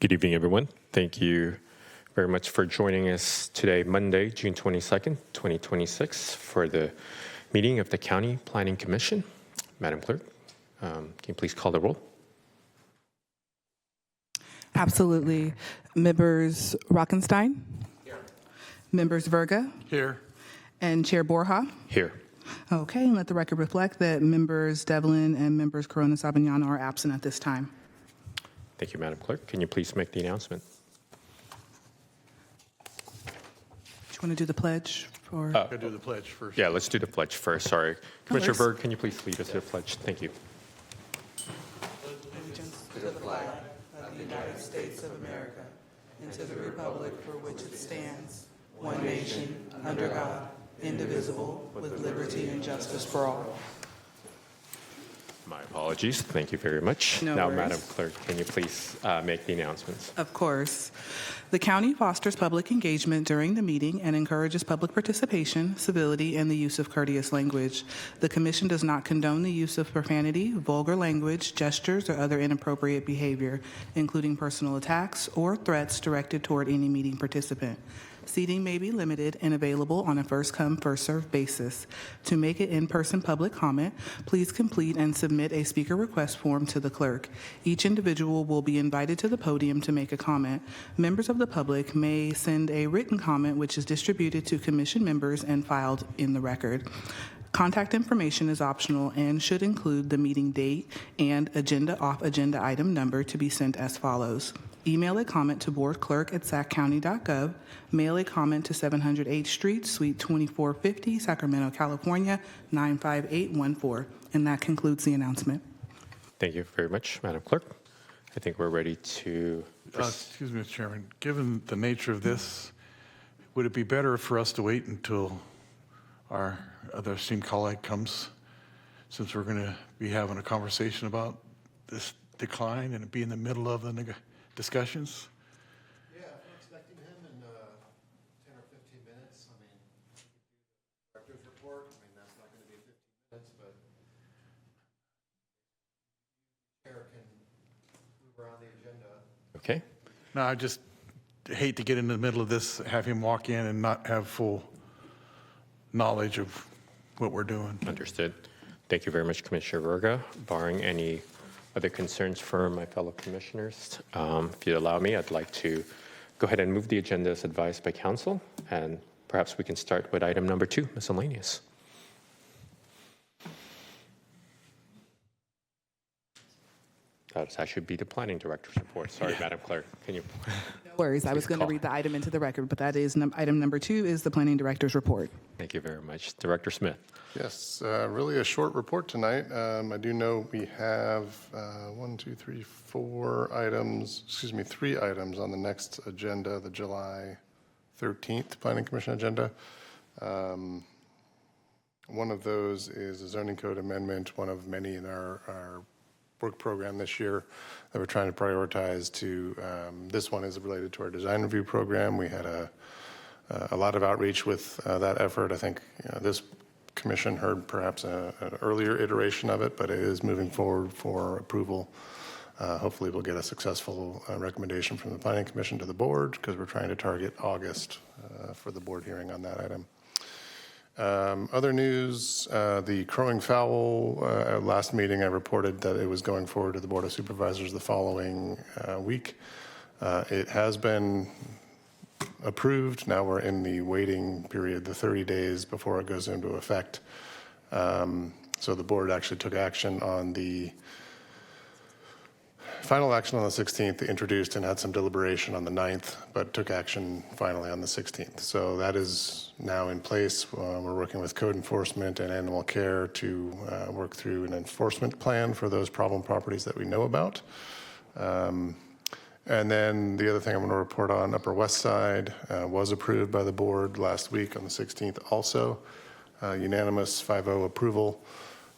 Good evening, everyone. Thank you very much for joining us today, Monday, June 22nd, 2026, for the meeting of the County Planning Commission. Madam Clerk, can you please call the roll? Absolutely. Members Rockenstein? Here. Members Verga? Here. And Chair Borja? Here. Okay, and let the record reflect that members Devlin and members Corona Sabignano are absent at this time. Thank you, Madam Clerk. Can you please make the announcement? Do you want to do the pledge? For? Gotta do the pledge first. Yeah, let's do the pledge first. Sorry. Commissioner Berg, can you please lead us to the pledge? Thank you. Allegiance to the flag of the United States of America and to the republic for which it stands, one nation, under God, indivisible, with liberty and justice for all. My apologies. Thank you very much. No now, worries. Madam Clerk, can you please make the announcements? Of course. The county fosters public engagement during the meeting and encourages public participation, civility, and the use of courteous language. The Commission does not condone the use of profanity, vulgar language, gestures, or other inappropriate behavior, including personal attacks or threats directed toward any meeting participant. Seating may be limited and available on a first-come, first-served basis. To make an in-person public comment, please complete and submit a speaker request form to the clerk. Each individual will be invited to the podium to make a comment. Members of the public may send a written comment which is distributed to commission members and filed in the record. Contact information is optional and should include the meeting date and agenda item number to be sent as follows. Email a comment to boardclerk@saccounty.gov. Mail a comment to 700 H Street, Suite 2450, Sacramento, California, 95814. And that concludes the announcement. Thank you very much, Madam Clerk. I think we're ready to... Excuse me, Mr. Chairman. Given the nature of this, would it be better for us to wait until our other esteemed colleague comes, since we're going to be having a conversation about this decline and be in the middle of the discussions? Yeah, if we're expecting him in 10 or 15 minutes, I mean, director's report, I mean, that's not going to be 15 minutes, but the chair can move around the agenda. Okay. No, I just hate to get in the middle of this, have him walk in and not have full knowledge of what we're doing. Understood. Thank you very much, Commissioner Verga. Barring any other concerns for my fellow commissioners, if you allow me, I'd like to go ahead and move the agenda as advised by council, and perhaps we can start with item number 2, miscellaneous. That should be the planning director's report. Sorry, yeah. Madam Clerk, can you? No worries. I was going to read the item into the record, but that is item number 2 is the planning director's report. Thank you very much. Director Smith. Yes, really a short report tonight. I do know we have 3 items on the next agenda, the July 13th Planning Commission agenda. One of those is a zoning code amendment, one of many in our work program this year that we're trying to prioritize to. This one is related to our design review program. We had a lot of outreach with that effort. I think this commission heard perhaps an earlier iteration of it, but it is moving forward for approval. Hopefully we'll get a successful recommendation from the Planning Commission to the board, because we're trying to target August for the board hearing on that item. Other news, the Crowing Fowl, last meeting I reported that it was going forward to the Board of Supervisors the following week. It has been approved. Now we're in the waiting period, the 30 days before it goes into effect. So the board actually took action on the final action on the 16th, introduced and had some deliberation on the 9th, but took action finally on the 16th. So that is now in place. We're working with code enforcement and animal care to work through an enforcement plan for those problem properties that we know about. And then the other thing I'm going to report on, Upper West Side was approved by the board last week on the 16th also. Unanimous 5-0 approval.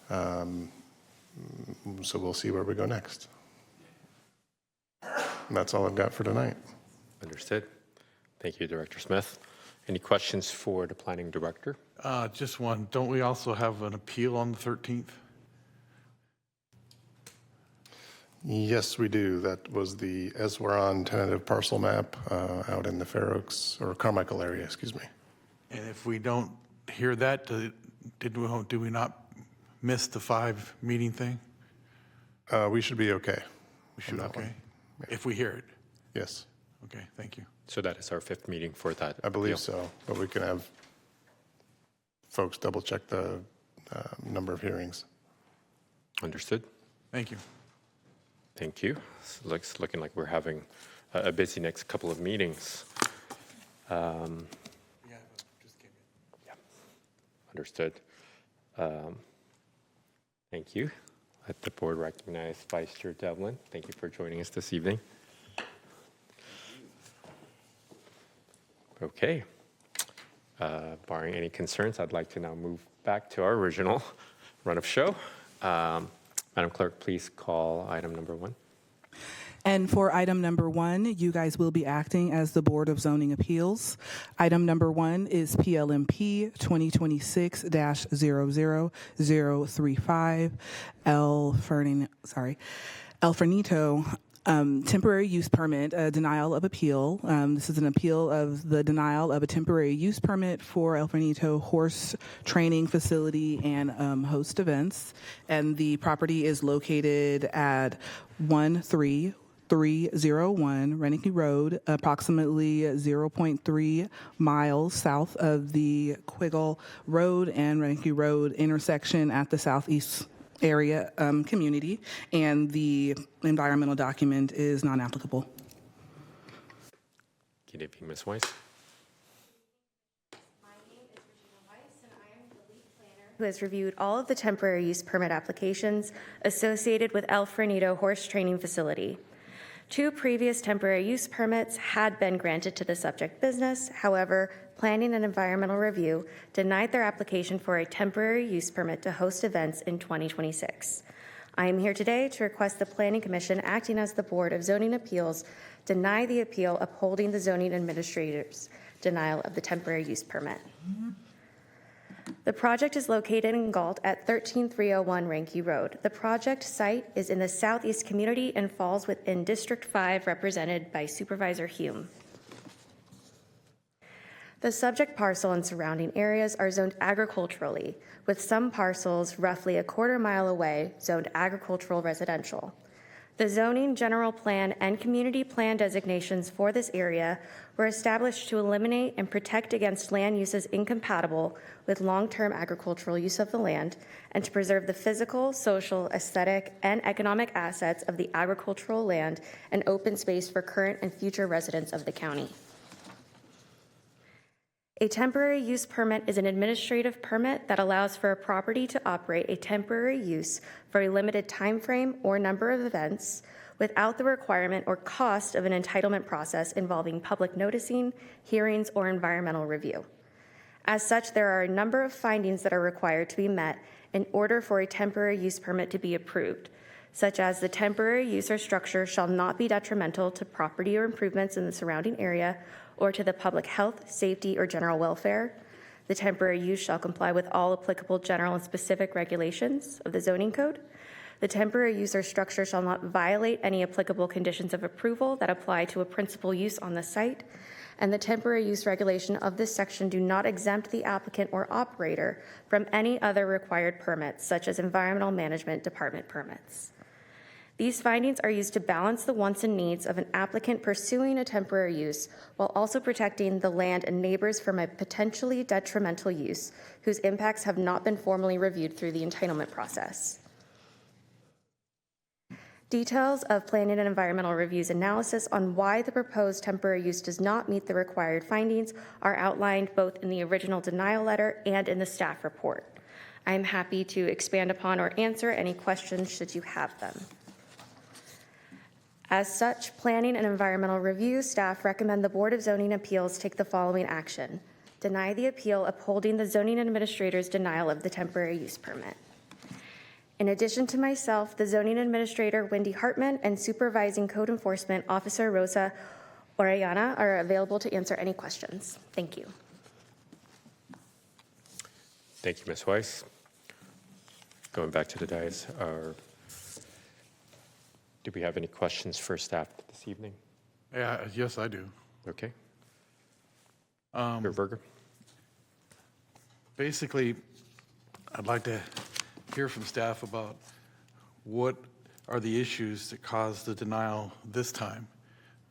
So we'll see where we go next. And that's all I've got for tonight. Understood. Thank you, Director Smith. Any questions for the planning director? Just one. Don't we also have an appeal on the 13th? Yes, we do. That was the Eswaran tentative parcel map out in the Fair Oaks, or Carmichael area, excuse me. And if we don't hear that, do we not miss the 5-meeting thing? We should be okay. We should, that okay? one. If we hear it. Yes, Okay, thank you. So that is our 5th meeting for that. I believe appeal. so, but we can have folks double check the number of hearings. Understood. Thank you. Thank you. It's looking like we're having a busy next couple of meetings. Understood. Thank you. Let the board recognize Vice Chair Devlin. Thank you for joining us this evening. Okay. Barring any concerns, I'd like to now move back to our original run of show. Madam Clerk, please call item number 1. And for item number 1, you guys will be acting as the Board of Zoning Appeals. Item number 1 is PLMP 2026-00035, El Fernito temporary use permit, denial of appeal. This is an appeal of the denial of a temporary use permit for El Fernito horse training facility and host events. And the property is located at 13301 Renicky Road, approximately 0.3 miles south of the Quiggle Road and Renicky Road intersection at the southeast area community, and the environmental document is non-applicable. Good evening, Ms. Weiss. My name is Regina Weiss, and I am the lead planner who has reviewed all of the temporary use permit applications associated with El Fernito Horse Training Facility. 2 previous temporary use permits had been granted to the subject business. However, Planning and Environmental Review denied their application for a temporary use permit to host events in 2026. I am here today to request the Planning Commission, acting as the Board of Zoning Appeals, deny the appeal upholding the zoning administrator's denial of the temporary use permit. The project is located in Galt at 13301 Ranke Road. The project site is in the southeast community and falls within District 5, represented by Supervisor Hume. The subject parcel and surrounding areas are zoned agriculturally, with some parcels roughly a quarter mile away zoned agricultural residential. The zoning, general plan, and community plan designations for this area were established to eliminate and protect against land uses incompatible with long-term agricultural use of the land and to preserve the physical, social, aesthetic, and economic assets of the agricultural land and open space for current and future residents of the county. A temporary use permit is an administrative permit that allows for a property to operate a temporary use for a limited time frame or number of events without the requirement or cost of an entitlement process involving public noticing, hearings, or environmental review. As such, there are a number of findings that are required to be met in order for a temporary use permit to be approved, such as the temporary use or structure shall not be detrimental to property or improvements in the surrounding area or to the public health, safety, or general welfare. The temporary use shall comply with all applicable general and specific regulations of the zoning code. The temporary use or structure shall not violate any applicable conditions of approval that apply to a principal use on the site. And the temporary use regulation of this section do not exempt the applicant or operator from any other required permits, such as environmental management department permits. These findings are used to balance the wants and needs of an applicant pursuing a temporary use while also protecting the land and neighbors from a potentially detrimental use whose impacts have not been formally reviewed through the entitlement process. Details of Planning and Environmental Review's analysis on why the proposed temporary use does not meet the required findings are outlined both in the original denial letter and in the staff report. I am happy to expand upon or answer any questions should you have them. As such, Planning and Environmental Review staff recommend the Board of Zoning Appeals take the following action. Deny the appeal upholding the zoning administrator's denial of the temporary use permit. In addition to myself, the zoning administrator, Wendy Hartman, and supervising code enforcement officer, Rosa Orellana, are available to answer any questions. Thank you. Thank you, Ms. Weiss. Going back to the dais, Do we have any questions for staff this evening? Yeah, yes, I do. Okay. Berger? Basically, I'd like to hear from staff about what are the issues that caused the denial this time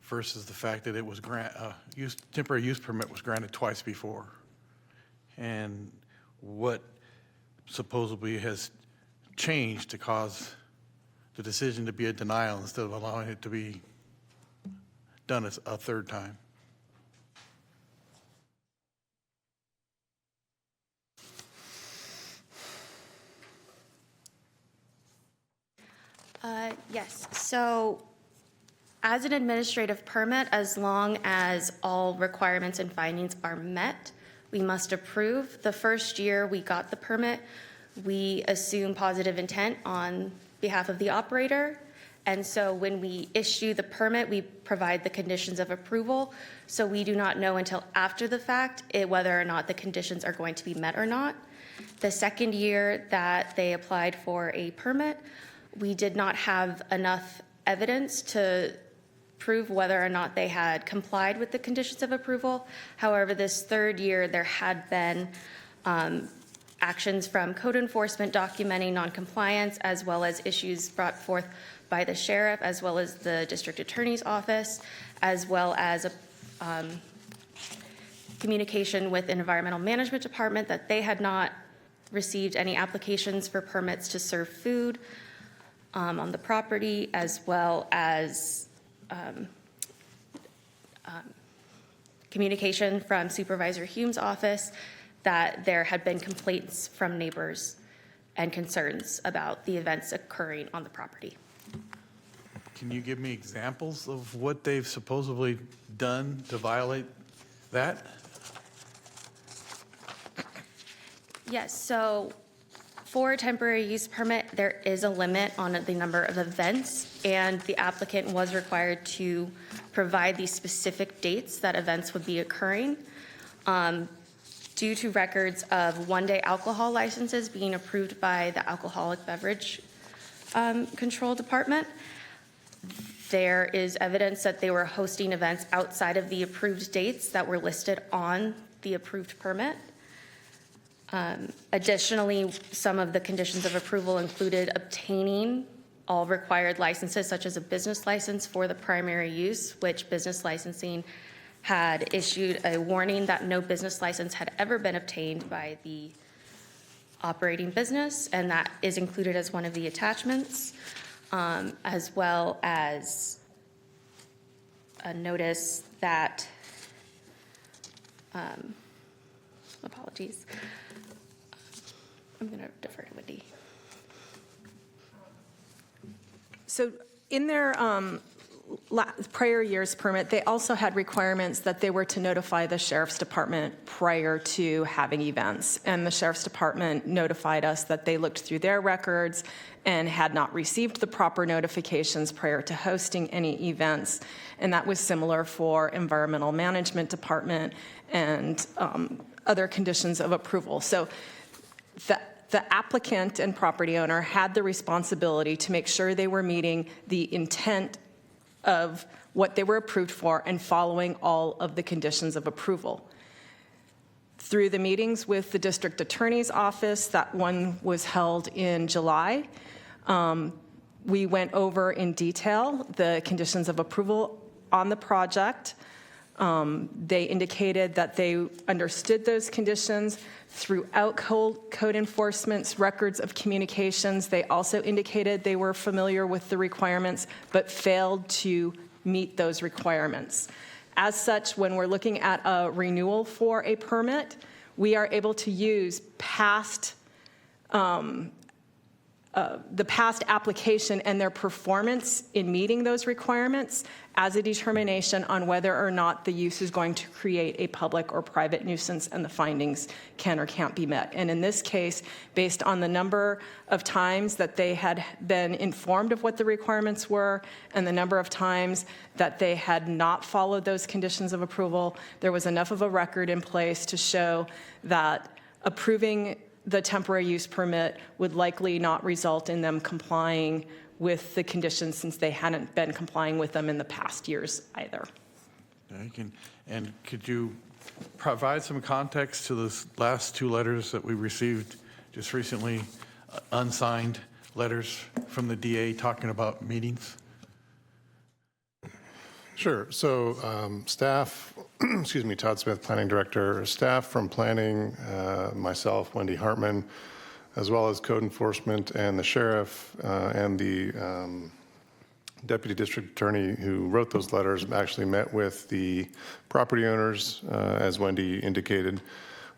versus the fact that it was temporary use permit was granted twice before, and what supposedly has changed to cause the decision to be a denial instead of allowing it to be done a third time. Yes, so as an administrative permit, as long as all requirements and findings are met, we must approve. The first year we got the permit, we assume positive intent on behalf of the operator. And so when we issue the permit, we provide the conditions of approval. So we do not know until after the fact whether or not the conditions are going to be met or not. The second year that they applied for a permit, we did not have enough evidence to prove whether or not they had complied with the conditions of approval. However, this third year, there had been actions from code enforcement documenting noncompliance, as well as issues brought forth by the sheriff, as well as the district attorney's office, as well as a communication with the environmental management department that they had not received any applications for permits to serve food on the property, as well as communication from Supervisor Hume's office that there had been complaints from neighbors and concerns about the events occurring on the property. Can you give me examples of what they've supposedly done to violate that? Yes, so for a temporary use permit, there is a limit on the number of events, and the applicant was required to provide the specific dates that events would be occurring. Due to records of one-day alcohol licenses being approved by the Alcoholic Beverage Control Department, there is evidence that they were hosting events outside of the approved dates that were listed on the approved permit. Additionally, some of the conditions of approval included obtaining all required licenses, such as a business license for the primary use, which business licensing had issued a warning that no business license had ever been obtained by the operating business, and that is included as one of the attachments, as well as a notice that, apologies, I'm going to defer to Wendy. So in their prior year's permit, they also had requirements that they were to notify the Sheriff's Department prior to having events. And the Sheriff's Department notified us that they looked through their records and had not received the proper notifications prior to hosting any events. And that was similar for Environmental Management Department and other conditions of approval. So the applicant and property owner had the responsibility to make sure they were meeting the intent of what they were approved for and following all of the conditions of approval. Through the meetings with the district attorney's office, that one was held in July, we went over in detail the conditions of approval on the project. They indicated that they understood those conditions throughout code enforcement's records of communications. They also indicated they were familiar with the requirements, but failed to meet those requirements. As such, when we're looking at a renewal for a permit, we are able to use the past application and their performance in meeting those requirements as a determination on whether or not the use is going to create a public or private nuisance and the findings can or can't be met. And in this case, based on the number of times that they had been informed of what the requirements were and the number of times that they had not followed those conditions of approval, there was enough of a record in place to show that approving the temporary use permit would likely not result in them complying with the conditions since they hadn't been complying with them in the past years either. And could you provide some context to those last two letters that we received just recently, unsigned letters from the DA talking about meetings? Sure. So staff, excuse me, Todd Smith, Planning Director, staff from Planning, myself, Wendy Hartman, as well as Code Enforcement and the Sheriff and the Deputy District Attorney who wrote those letters actually met with the property owners, as Wendy indicated.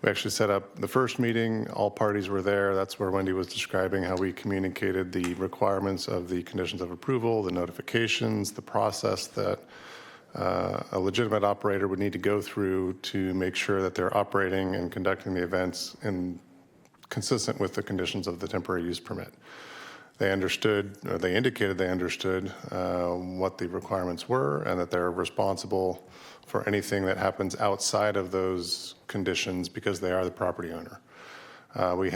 We actually set up the first meeting. All parties were there. That's where Wendy was describing how we communicated the requirements of the conditions of approval, the notifications, the process that a legitimate operator would need to go through to make sure that they're operating and conducting the events consistent with the conditions of the temporary use permit. They understood, or they indicated they understood what the requirements were and that they're responsible for anything that happens outside of those conditions because they are the property owner. We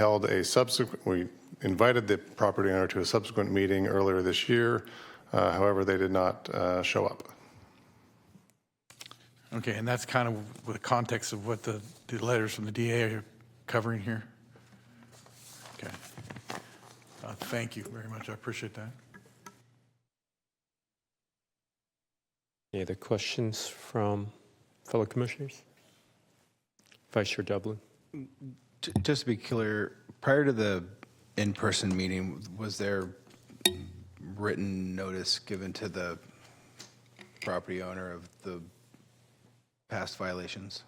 invited the property owner to a subsequent meeting earlier this year. However, they did not show up. Okay, and that's kind of the context of what the letters from the DA are covering here? Okay. Thank you very much. I appreciate that. Any other questions from fellow commissioners? Vice Chair Dublin. Just to be clear, prior to the in-person meeting, was there written notice given to the property owner of the past violations?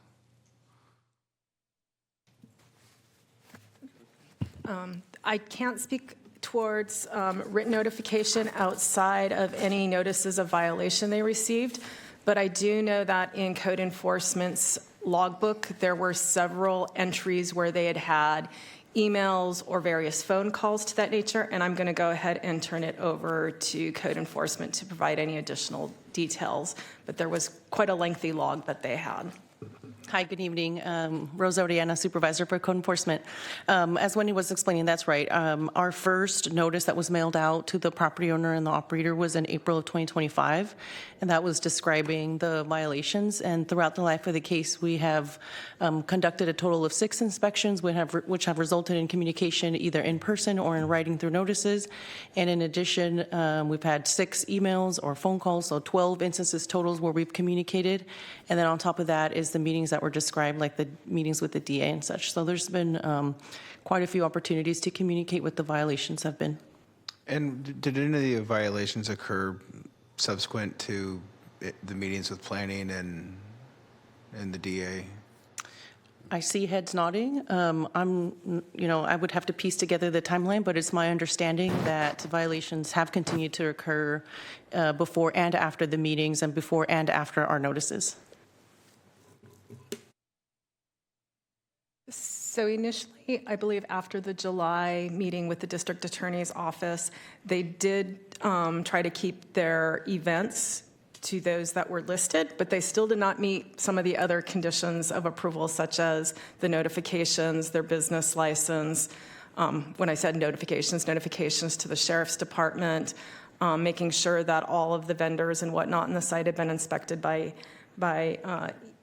I can't speak towards written notification outside of any notices of violation they received, but I do know that in Code Enforcement's logbook, there were several entries where they had had emails or various phone calls to that nature, and I'm going to go ahead and turn it over to Code Enforcement to provide any additional details, but there was quite a lengthy log that they had. Hi, good evening. Rosa Oriana, Supervisor for Code Enforcement. As Wendy was explaining, that's right. Our first notice that was mailed out to the property owner and the operator was in April of 2025, and that was describing the violations. And throughout the life of the case, we have conducted a total of 6 inspections, which have resulted in communication either in person or in writing through notices. And in addition, we've had 6 emails or phone calls, so 12 instances totals where we've communicated. And then on top of that is the meetings that were described, like the meetings with the DA and such. So there's been quite a few opportunities to communicate what the violations have been. And did any of the violations occur subsequent to the meetings with planning and the DA? I see heads nodding. I would have to piece together the timeline, but it's my understanding that violations have continued to occur before and after the meetings and before and after our notices. So initially, I believe after the July meeting with the district attorney's office, they did try to keep their events to those that were listed, but they still did not meet some of the other conditions of approval, such as the notifications, their business license. When I said notifications to the Sheriff's Department, making sure that all of the vendors and whatnot in the site had been inspected by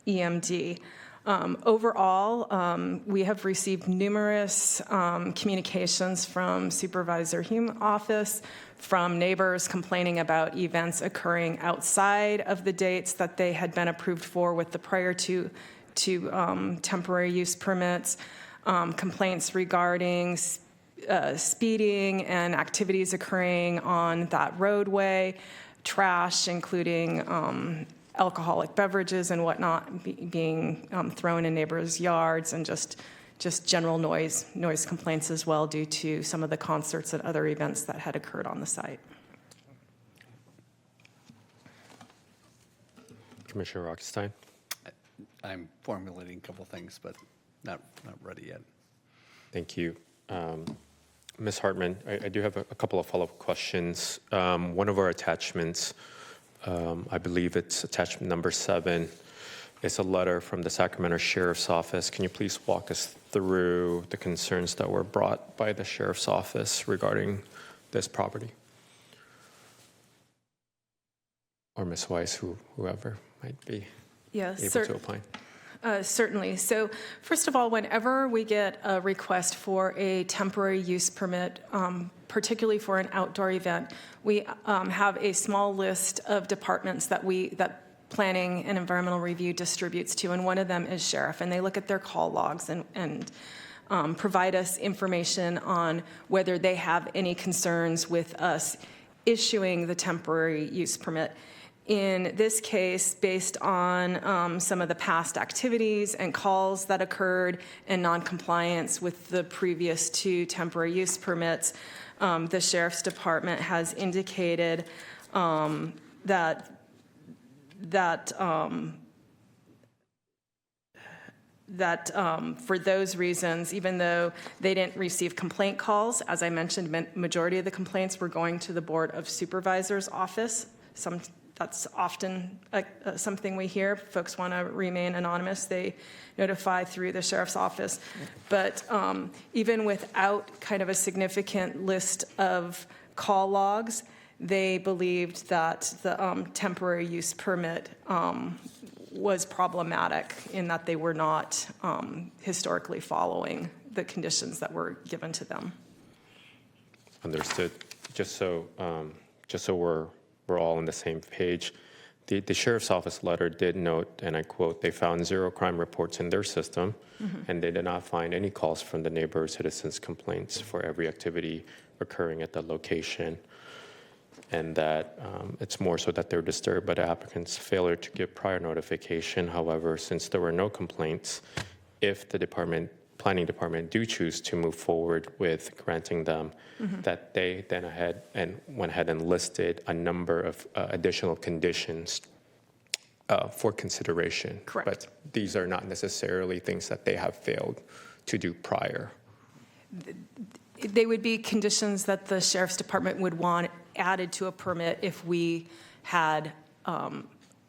EMD. Overall, we have received numerous communications from Supervisor Hume's office, from neighbors complaining about events occurring outside of the dates that they had been approved for with the prior to temporary use permits, complaints regarding speeding and activities occurring on that roadway, trash, including alcoholic beverages and whatnot being thrown in neighbors' yards, and just general noise complaints as well due to some of the concerts and other events that had occurred on the site. Commissioner Rockstein. I'm formulating a couple things, but not ready yet. Thank you. Ms. Hartman, I do have a couple of follow-up questions. One of our attachments, I believe it's attachment number 7, is a letter from the Sacramento Sheriff's Office. Can you please walk us through the concerns that were brought by the Sheriff's Office regarding this property? or Ms. Weiss, whoever might be Yeah, able to opine. Certainly. So first of all, whenever we get a request for a temporary use permit, particularly for an outdoor event, we have a small list of departments that Planning and Environmental Review distributes to, and one of them is Sheriff, and they look at their call logs and provide us information on whether they have any concerns with us issuing the temporary use permit. In this case, based on some of the past activities and calls that occurred and noncompliance with the previous 2 temporary use permits, the Sheriff's Department has indicated that for those reasons, even though they didn't receive complaint calls, as I mentioned, majority of the complaints were going to the Board of Supervisors office. That's often something we hear. Folks want to remain anonymous. They notify through the sheriff's office. But even without kind of a significant list of call logs, they believed that the temporary use permit was problematic in that they were not historically following the conditions that were given to them. Understood. Just so we're all on the same page, the sheriff's office letter did note, and I quote, they found 0 crime reports in their system, and they did not find any calls from the neighbor or citizens' complaints for every activity occurring at the location, and that it's more so that they're disturbed by the applicant's failure to give prior notification. However, since there were no complaints, if the planning department do choose to move forward with granting them, that they then went ahead and listed a number of additional conditions for consideration. Correct. But these are not necessarily things that they have failed to do prior. They would be conditions that the Sheriff's Department would want added to a permit if we had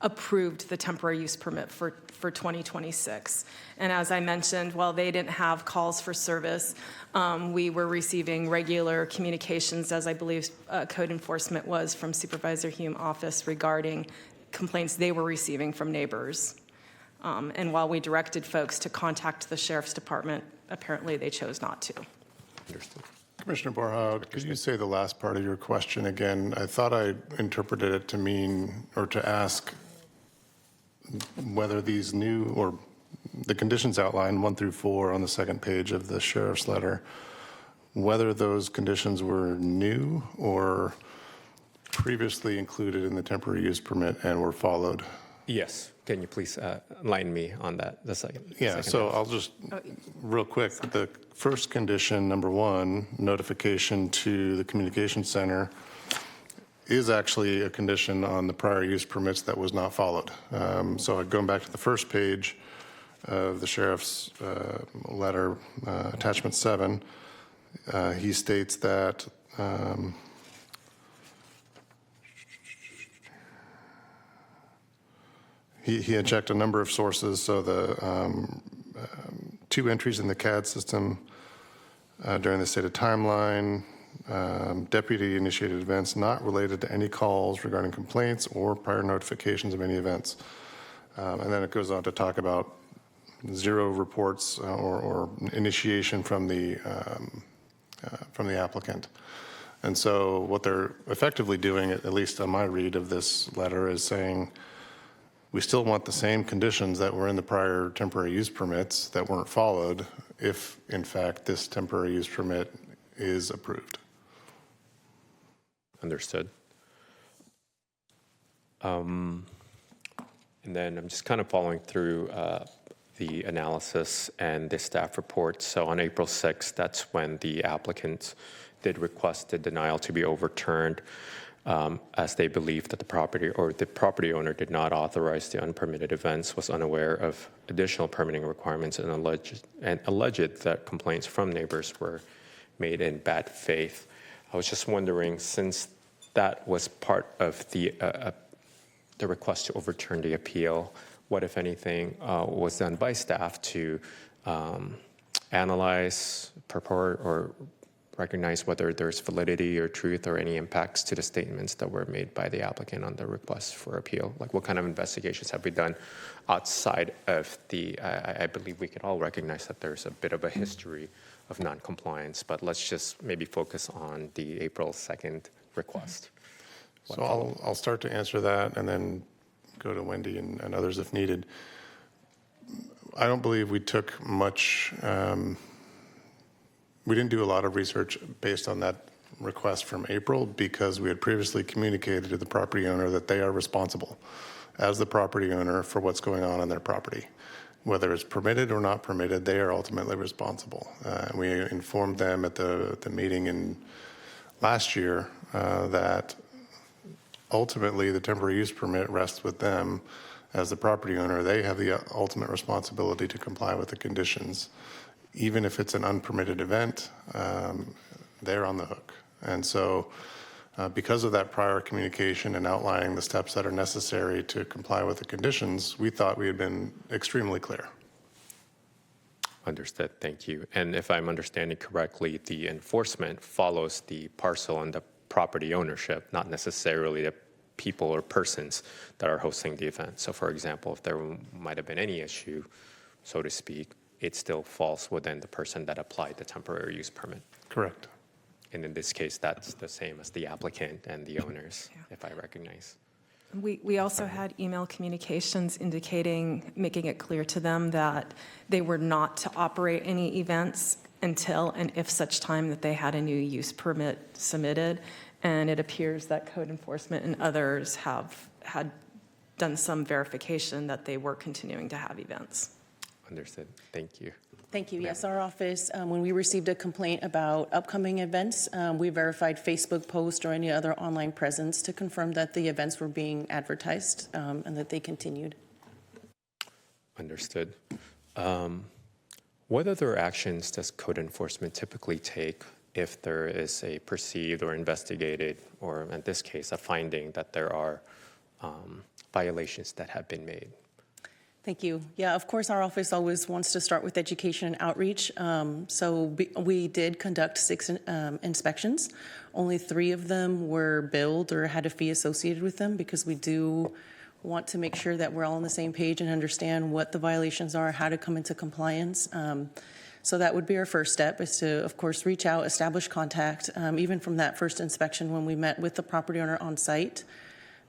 approved the temporary use permit for 2026. And as I mentioned, while they didn't have calls for service, we were receiving regular communications, as I believe code enforcement was, from Supervisor Hume's office regarding complaints they were receiving from neighbors. And while we directed folks to contact the Sheriff's Department, apparently they chose not to. Understood. Commissioner Borhaug, could you say the last part of your question again? I thought I interpreted it to mean, or to ask, whether these new, or the conditions outlined 1 through 4 on the second page of the sheriff's letter, whether those conditions were new or previously included in the temporary use permit and were followed. Yes. Can you please enlighten me on that? Yeah, so I'll just, real quick, the first condition, number 1, notification to the communication center, is actually a condition on the prior use permits that was not followed. So going back to the first page of the sheriff's letter, attachment 7, he states that he had checked a number of sources. So the 2 entries in the CAD system during the stated timeline, deputy-initiated events not related to any calls regarding complaints or prior notifications of any events. And then it goes on to talk about 0 reports or initiation from the applicant. And so what they're effectively doing, at least on my read of this letter, is saying we still want the same conditions that were in the prior temporary use permits that weren't followed if, in fact, this temporary use permit is approved. Understood. And then I'm just kind of following through the analysis and the staff report. So on April 6th, that's when the applicant did request the denial to be overturned, as they believed that the property owner did not authorize the unpermitted events, was unaware of additional permitting requirements, and alleged that complaints from neighbors were made in bad faith. I was just wondering, since that was part of the request to overturn the appeal, what, if anything, was done by staff to analyze, purport, or recognize whether there's validity or truth or any impacts to the statements that were made by the applicant on the request for appeal. Like, what kind of investigations have we done outside of the, I believe we can all recognize that there's a bit of a history of non-compliance, but let's just maybe focus on the April 2nd request. So I'll start to answer that and then go to Wendy and others if needed. I don't believe we took much, we didn't do a lot of research based on that request from April because we had previously communicated to the property owner that they are responsible as the property owner for what's going on their property. Whether it's permitted or not permitted, they are ultimately responsible. We informed them at the meeting in last year that ultimately the temporary use permit rests with them as the property owner. They have the ultimate responsibility to comply with the conditions. Even if it's an unpermitted event, they're on the hook. And so because of that prior communication and outlining the steps that are necessary to comply with the conditions, we thought we had been extremely clear. Understood. Thank you. And if I'm understanding correctly, the enforcement follows the parcel and the property ownership, not necessarily the people or persons that are hosting the event. So, for example, if there might have been any issue, so to speak, it still falls within the person that applied the temporary use permit. Correct. And in this case, that's the same as the applicant and the owners, if I recognize. We also had email communications indicating, making it clear to them that they were not to operate any events until and if such time that they had a new use permit submitted. And it appears that code enforcement and others had done some verification that they were continuing to have events. Understood. Thank you. Thank you. Yes, our office, when we received a complaint about upcoming events, we verified Facebook posts or any other online presence to confirm that the events were being advertised and that they continued. Understood. What other actions does code enforcement typically take if there is a perceived or investigated, or in this case, a finding that there are violations that have been made? Thank you. Yeah, of course, our office always wants to start with education and outreach. So we did conduct 6 inspections. Only 3 of them were billed or had a fee associated with them because we do want to make sure that we're all on the same page and understand what the violations are, how to come into compliance. So that would be our first step, is to, of course, reach out, establish contact. Even from that first inspection when we met with the property owner on site,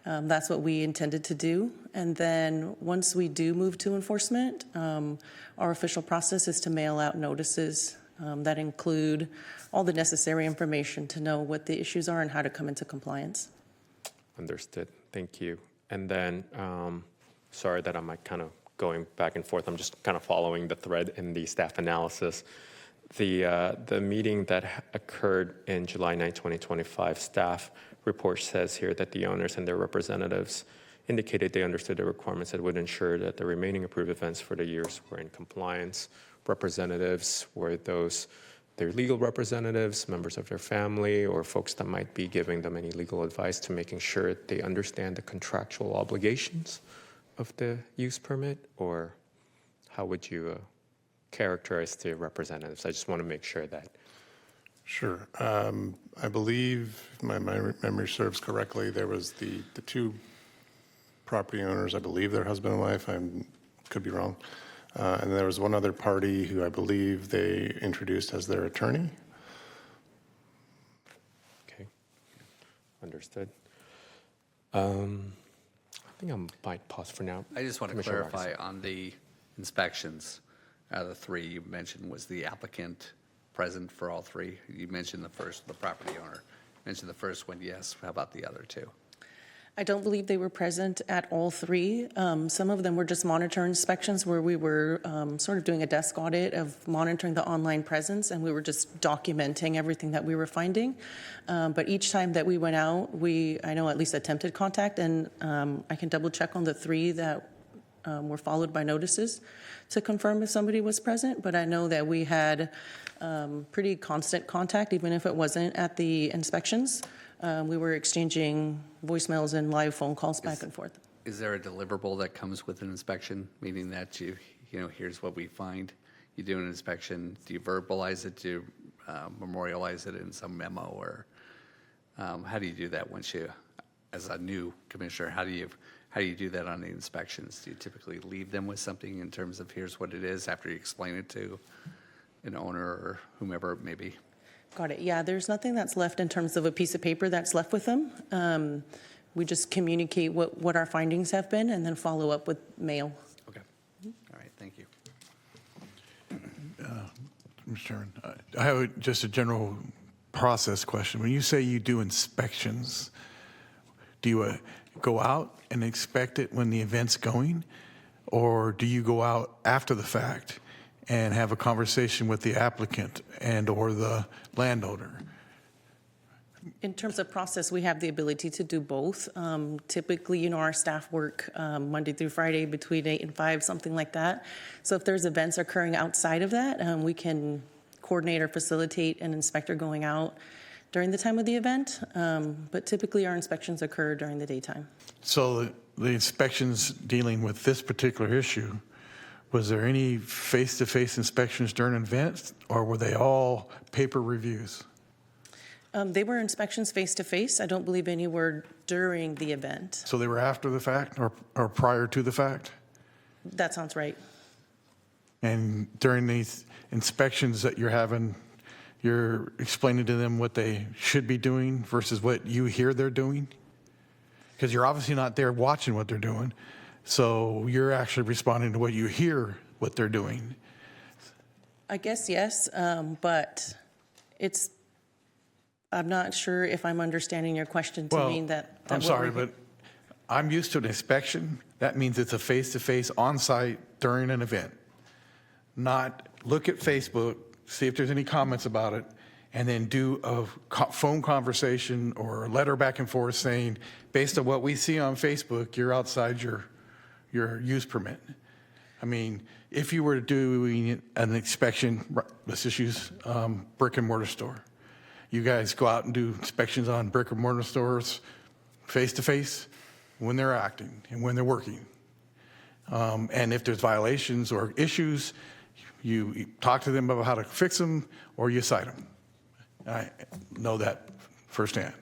that's what we intended to do. And then once we do move to enforcement, our official process is to mail out notices that include all the necessary information to know what the issues are and how to come into compliance. Understood. Thank you. And then, sorry that I'm kind of going back and forth. I'm just kind of following the thread in the staff analysis. The meeting that occurred in July 9, 2025, staff report says here that the owners and their representatives indicated they understood the requirements that would ensure that the remaining approved events for the years were in compliance. Representatives were those, their legal representatives, members of their family, or folks that might be giving them any legal advice to making sure they understand the contractual obligations of the use permit, or how would you characterize the representatives? I just want to make sure that. Sure. I believe, if my memory serves correctly, there was the 2 property owners, I believe they're husband and wife, I could be wrong. And there was one other party who I believe they introduced as their attorney. Okay, understood. I think I might pause for now. I just want to Commissioner clarify Marcus. on the inspections. Out of the 3 you mentioned, was the applicant present for all 3? You mentioned the first, the property owner. You mentioned the first one, yes. How about the other 2? I don't believe they were present at all 3. Some of them were just monitor inspections where we were sort of doing a desk audit of monitoring the online presence, and we were just documenting everything that we were finding. But each time that we went out, I know at least attempted contact, and I can double check on the 3 that were followed by notices to confirm if somebody was present. But I know that we had pretty constant contact, even if it wasn't at the inspections. We were exchanging voicemails and live phone calls back and forth. Is there a deliverable that comes with an inspection, meaning that you know, here's what we find? You do an inspection, do you verbalize it? Do you memorialize it in some memo, or how do you do that once you, as a new commissioner, how do you do that on the inspections? Do you typically leave them with something in terms of here's what it is after you explain it to an owner or whomever it may be? Got it. Yeah, there's nothing that's left in terms of a piece of paper that's left with them. We just communicate what our findings have been and then follow up with mail. Okay. All right, thank you. Mr. Chairman, I have just a general process question. When you say you do inspections, do you go out and inspect it when the event's going? Or do you go out after the fact and have a conversation with the applicant and or the landowner? In terms of process, we have the ability to do both. Typically, our staff work Monday through Friday between 8 and 5, something like that. So if there's events occurring outside of that, we can coordinate or facilitate an inspector going out during the time of the event. But typically, our inspections occur during the daytime. So the inspections dealing with this particular issue, was there any face-to-face inspections during events, or were they all paper reviews? They were inspections face-to-face. I don't believe any were during the event. So they were after the fact or prior to the fact? That sounds right. And during these inspections that you're having, you're explaining to them what they should be doing versus what you hear they're doing? Because you're obviously not there watching what they're doing. So you're actually responding to what you hear what they're doing. I guess yes, but I'm not sure if I'm understanding your question to mean that. I'm sorry, but I'm used to an inspection. That means it's a face-to-face on-site during an event. Not look at Facebook, see if there's any comments about it, and then do a phone conversation or a letter back and forth saying, based on what we see on Facebook, you're outside your use permit. I mean, if you were doing an inspection, let's just use brick and mortar store. You guys go out and do inspections on brick and mortar stores face-to-face when they're acting and when they're working. And if there's violations or issues, you talk to them about how to fix them or you cite them. I know that firsthand.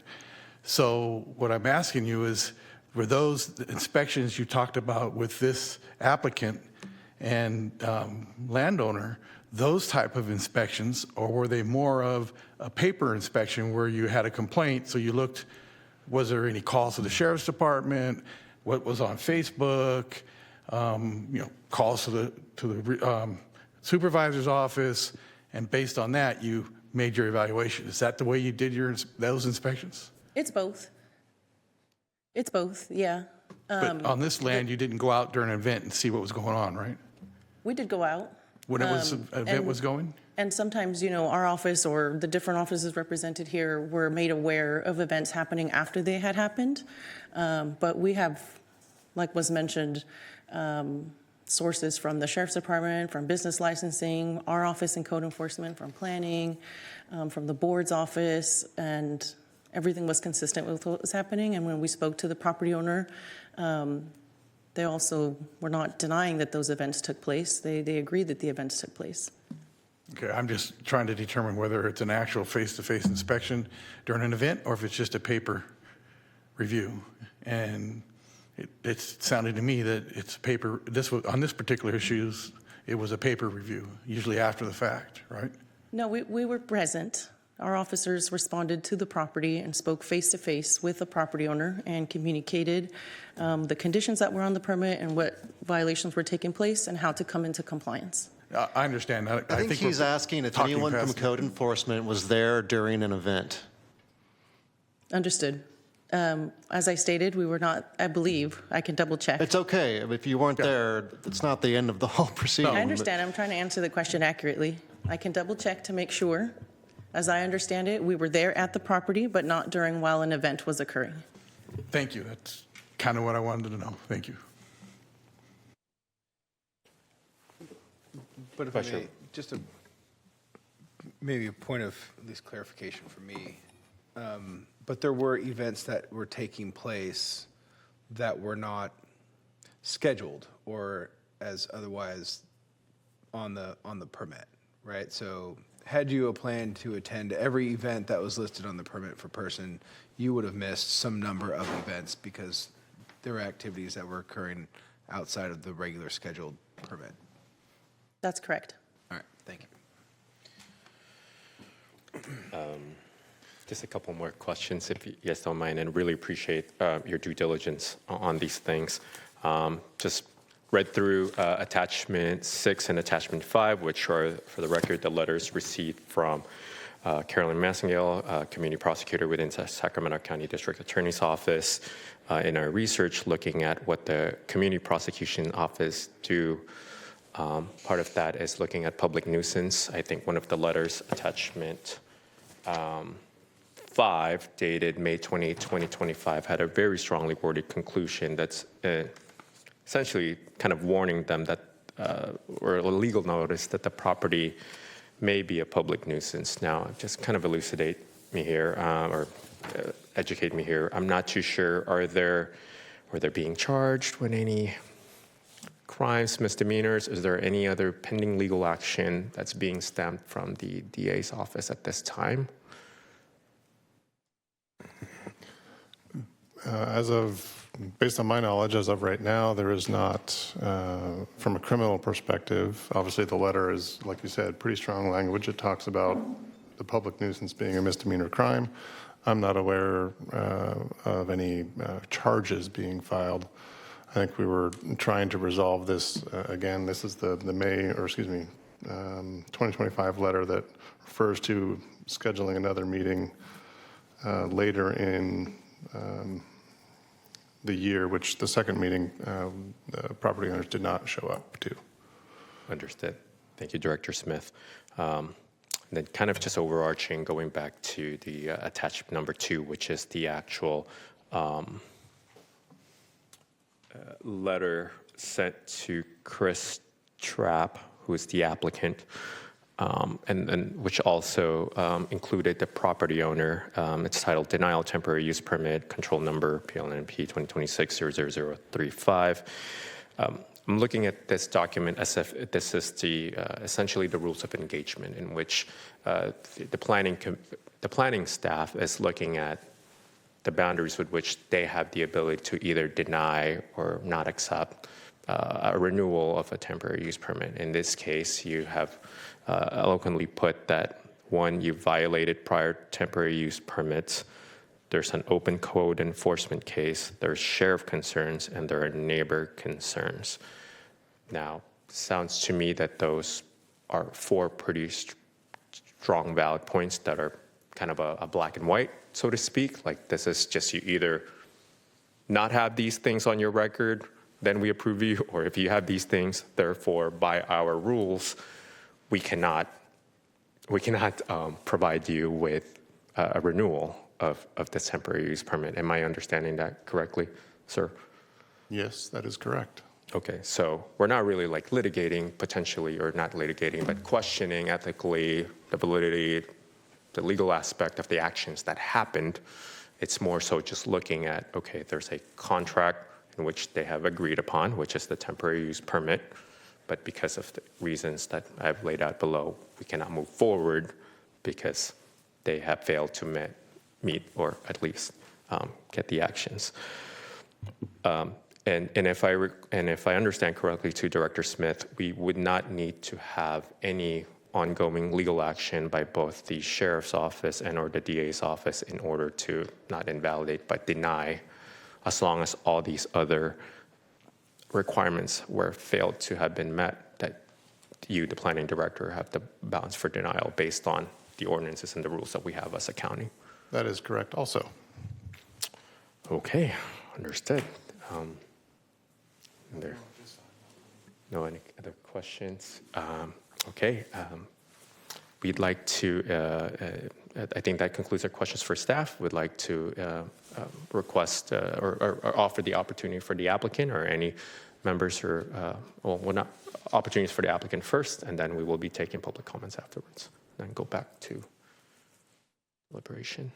So what I'm asking you is, were those inspections you talked about with this applicant and landowner, those type of inspections, or were they more of a paper inspection where you had a complaint, so you looked, was there any calls to the sheriff's department, what was on Facebook, calls to the supervisor's office, and based on that, you made your evaluation. Is that the way you did those inspections? It's both. It's both, yeah. But on this land, you didn't go out during an event and see what was going on, right? We did go out. When an event was going? And sometimes, our office or the different offices represented here were made aware of events happening after they had happened. But we have, like was mentioned, sources from the Sheriff's Department, from business licensing, our office in code enforcement, from planning, from the board's office, and everything was consistent with what was happening. And when we spoke to the property owner, they also were not denying that those events took place. They agreed that the events took place. Okay, I'm just trying to determine whether it's an actual face-to-face inspection during an event or if it's just a paper review. And it sounded to me that it's paper, on this particular issue, it was a paper review, usually after the fact, right? No, we were present. Our officers responded to the property and spoke face-to-face with the property owner and communicated the conditions that were on the permit and what violations were taking place and how to come into compliance. I understand that. I think he's asking if anyone from code enforcement was there during an event. Understood. As I stated, we were not, I believe, I can double check. It's okay. If you weren't there, it's not the end of the whole proceeding. I understand. I'm trying to answer the question accurately. I can double check to make sure. As I understand it, we were there at the property, but not during while an event was occurring. Thank you. That's kind of what I wanted to know. Thank you. But if I may, just maybe a point of at least clarification for me. But there were events that were taking place that were not scheduled or as otherwise on the permit, right? So had you a plan to attend every event that was listed on the permit for person, you would have missed some number of events because there were activities that were occurring outside of the regular scheduled permit. That's correct. All right, thank you. Just a couple more questions, if you guys don't mind, and really appreciate your due diligence on these things. Just read through attachment 6 and attachment 5, which are, for the record, the letters received from Carolyn Massengale, community prosecutor within Sacramento County District Attorney's Office. In our research, looking at what the community prosecution office do, part of that is looking at public nuisance. I think one of the letters, attachment 5, dated May 28, 2025, had a very strongly worded conclusion that's essentially kind of warning them that, or a legal notice that the property may be a public nuisance. Now, just kind of elucidate me here, or educate me here. I'm not too sure, were they being charged with any crimes, misdemeanors? Is there any other pending legal action that's being stamped from the DA's office at this time? Based on my knowledge, as of right now, there is not, from a criminal perspective. Obviously, the letter is, like you said, pretty strong language. It talks about the public nuisance being a misdemeanor crime. I'm not aware of any charges being filed. I think we were trying to resolve this. Again, this is the 2025 letter that refers to scheduling another meeting later in the year, which the second meeting, the property owners did not show up to. Understood. Thank you, Director Smith. And then kind of just overarching, going back to the attachment number 2, which is the actual letter sent to Chris Trapp, who is the applicant, and which also included the property owner. It's titled Denial Temporary Use Permit, Control Number PLNP 2026-00035. I'm looking at this document as if this is essentially the rules of engagement, in which the planning staff is looking at the boundaries with which they have the ability to either deny or not accept a renewal of a temporary use permit. In this case, you have eloquently put that, one, you violated prior temporary use permits. There's an open code enforcement case, there's sheriff concerns, and there are neighbor concerns. Now, sounds to me that those are 4 pretty strong valid points that are kind of a black and white, so to speak. Like, this is just, you either not have these things on your record, then we approve you, or if you have these things, therefore, by our rules, we cannot provide you with a renewal of the temporary use permit. Am I understanding that correctly, sir? Yes, that is correct. Okay, so we're not really like litigating potentially, or not litigating, but questioning ethically the validity, the legal aspect of the actions that happened. It's more so just looking at, okay, there's a contract in which they have agreed upon, which is the temporary use permit, but because of the reasons that I've laid out below, we cannot move forward because they have failed to meet or at least get the actions. And if I understand correctly to Director Smith, we would not need to have any ongoing legal action by both the sheriff's office and or the DA's office in order to not invalidate but deny, as long as all these other requirements were failed to have been met, that you, the planning director, have the bounds for denial based on the ordinances and the rules that we have as a county. That is correct also. Okay, understood. No any other questions? Okay, we'd like to, I think that concludes our questions for staff. We'd like to request or offer the opportunity for the applicant or any members or, well, not opportunities for the applicant first, and then we will be taking public comments afterwards. Then go back to deliberation.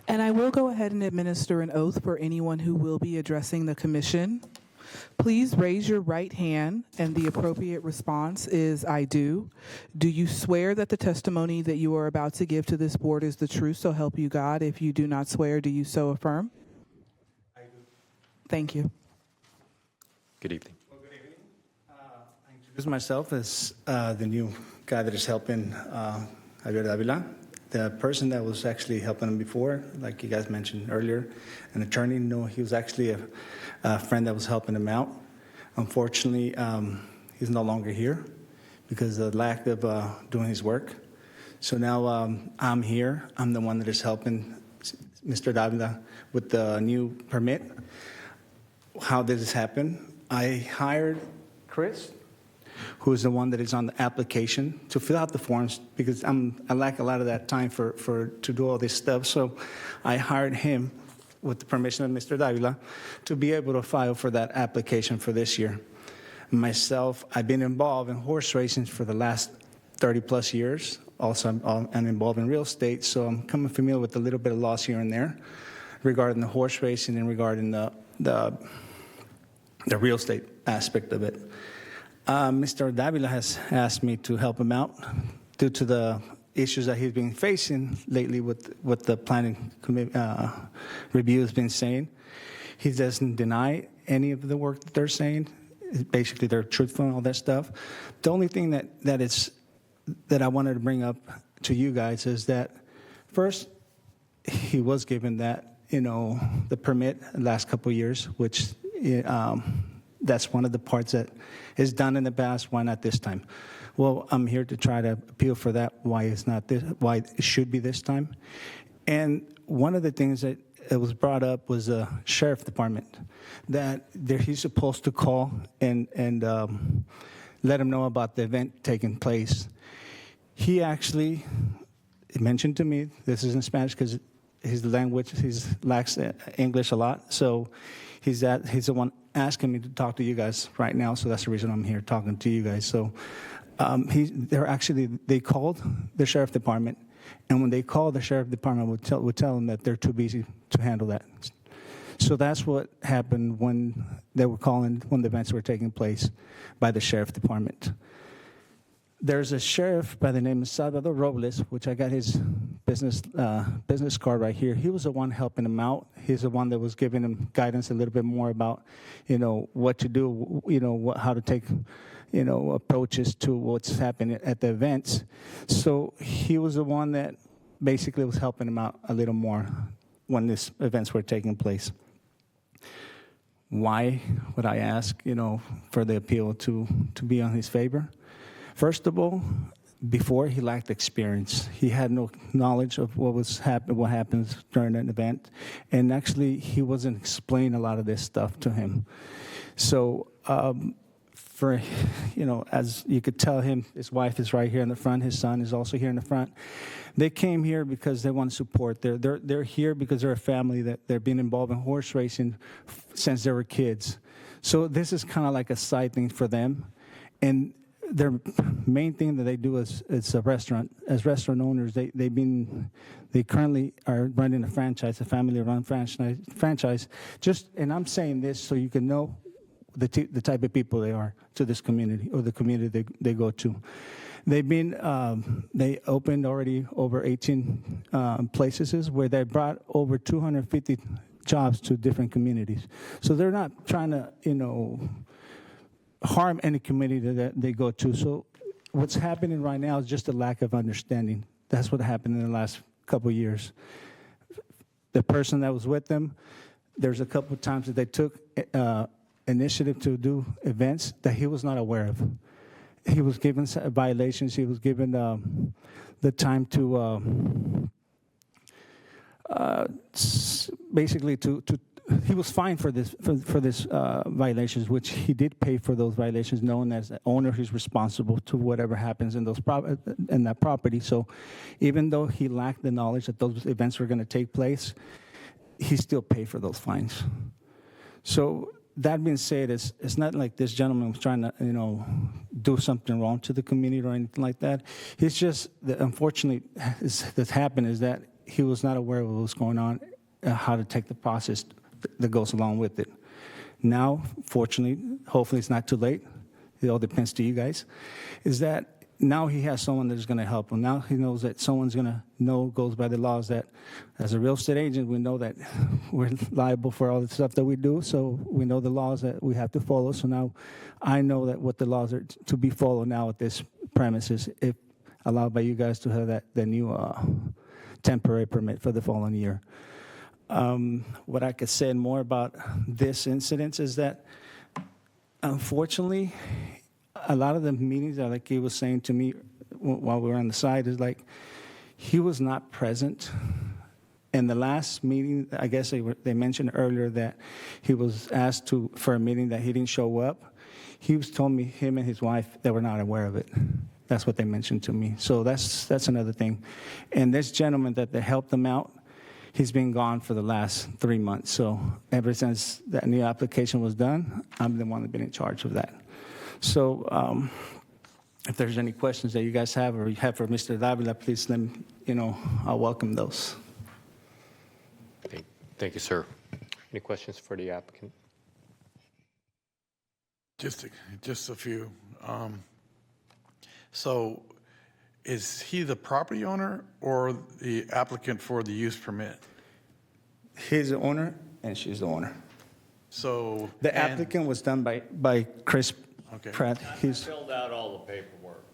And I will go ahead and administer an oath for anyone who will be addressing the commission. Please raise your right hand, and the appropriate response is I do. Do you swear that the testimony that you are about to give to this board is the truth, so help you God? If you do not swear, do you so affirm? I do. Thank you. Good evening. I introduce myself as the new guy that is helping Javier Davila. The person that was actually helping him before, like you guys mentioned earlier, an attorney, no, he was actually a friend that was helping him out. Unfortunately, he's no longer here because of the lack of doing his work. So now I'm here. I'm the one that is helping Mr. Davila with the new permit. How did this happen? I hired Chris, who is the one that is on the application, to fill out the forms because I lack a lot of that time to do all this stuff. So I hired him with the permission of Mr. Davila to be able to file for that application for this year. Myself, I've been involved in horse racing for the last 30 plus years. Also, I'm involved in real estate, so I'm coming familiar with a little bit of laws here and there regarding the horse racing and regarding the real estate aspect of it. Mr. Davila has asked me to help him out due to the issues that he's been facing lately with what the planning review has been saying. He doesn't deny any of the work that they're saying. Basically, they're truthful and all that stuff. The only thing that I wanted to bring up to you guys is that first, he was given that, the permit the last couple of years, which that's one of the parts that is done in the past. Why not this time? Well, I'm here to try to appeal for that. Why it should be this time? And one of the things that it was brought up was the sheriff department that he's supposed to call and let him know about the event taking place. He actually mentioned to me, this is in Spanish because his language, he lacks English a lot, so he's the one asking me to talk to you guys right now, so that's the reason I'm here talking to you guys. So they called the sheriff department, and when they called, the sheriff department would tell them that they're too busy to handle that. So that's what happened when they were calling, when the events were taking place by the sheriff department. There's a sheriff by the name of Salvador Robles, which I got his business card right here. He was the one helping him out. He's the one that was giving him guidance a little bit more about, what to do, how to take, approaches to what's happening at the events. So he was the one that basically was helping him out a little more when these events were taking place. Why would I ask, for the appeal to be on his favor? First of all, before he lacked experience. He had no knowledge of what happens during an event, and actually he wasn't explaining a lot of this stuff to him. So, as you could tell him, his wife is right here in the front. His son is also here in the front. They came here because they want support. They're here because they're a family that they've been involved in horse racing since they were kids. So this is kind of like a side thing for them, and their main thing that they do is a restaurant. As restaurant owners, they currently are running a franchise, a family-run franchise. And I'm saying this so you can know the type of people they are to this community or the community they go to. They opened already over 18 places where they brought over 250 jobs to different communities. So they're not trying to, harm any community that they go to. So what's happening right now is just a lack of understanding. That's what happened in the last couple of years. The person that was with them, there's a couple of times that they took initiative to do events that he was not aware of. He was given violations. He was given the time to basically to he was fined for this violations, which he did pay for those violations, knowing as the owner he's responsible to whatever happens in that property. So even though he lacked the knowledge that those events were going to take place, he still paid for those fines. So that being said, it's not like this gentleman was trying to do something wrong to the community or anything like that. It's just that unfortunately that's happened is that he was not aware of what was going on, how to take the process that goes along with it. Now, fortunately, hopefully it's not too late, it all depends to you guys, is that now he has someone that's going to help him. Now he knows that someone's going to know, goes by the laws, that as a real estate agent, we know that we're liable for all the stuff that we do, so we know the laws that we have to follow. So now I know that what the laws are to be followed now at this premises, if allowed by you guys to have the new temporary permit for the following year. What I could say more about this incident is that, unfortunately, a lot of the meetings that, like he was saying to me while we were on the side, is like he was not present. In the last meeting, I guess they mentioned earlier that he was asked for a meeting that he didn't show up. He was told me him and his wife, they were not aware of it. That's what they mentioned to me. So that's another thing. And this gentleman that helped him out, he's been gone for the last 3 months. So ever since that new application was done, I'm the one that's been in charge of that. So if there's any questions that you guys have or you have for Mr. Davila, please let me, I'll welcome those. Thank you, sir. Any questions for the applicant? Just a few. So is he the property owner or the applicant for the use permit? He's the owner and she's the owner. So the applicant was done by Chris Pratt. He's filled out all the paperwork.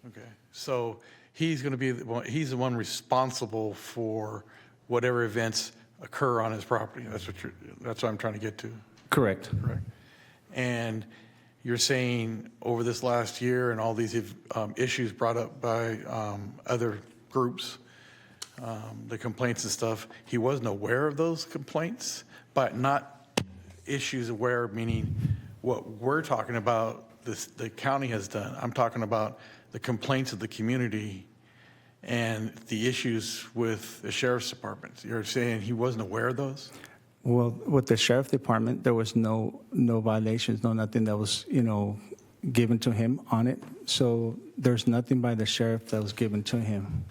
Okay, so he's going to be he's the one responsible for whatever events occur on his property. That's what I'm trying to get to. Correct. Correct. And you're saying over this last year and all these issues brought up by other groups, the complaints and stuff, he wasn't aware of those complaints, but not issues aware, meaning what we're talking about, the county has done. I'm talking about the complaints of the community and the issues with the sheriff's department. You're saying he wasn't aware of those? Well, with the sheriff department, there was no violations, nothing that was, given to him on it. So there's nothing by the sheriff that was given to him.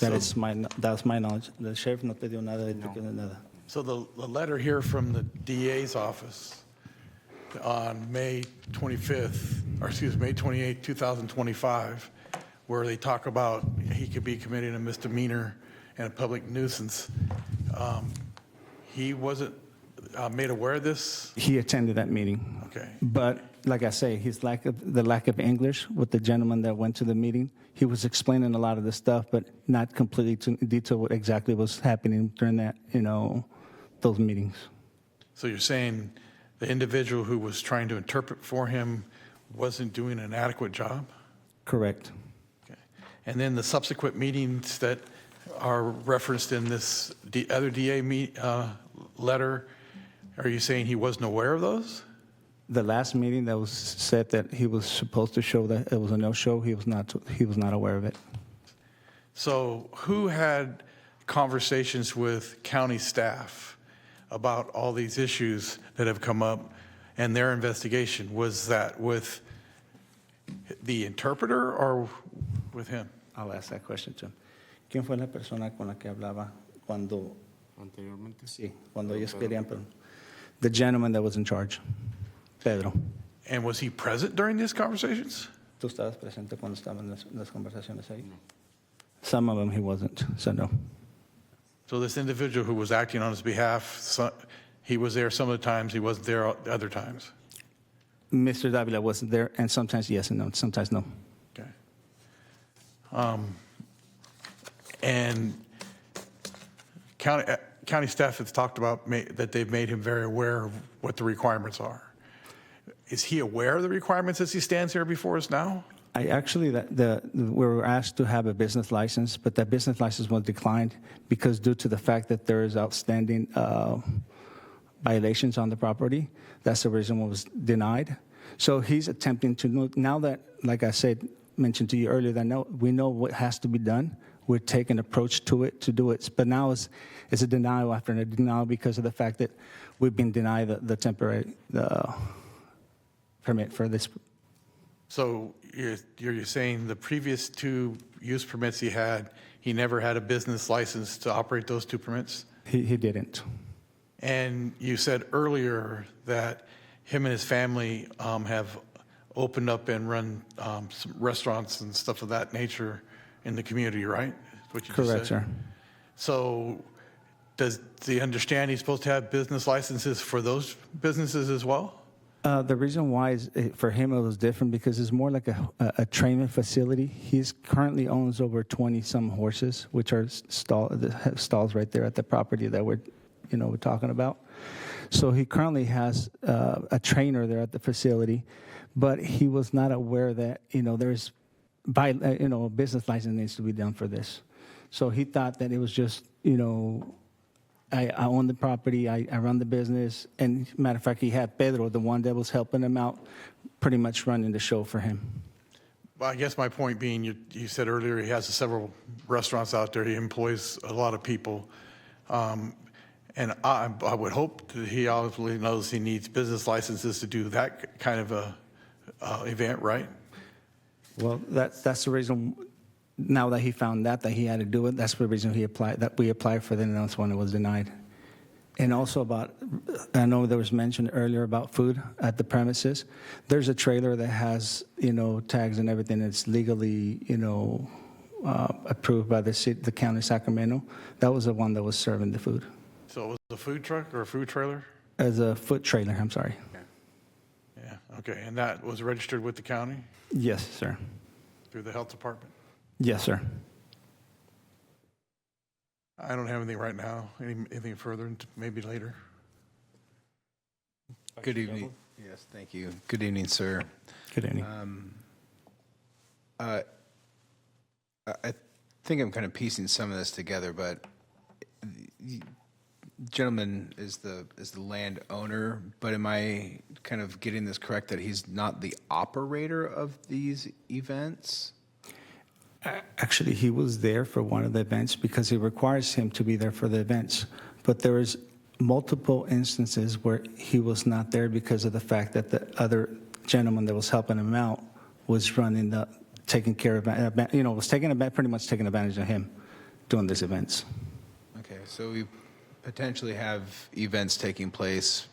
That's my knowledge. The sheriff no te dio nada, nada. So the letter here from the DA's office on May 28, 2025, where they talk about he could be committing a misdemeanor and a public nuisance. He wasn't made aware of this? He attended that meeting. Okay. But like I say, the lack of English with the gentleman that went to the meeting, he was explaining a lot of the stuff, but not completely to detail what exactly was happening during that, those meetings. So you're saying the individual who was trying to interpret for him wasn't doing an adequate job? Correct. Okay. And then the subsequent meetings that are referenced in this other DA letter, are you saying he wasn't aware of those? The last meeting that was said that he was supposed to show that it was a no-show, he was not aware of it. So who had conversations with county staff about all these issues that have come up and their investigation? Was that with the interpreter or with him? I'll ask that question to him. ¿Quién fue la persona con la que hablaba cuando anteriormente? Sí, cuando ellos querían. The gentleman that was in charge, Pedro. And was he present during these conversations? ¿Tú estabas presente cuando estaban las conversaciones ahí? No. Some of them he wasn't, so no. So this individual who was acting on his behalf, he was there some of the times, he wasn't there other times? Mr. Davila wasn't there, and sometimes yes and no, sometimes no. Okay. And county staff has talked about that they've made him very aware of what the requirements are. Is he aware of the requirements as he stands here before us now? We were asked to have a business license, but that business license was declined because due to the fact that there is outstanding violations on the property. That's the reason it was denied. So he's attempting to, now that, like I said, mentioned to you earlier, that we know what has to be done. We're taking an approach to it to do it. But now it's a denial after a denial because of the fact that we've been denied the temporary permit for this. So you're saying the previous 2 use permits he never had a business license to operate those 2 permits? He didn't. And you said earlier that him and his family have opened up and run some restaurants and stuff of that nature in the community, right? That's what you just Correct, said? sir. So does he understand he's supposed to have business licenses for those businesses as well? The reason why is for him it was different because it's more like a training facility. He's currently owns over 20-some horses, which are stalls right there at the property that we're talking about. So he currently has a trainer there at the facility, but he was not aware that there's a business license needs to be done for this. So he thought that it was just I own the property, I run the business, and matter of fact, he had Pedro, the one that was helping him out, pretty much running the show for him. Well, I guess my point being, you said earlier he has several restaurants out there. He employs a lot of people. And I would hope that he obviously knows he needs business licenses to do that kind of a event, right? Well, that's the reason. Now that he found that he had to do it, that's the reason we applied for it, and that's when it was denied. And also I know there was mentioned earlier about food at the premises. There's a trailer that has, tags and everything that's legally, approved by the county of Sacramento. That was the one that was serving the food. So it was a food truck or a food trailer? As a food trailer, I'm sorry. Yeah, okay. And that was registered with the county Yes, sir. through the health department? Yes, sir. I don't have anything right now. Anything further, maybe later? Good evening. Yes, thank you. Good evening, sir. Good evening. I think I'm kind of piecing some of this together, but the gentleman is the landowner, but am I kind of getting this correct that he's not the operator of these events? Actually, he was there for one of the events because it requires him to be there for the events. But there was multiple instances where he was not there because of the fact that the other gentleman that was helping him out was pretty much taking advantage of him doing these events. Okay, so we potentially have events taking place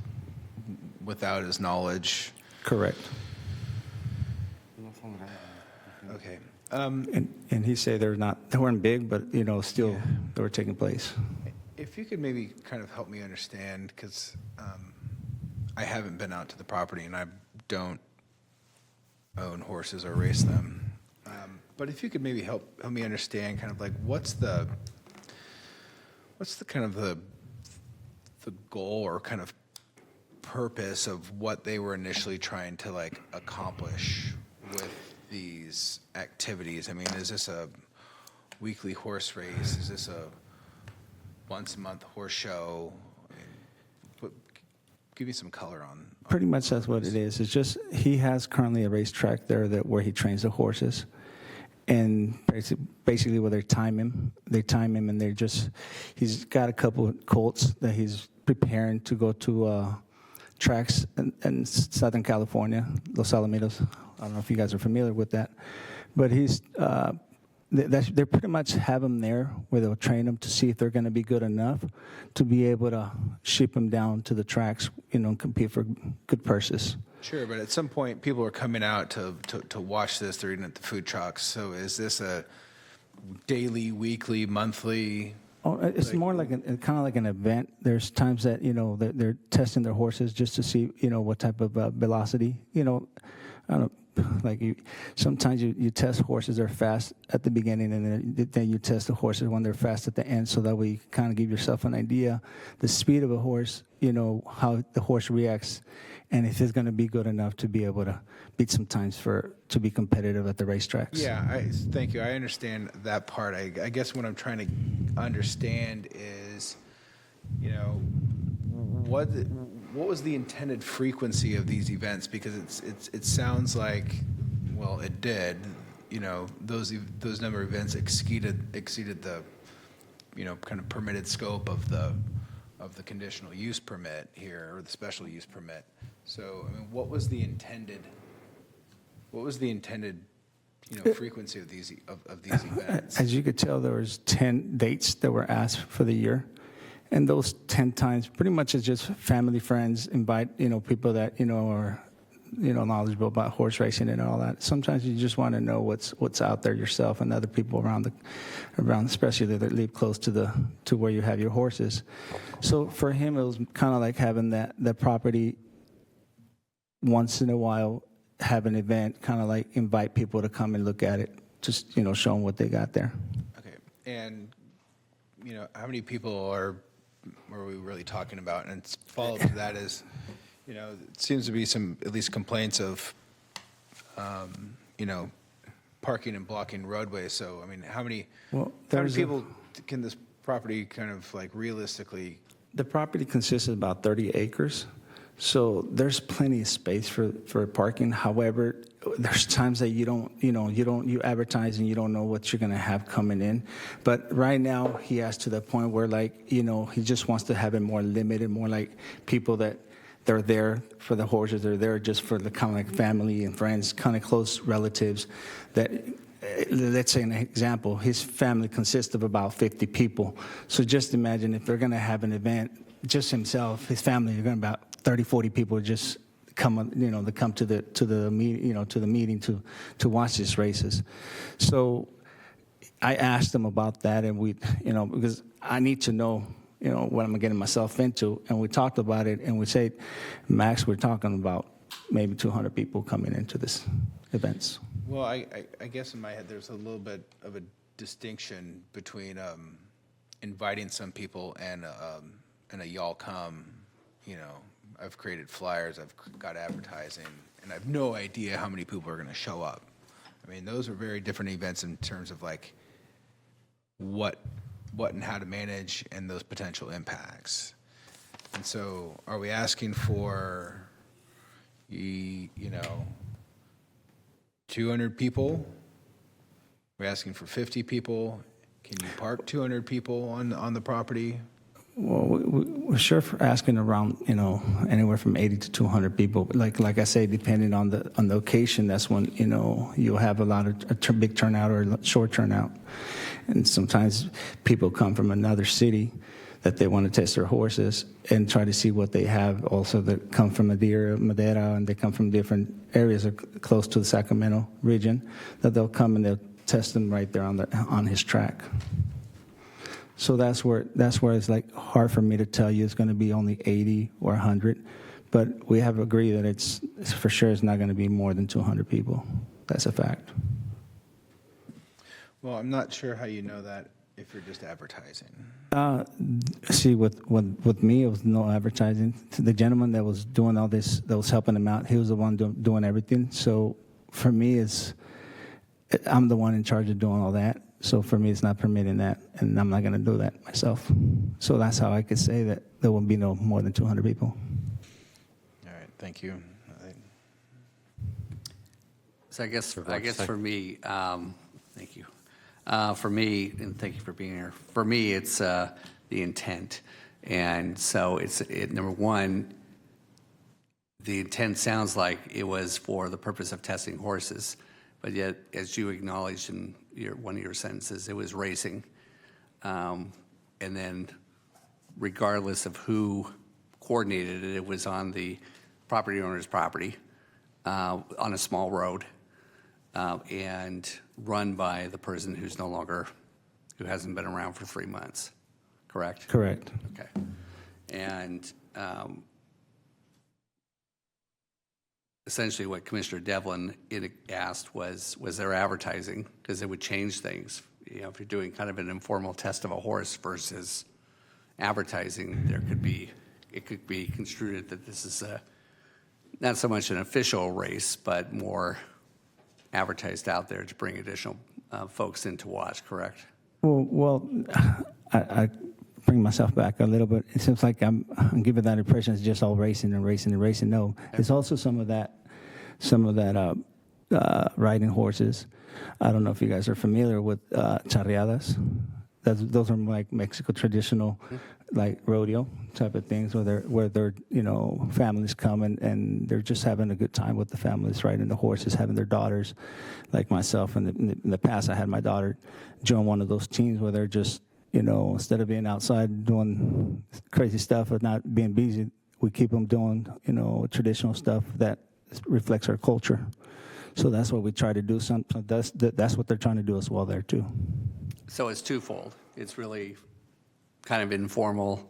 without his knowledge. Correct. Okay. And he said they weren't big, but still they were taking place. If you could maybe kind of help me understand, because I haven't been out to the property and I don't own horses or race them. But if you could maybe help me understand kind of like what's the kind of the goal or kind of purpose of what they were initially trying to like accomplish with these activities? I mean, is this a weekly horse race? Is this a once a month horse show? I mean, give me some color on Pretty much that's what it is. It's just he has currently a racetrack there where he trains the horses. And basically where they time him and he's got a couple of colts that he's preparing to go to tracks in Southern California, Los Alamitos. I don't know if you guys are familiar with that, but they pretty much have him there where they'll train him to see if they're going to be good enough to be able to ship him down to the tracks, and compete for good purses. Sure, but at some point, people are coming out to watch this. They're eating at the food trucks. So is this a daily, weekly, monthly? Oh, it's more like kind of like an event. There's times that they're testing their horses just to see what type of velocity. I don't know. Sometimes you test horses that are fast at the beginning, and then you test the horses when they're fast at the end, so that way you kind of give yourself an idea the speed of a horse, how the horse reacts, and if it's going to be good enough to be able to beat some times to be competitive at the racetracks. Yeah, thank you. I understand that part. I guess what I'm trying to understand is, what was the intended frequency of these events? Because it sounds like, well, it did. Those number of events exceeded the, kind of permitted scope of the conditional use permit here, or the special use permit. So, I mean, what was the intended frequency of these events? As you could tell, there was 10 dates that were asked for the year, And those 10 times pretty much is just family, friends, invite, people that, are, knowledgeable about horse racing and all that. Sometimes you just want to know what's out there yourself and other people around, especially that live close to where you have your horses. So for him, it was kind of like having that property once in a while, have an event, kind of like invite people to come and look at it, just, show them what they got there. Okay, and, how many people are we really talking about? And follow-up to that is, it seems to be some, at least complaints of, parking and blocking roadways. So, I mean, how many people can this property kind of like realistically? The property consists of about 30 acres. So there's plenty of space for parking. However, there's times that you advertise and you don't know what you're going to have coming in. But right now, he has to the point where, he just wants to have it more limited, more like people that they're there for the horses. They're there just for the kind of like family and friends, kind of close relatives that, let's say an example, his family consists of about 50 people. So just imagine if they're going to have an event, just himself, his family, they're going to about 30, 40 people just come, to come to the meeting to watch these races. So I asked him about that, and we, because I need to know, what I'm getting myself into, and we talked about it, and we said, max, we're talking about maybe 200 people coming into this events. Well, I guess in my head there's a little bit of a distinction between inviting some people and a y'all come, I've created flyers, I've got advertising, and I have no idea how many people are going to show up. I mean, those are very different events in terms of like what and how to manage and those potential impacts. And so are we asking for, 200 people? We're asking for 50 people? Can you park 200 people on the property? Well, we're sure for asking around, anywhere from 80 to 200 people. Like I say, depending on the location, that's when, you'll have a lot of big turnout or short turnout. And sometimes people come from another city that they want to test their horses and try to see what they have. Also, that come from Madera, and they come from different areas close to the Sacramento region, that they'll come and they'll test them right there on his track. So that's where it's like hard for me to tell you it's going to be only 80 or 100, but we have agreed that it's for sure it's not going to be more than 200 people. That's a fact. Well, I'm not sure how you know that if you're just advertising. See, with me, it was no advertising. The gentleman that was doing all this, that was helping him out, he was the one doing everything. So for me, I'm the one in charge of doing all that. So for me, it's not permitting that, and I'm not going to do that myself. So that's how I could say that there will be no more than 200 people. All right, thank you. So I guess for me, thank you. For me, and thank you for being here. For me, it's the intent, and so number one. The intent sounds like it was for the purpose of testing horses, but yet, as you acknowledged in one of your sentences, it was racing, and then, regardless of who coordinated it, it was on the property owner's property, on a small road. And run by the person who hasn't been around for 3 months, correct? Correct. Okay. And essentially what Commissioner Devlin asked was there advertising? Because it would change things. If you're doing kind of an informal test of a horse versus advertising, it could be construed that this is not so much an official race, but more advertised out there to bring additional folks in to watch, correct? Well, I bring myself back a little bit. It seems like I'm giving that impression it's just all racing and racing and racing. No, it's also some of that riding horses. I don't know if you guys are familiar with charreadas. Those are like Mexico traditional, like rodeo type of things where they're families come and they're just having a good time with the families, riding the horses, having their daughters, like myself. In the past, I had my daughter join one of those teams where they're just instead of being outside doing crazy stuff or not being busy, we keep them doing, traditional stuff that reflects our culture. So that's what we try to do. That's what they're trying to do as well there too. So it's twofold. It's really kind of informal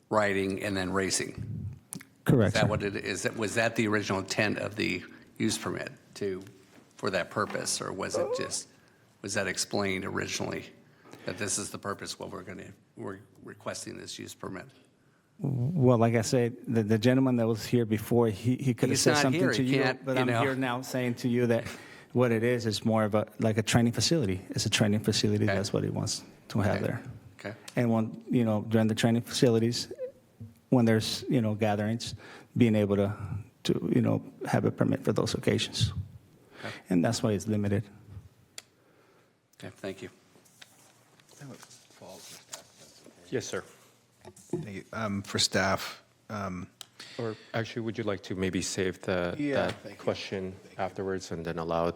riding and then racing. Correct. Is that what it is? Was that the original intent of the use permit for that purpose, or was that explained originally that this is the purpose what we're requesting this use permit? Well, like I said, the gentleman that was here before, he could have He's said not something here. to He you, can't, but you I'm know. here now saying to you that what it is more of like a training facility. It's a training facility. Okay. That's what he wants to have Okay. there. Okay. And when, during the training facilities, when there's, gatherings, being able to have a permit for those occasions. Okay. And that's why it's limited. Okay, thank you. Yes, sir. Thank you. For staff, Or actually, would you like to maybe save that question afterwards and then allow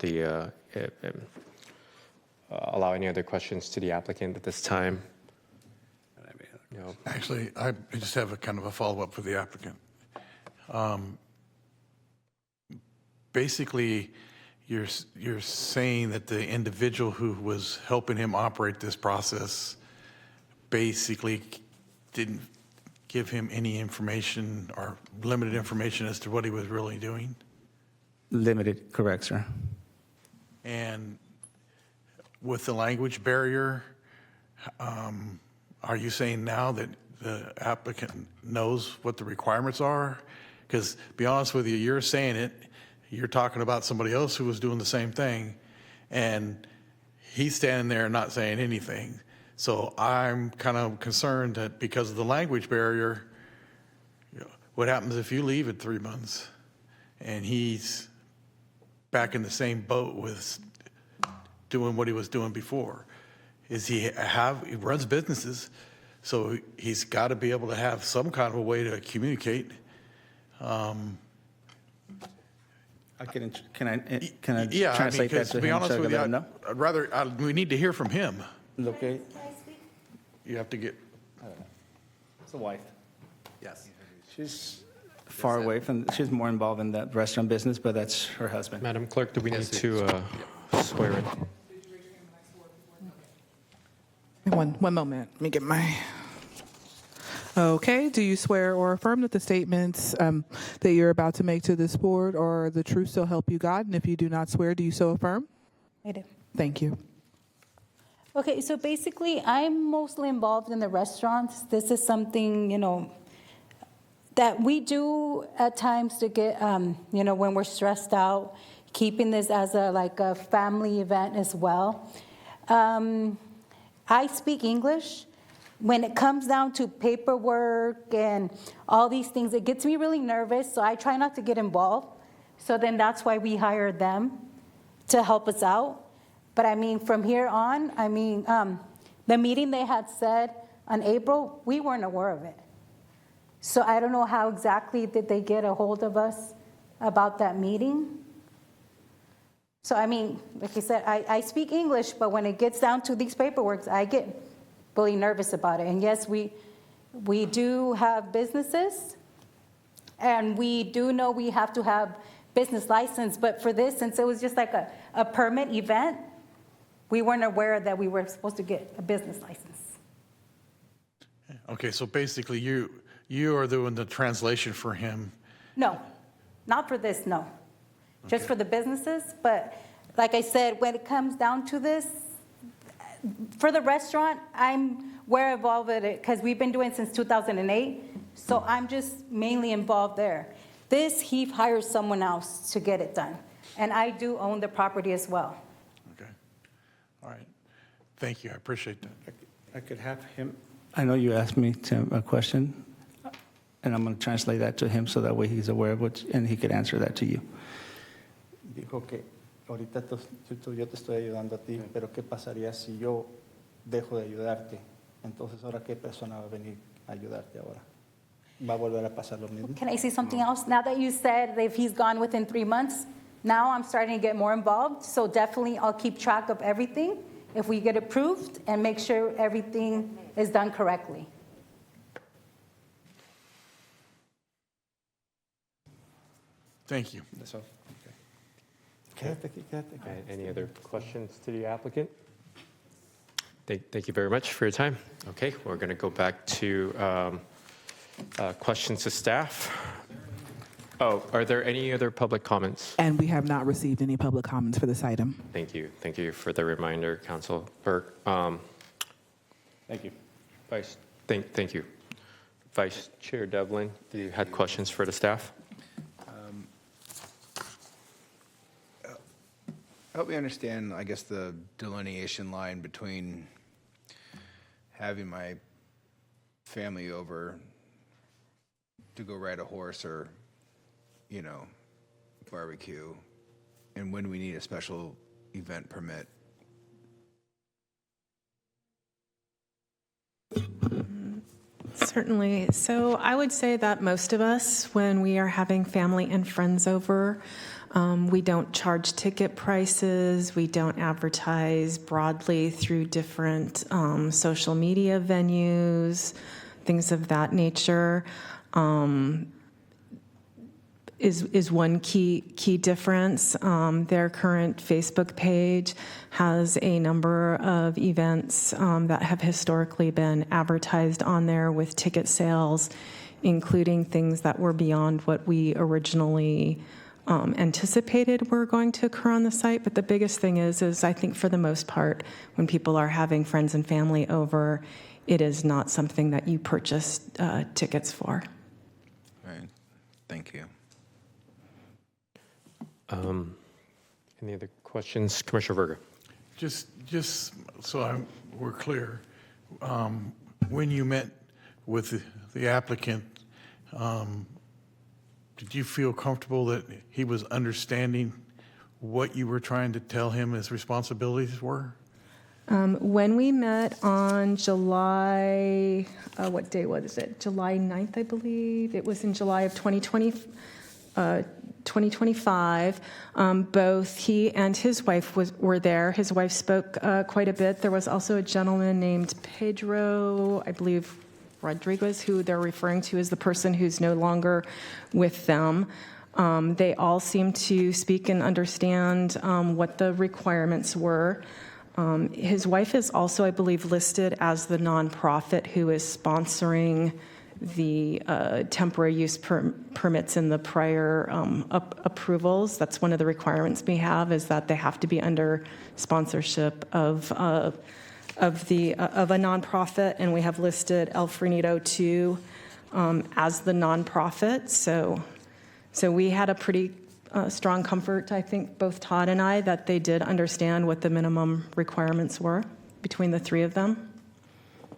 allow any other questions to the applicant at this time? No. Actually, I just have a kind of a follow-up for the applicant. Basically, you're saying that the individual who was helping him operate this process basically didn't give him any information or limited information as to what he was really doing? Limited, correct, sir. And with the language barrier, are you saying now that the applicant knows what the requirements are? Because, be honest with you, you're saying it, you're talking about somebody else who was doing the same thing, and he's standing there not saying anything. So I'm kind of concerned that because of the language barrier, what happens if you leave in 3 months and he's back in the same boat with doing what he was doing before? He runs businesses, so he's got to be able to have some kind of a way to communicate. Can I Yeah, translate that because to to be him honest so I with can you, let him know? I'd rather, we need to hear from him. Okay. You have to get, It's a wife. Yes. She's far away from, she's more involved in that restaurant business, but that's her husband. Madam Clerk, do we need to swear in? One moment. Let me get my. Okay. Do you swear or affirm that the statements that you're about to make to this board are the truth, so help you God? And if you do not swear, do you so affirm? I do. Thank you. Okay, so basically, I'm mostly involved in the restaurants. This is something, that we do at times to get, when we're stressed out, keeping this as a family event as well. I speak English. When it comes down to paperwork and all these things, it gets me really nervous, so I try not to get involved. So then that's why we hired them to help us out. But from here on, the meeting they had said on April, we weren't aware of it. So I don't know how exactly did they get a hold of us about that meeting. So like I said, I speak English, but when it gets down to these paperwork, I get really nervous about it. And yes, we do have businesses, and we do know we have to have business license, but for this, since it was just like a permit event, we weren't aware that we were supposed to get a business license. okay, so basically you are doing the translation for him. No, not for this, no. Just for the businesses, but like I said, when it comes down to this, for the restaurant, I'm aware of all of it because we've been doing it since 2008, so I'm just mainly involved there. This, he hires someone else to get it done, and I do own the property as well. Okay, all right. Thank you, I appreciate that. I could have him. I know you asked me, Tim, a question, and I'm going to translate that to him so that way he's aware of it and he could answer that to you. Dijo que ahorita yo te estoy ayudando a ti, pero ¿qué pasaría si yo dejo de ayudarte? Entonces, ¿ahora qué persona va a venir a ayudarte ahora? ¿Va a volver a pasar lo mismo? Can I say something else? Now that you said that if he's gone within 3 months, now I'm starting to get more involved, so definitely I'll keep track of everything, if we get approved and make sure everything is done correctly. Thank you. That's all. Any other questions to the applicant? Thank you very much for your time. Okay, we're going to go back to questions to staff. Oh, are there any other public comments? And we have not received any public comments for this item. Thank you. Thank you for the reminder, Council Burke. Thank you. Thank you. Vice Chair Devlin, do you had questions for the staff? Help me understand, I guess, the delineation line between having my family over to go ride a horse or, you know, barbecue, and when we need a special event permit. Certainly. So I would say that most of us, when we are having family and friends over, we don't charge ticket prices. We don't advertise broadly through different social media venues, things of that nature. Is one key difference. Their current Facebook page has a number of events that have historically been advertised on there with ticket sales, including things that were beyond what we originally anticipated were going to occur on the site. But the biggest thing is I think for the most part, when people are having friends and family over, it is not something that you purchase tickets for. All right. Thank you. Any other questions? Commissioner Verga. Just so we're clear, when you met with the applicant, did you feel comfortable that he was understanding what you were trying to tell him his responsibilities were? When we met on July, what day was it? July 9th, I believe. It was in July of 2025. Both he and his wife were there. His wife spoke quite a bit. There was also a gentleman named Pedro, I believe Rodriguez, who they're referring to as the person who's no longer with them. They all seem to speak and understand what the requirements were. His wife is also, I believe, listed as the nonprofit who is sponsoring the temporary use permits in the prior approvals. That's one of the requirements we have, is that they have to be under sponsorship of a nonprofit, and we have listed El Frenito too as the nonprofit. So we had a pretty strong comfort, I think, both Todd and I, that they did understand what the minimum requirements were between the three of them.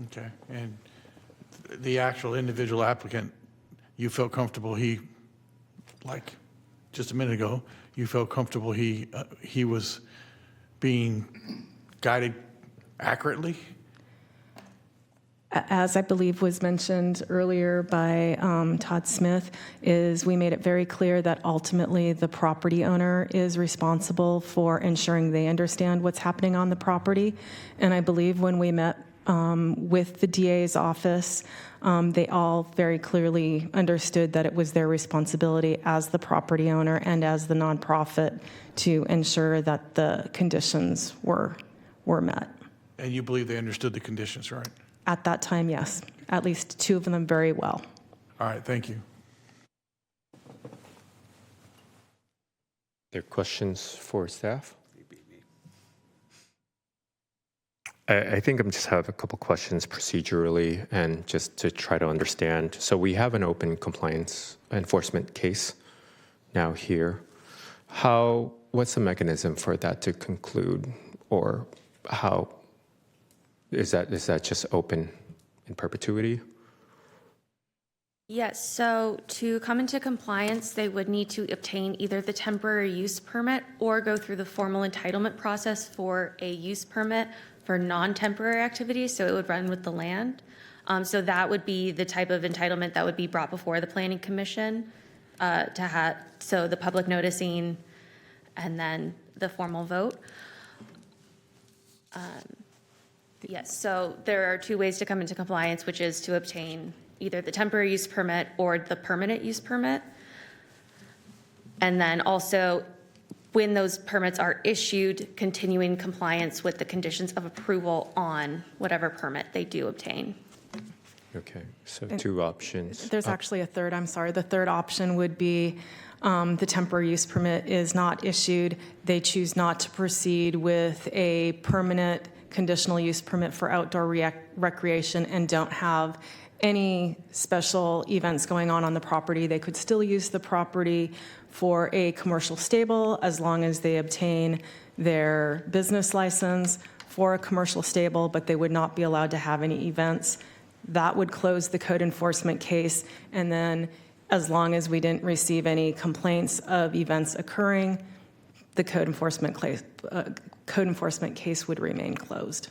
Okay, and the actual individual applicant, you felt comfortable like just a minute ago, you felt comfortable he was being guided accurately? As I believe was mentioned earlier by Todd Smith, is we made it very clear that ultimately the property owner is responsible for ensuring they understand what's happening on the property. And I believe when we met with the DA's office, they all very clearly understood that it was their responsibility as the property owner and as the nonprofit to ensure that the conditions were met. And you believe they understood the conditions, right? At that time, yes. At least two of them very well. All right, thank you. There are questions for staff? I think I just have a couple questions procedurally and just to try to understand. So we have an open compliance enforcement case now here. What's the mechanism for that to conclude, or how is that just open in perpetuity? Yes, so to come into compliance, they would need to obtain either the temporary use permit or go through the formal entitlement process for a use permit for non-temporary activities, so it would run with the land. So that would be the type of entitlement that would be brought before the Planning Commission so the public noticing and then the formal vote. Yes, so there are two ways to come into compliance, which is to obtain either the temporary use permit or the permanent use permit. And then also, when those permits are issued, continuing compliance with the conditions of approval on whatever permit they do obtain. Okay, so two options. There's actually a third, I'm sorry. The third option would be the temporary use permit is not issued. They choose not to proceed with a permanent conditional use permit for outdoor recreation and don't have any special events going on the property. They could still use the property for a commercial stable as long as they obtain their business license for a commercial stable, but they would not be allowed to have any events. That would close the code enforcement case, and then as long as we didn't receive any complaints of events occurring, the code enforcement case would remain closed.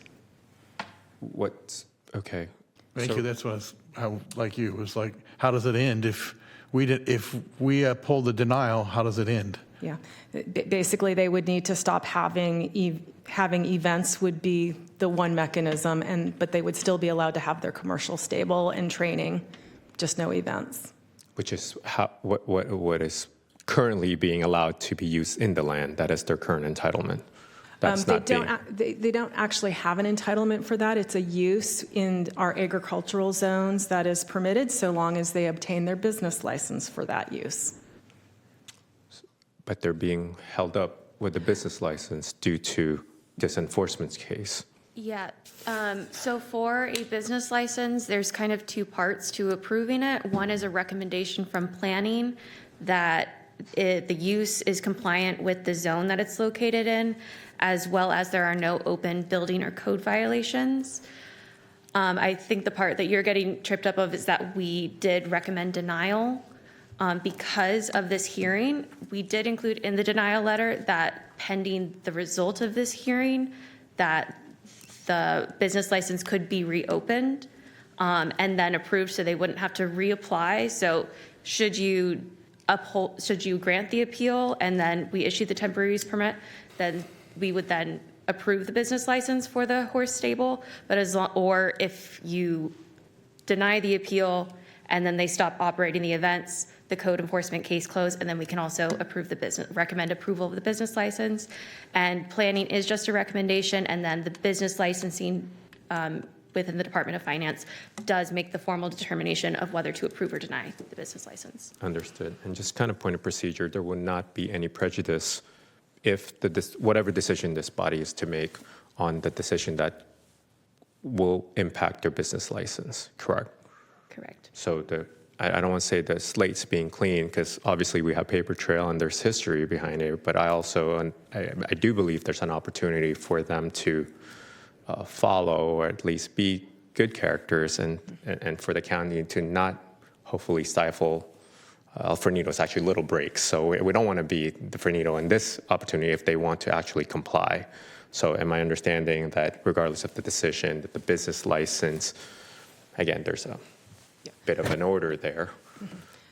Okay. Thank you. That's what I was, like you, was like, how does it end? If we pull the denial, how does it end? Yeah, basically, they would need to stop having events would be the one mechanism, but they would still be allowed to have their commercial stable and training, just no events. Which is what is currently being allowed to be used in the land. That is their current entitlement. They don't actually have an entitlement for that. It's a use in our agricultural zones that is permitted so long as they obtain their business license for that use. But they're being held up with a business license due to this enforcement case. Yeah, so for a business license, there's kind of two parts to approving it. One is a recommendation from planning that the use is compliant with the zone that it's located in, as well as there are no open building or code violations. I think the part that you're getting tripped up of is that we did recommend denial. Because of this hearing, we did include in the denial letter that pending the result of this hearing, that the business license could be reopened and then approved so they wouldn't have to reapply. So should you grant the appeal and then we issue the temporary use permit, then we would then approve the business license for the horse stable. But or if you deny the appeal and then they stop operating the events, the code enforcement case closed, and then we can also recommend approval of the business license. And planning is just a recommendation, and then the business licensing within the Department of Finance does make the formal determination of whether to approve or deny the business license. Understood. And just kind of point of procedure, there will not be any prejudice if whatever decision this body is to make on the decision that will impact their business license, correct? Correct. So I don't want to say the slate's being clean because obviously we have paper trail and there's history behind it, but I do believe there's an opportunity for them to follow or at least be good characters and for the county to not hopefully stifle El Fornito's actually little breaks. So we don't want to be the Fornito in this opportunity if they want to actually comply. So am I understanding that regardless of the decision, that the business license, again, there's a bit of an order there.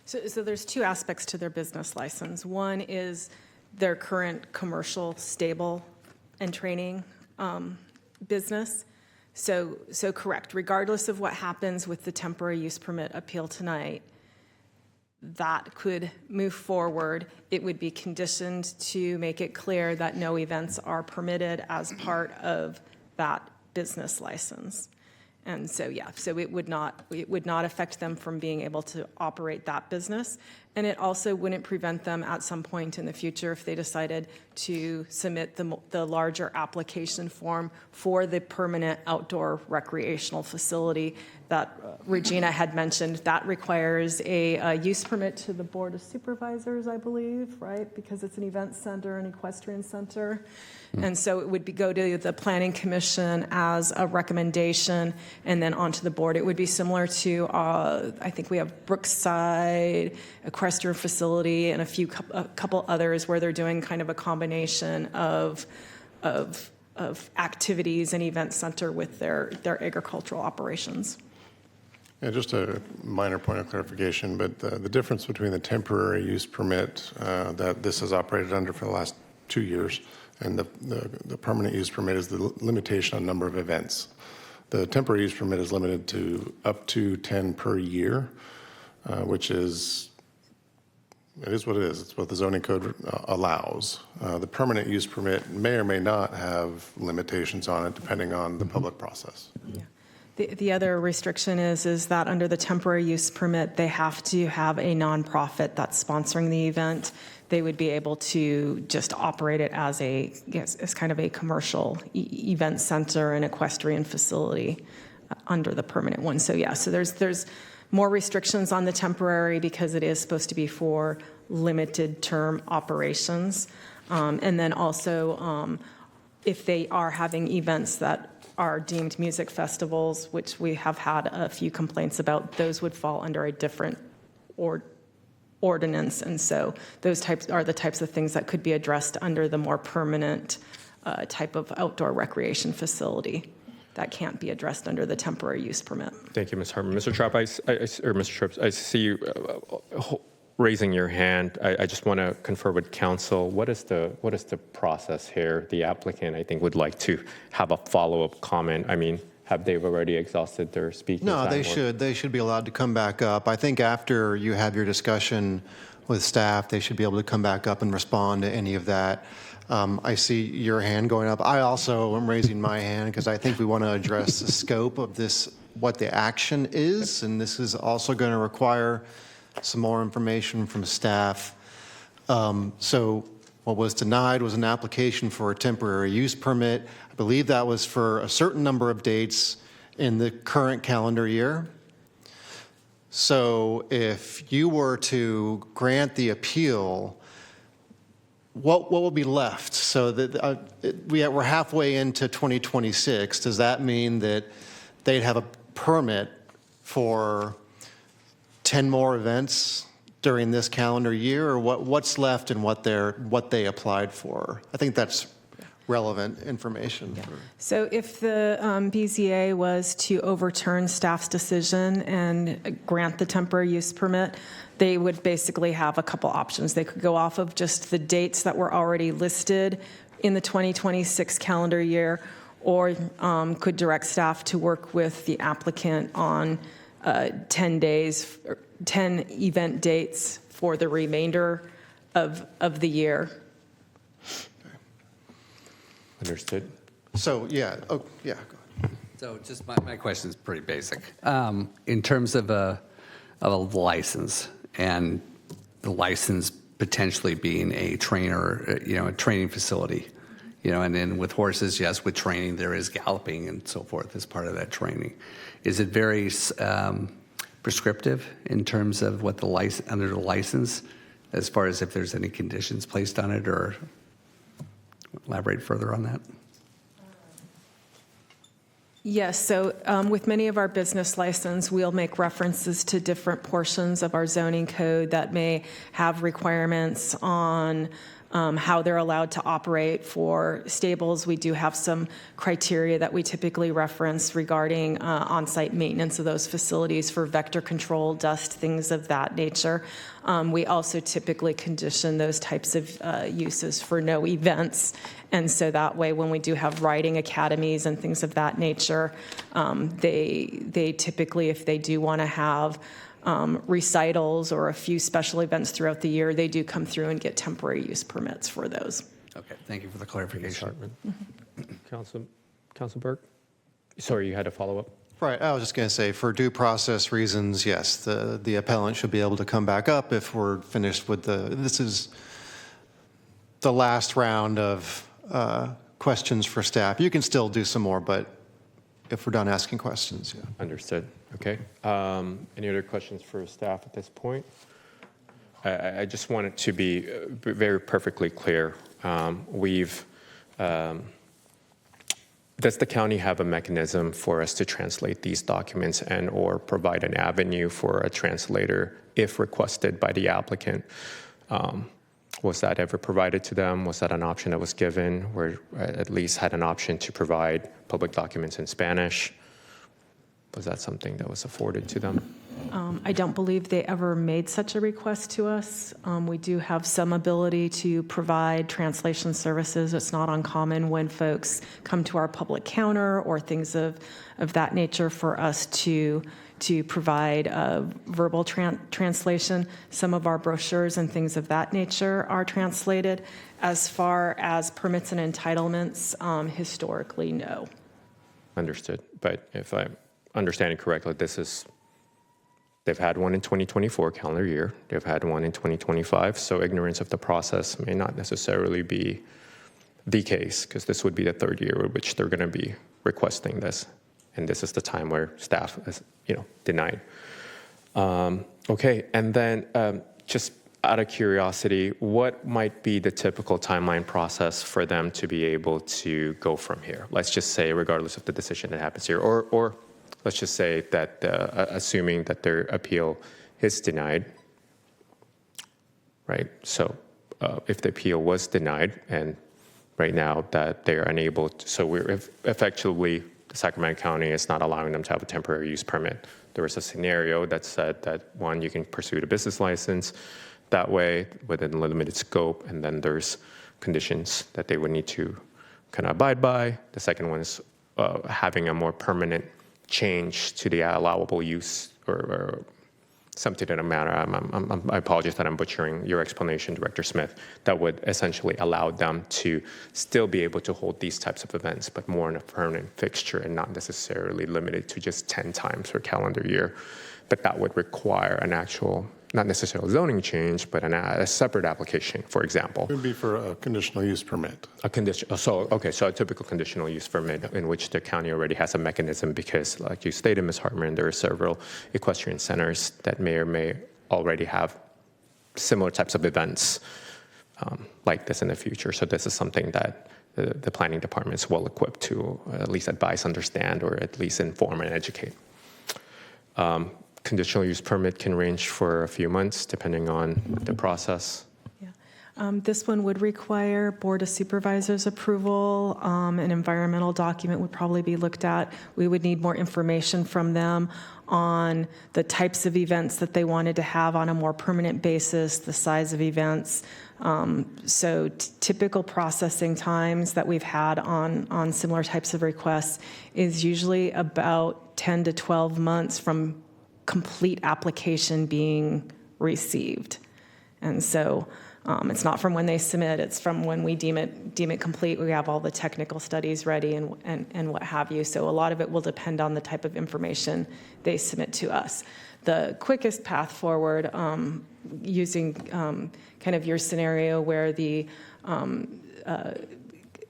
So there's two aspects to their business license. One is their current commercial stable and training business. So correct, regardless of what happens with the temporary use permit appeal tonight, that could move forward. It would be conditioned to make it clear that no events are permitted as part of that business license. And so it would not affect them from being able to operate that business. And it also wouldn't prevent them at some point in the future if they decided to submit the larger application form for the permanent outdoor recreational facility that Regina had mentioned. That requires a use permit to the Board of Supervisors, I believe, right? Because it's an event center, an equestrian center. And so it would go to the Planning Commission as a recommendation and then onto the board. It would be similar to, I think we have Brookside Equestrian Facility and a couple others where they're doing kind of a combination of activities and event center with their agricultural operations. Yeah, just a minor point of clarification, but the difference between the temporary use permit that this has operated under for the last 2 years And the permanent use permit is the limitation on number of events. The temporary use permit is limited to up to 10 per year, which is, it is what it is. It's what the zoning code allows. The permanent use permit may or may not have limitations on it depending on the public process. Yeah. The other restriction is that under the temporary use permit, they have to have a nonprofit that's sponsoring the event. They would be able to just operate it as as kind of a commercial event center and equestrian facility under the permanent one. So yeah, so there's more restrictions on the temporary because it is supposed to be for limited term operations. And then also if they are having events that are deemed music festivals, which we have had a few complaints about, those would fall under a different ordinance. And so those are the types of things that could be addressed under the more permanent type of outdoor recreation facility that can't be addressed under the temporary use permit. Thank you, Ms. Hartman. Mr. Trapp, Mr. Trips, I see you raising your hand. I just want to confer with council. What is the process here? The applicant, I think, would like to have a follow-up comment. I mean, have they already exhausted their speaking time? No, they should. They should be allowed to come back up. I think after you have your discussion with staff, they should be able to come back up and respond to any of that. I see your hand going up. I also am raising my hand because I think we want to address the scope of this, what the action is, and this is also going to require some more information from staff. So what was denied was an application for a temporary use permit. I believe that was for a certain number of dates in the current calendar year. So if you were to grant the appeal, what will be left? So that we're halfway into 2026. Does that mean that they'd have a permit for 10 more events during this calendar year, or what's left and what they applied for? I think that's relevant information. Yeah. So if the BZA was to overturn staff's decision and grant the temporary use permit, they would basically have a couple options. They could go off of just the dates that were already listed in the 2026 calendar year, or could direct staff to work with the applicant on 10 event dates for the remainder of the year. Understood. So, yeah. Oh, yeah. Go ahead. So just my question is pretty basic. In terms of a license, and the license potentially being a trainer, a training facility, and then with horses, yes, with training, there is galloping and so forth as part of that training. Is it very prescriptive in terms of what under the license, as far as if there's any conditions placed on it, or elaborate further on that? Yes, so with many of our business license, we'll make references to different portions of our zoning code that may have requirements on how they're allowed to operate. For stables, we do have some criteria that we typically reference regarding on-site maintenance of those facilities for vector control, dust, things of that nature. We also typically condition those types of uses for no events. And so that way, when we do have riding academies and things of that nature, they typically, if they do want to have recitals or a few special events throughout the year, they do come through and get temporary use permits for those. Okay, thank you for the clarification. Council Burke? Sorry, you had a follow-up? Right, I was just going to say, for due process reasons, yes, the appellant should be able to come back up if we're finished with this is the last round of questions for staff. You can still do some more, but if we're done asking questions, yeah. Understood. Okay. Any other questions for staff at this point? I just want it to be very perfectly clear. Does the county have a mechanism for us to translate these documents and/or provide an avenue for a translator if requested by the applicant? Was that ever provided to them? Was that an option that was given, or at least had an option to provide public documents in Spanish? Was that something that was afforded to them? I don't believe they ever made such a request to us. We do have some ability to provide translation services. It's not uncommon when folks come to our public counter or things of that nature for us to provide verbal translation. Some of our brochures and things of that nature are translated. As far as permits and entitlements, historically, no. Understood. But if I'm understanding correctly, they've had one in 2024 calendar year. They've had one in 2025. So ignorance of the process may not necessarily be the case, because this would be the third year in which they're going to be requesting this. And this is the time where staff is, denied. Okay. And then just out of curiosity, what might be the typical timeline process for them to be able to go from here? Let's just say, regardless of the decision that happens here, or let's just say that assuming that their appeal is denied, right? So if the appeal was denied, and right now that they're unable to, so we're effectively, the Sacramento County is not allowing them to have a temporary use permit. There was a scenario that said that, one, you can pursue the business license that way within a limited scope, and then there's conditions that they would need to kind of abide by. The second one is having a more permanent change to the allowable use or something in a manner. I apologize that I'm butchering your explanation, Director Smith, that would essentially allow them to still be able to hold these types of events, but more in a permanent fixture and not necessarily limited to just 10 times per calendar year. But that would require an actual, not necessarily zoning change, but a separate application, for example. It would be for a conditional use permit. So a typical conditional use permit in which the county already has a mechanism, because like you stated, Ms. Hartman, there are several equestrian centers that may or may already have similar types of events like this in the future. So this is something that the planning department is well equipped to at least advise, understand, or at least inform and educate. Conditional use permit can range for a few months depending on the process. This one would require Board of Supervisors approval. An environmental document would probably be looked at. We would need more information from them on the types of events that they wanted to have on a more permanent basis, the size of events. So typical processing times that we've had on similar types of requests is usually about 10 to 12 months from complete application being received. And so it's not from when they submit, it's from when we deem it complete. We have all the technical studies ready and what have you. So a lot of it will depend on the type of information they submit to us. The quickest path forward, using kind of your scenario where the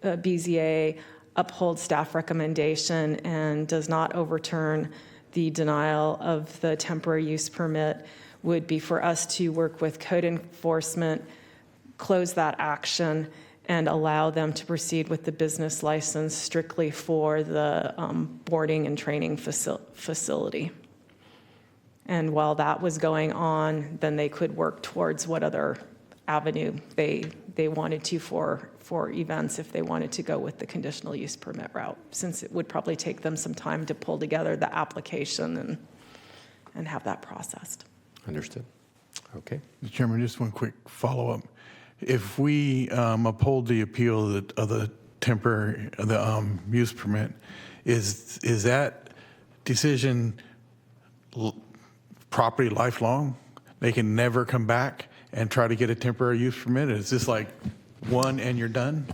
BZA upholds staff recommendation and does not overturn the denial of the temporary use permit, would be for us to work with code enforcement, close that action, and allow them to proceed with the business license strictly for the boarding and training facility. And while that was going on, then they could work towards what other avenue they wanted to for events, if they wanted to go with the conditional use permit route, since it would probably take them some time to pull together the application and have that processed. Understood. Okay. Mr. Chairman, just one quick follow-up. If we uphold the appeal of the temporary, use permit, is that decision property lifelong? They can never come back and try to get a temporary use permit? Is this like one and you're done?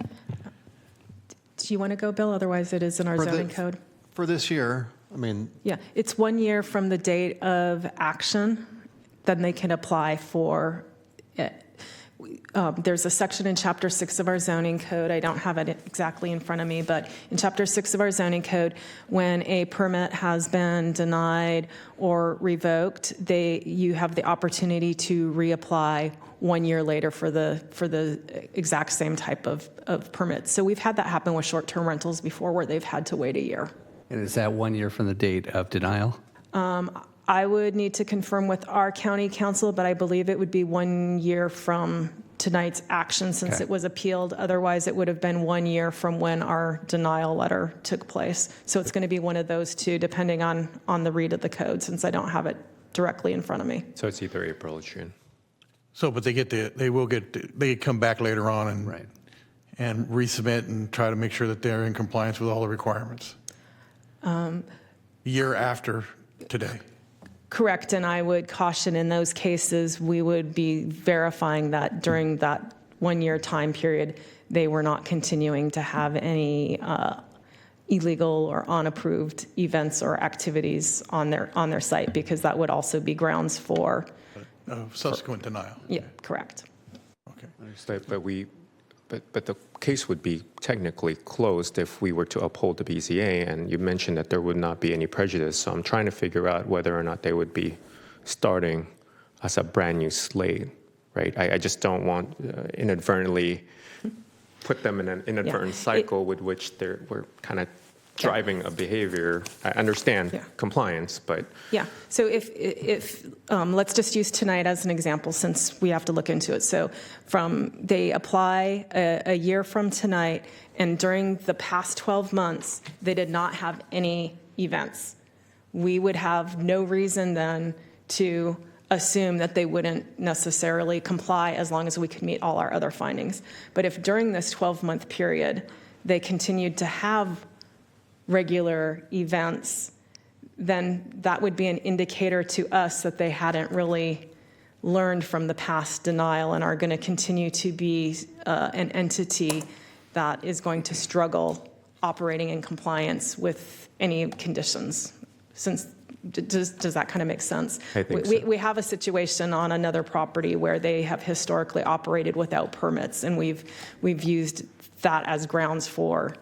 Do you want to go, Bill? Otherwise, it is in our zoning code. For this year, I mean, Yeah, it's 1 year from the date of action, then they can apply for it. There's a section in Chapter 6 of our zoning code. I don't have it exactly in front of me, but in Chapter 6 of our zoning code, when a permit has been denied or revoked, you have the opportunity to reapply 1 year later for the exact same type of permit. So we've had that happen with short-term rentals before, where they've had to wait a year. And is that 1 year from the date of denial? I would need to confirm with our county council, but I believe it would be 1 year from tonight's action, since it was appealed. Otherwise, it would have been 1 year from when our denial letter took place. So it's going to be one of those two, depending on the read of the code, since I don't have it directly in front of me. So it's either April or June. So, but they come back later on and Right. and resubmit and try to make sure that they're in compliance with all the requirements. Year after today. Correct, and I would caution in those cases, we would be verifying that during that 1-year time period, they were not continuing to have any illegal or unapproved events or activities on their site, because that would also be grounds for, Subsequent denial. yeah, correct. Okay. But the case would be technically closed if we were to uphold the BZA, and you mentioned that there would not be any prejudice. So I'm trying to figure out whether or not they would be starting as a brand new slate, right? I just don't want inadvertently put them in an inadvertent cycle with which we're kind of driving a behavior. I understand compliance, but Yeah, so if let's just use tonight as an example, since we have to look into it. So they apply a year from tonight, and during the past 12 months, they did not have any events. We would have no reason then to assume that they wouldn't necessarily comply as long as we could meet all our other findings. But if during this 12-month period, they continued to have regular events, then that would be an indicator to us that they hadn't really learned from the past denial and are going to continue to be an entity that is going to struggle operating in compliance with any conditions. Does that kind of make sense? I think so. We have a situation on another property where they have historically operated without permits, and we've used that as grounds for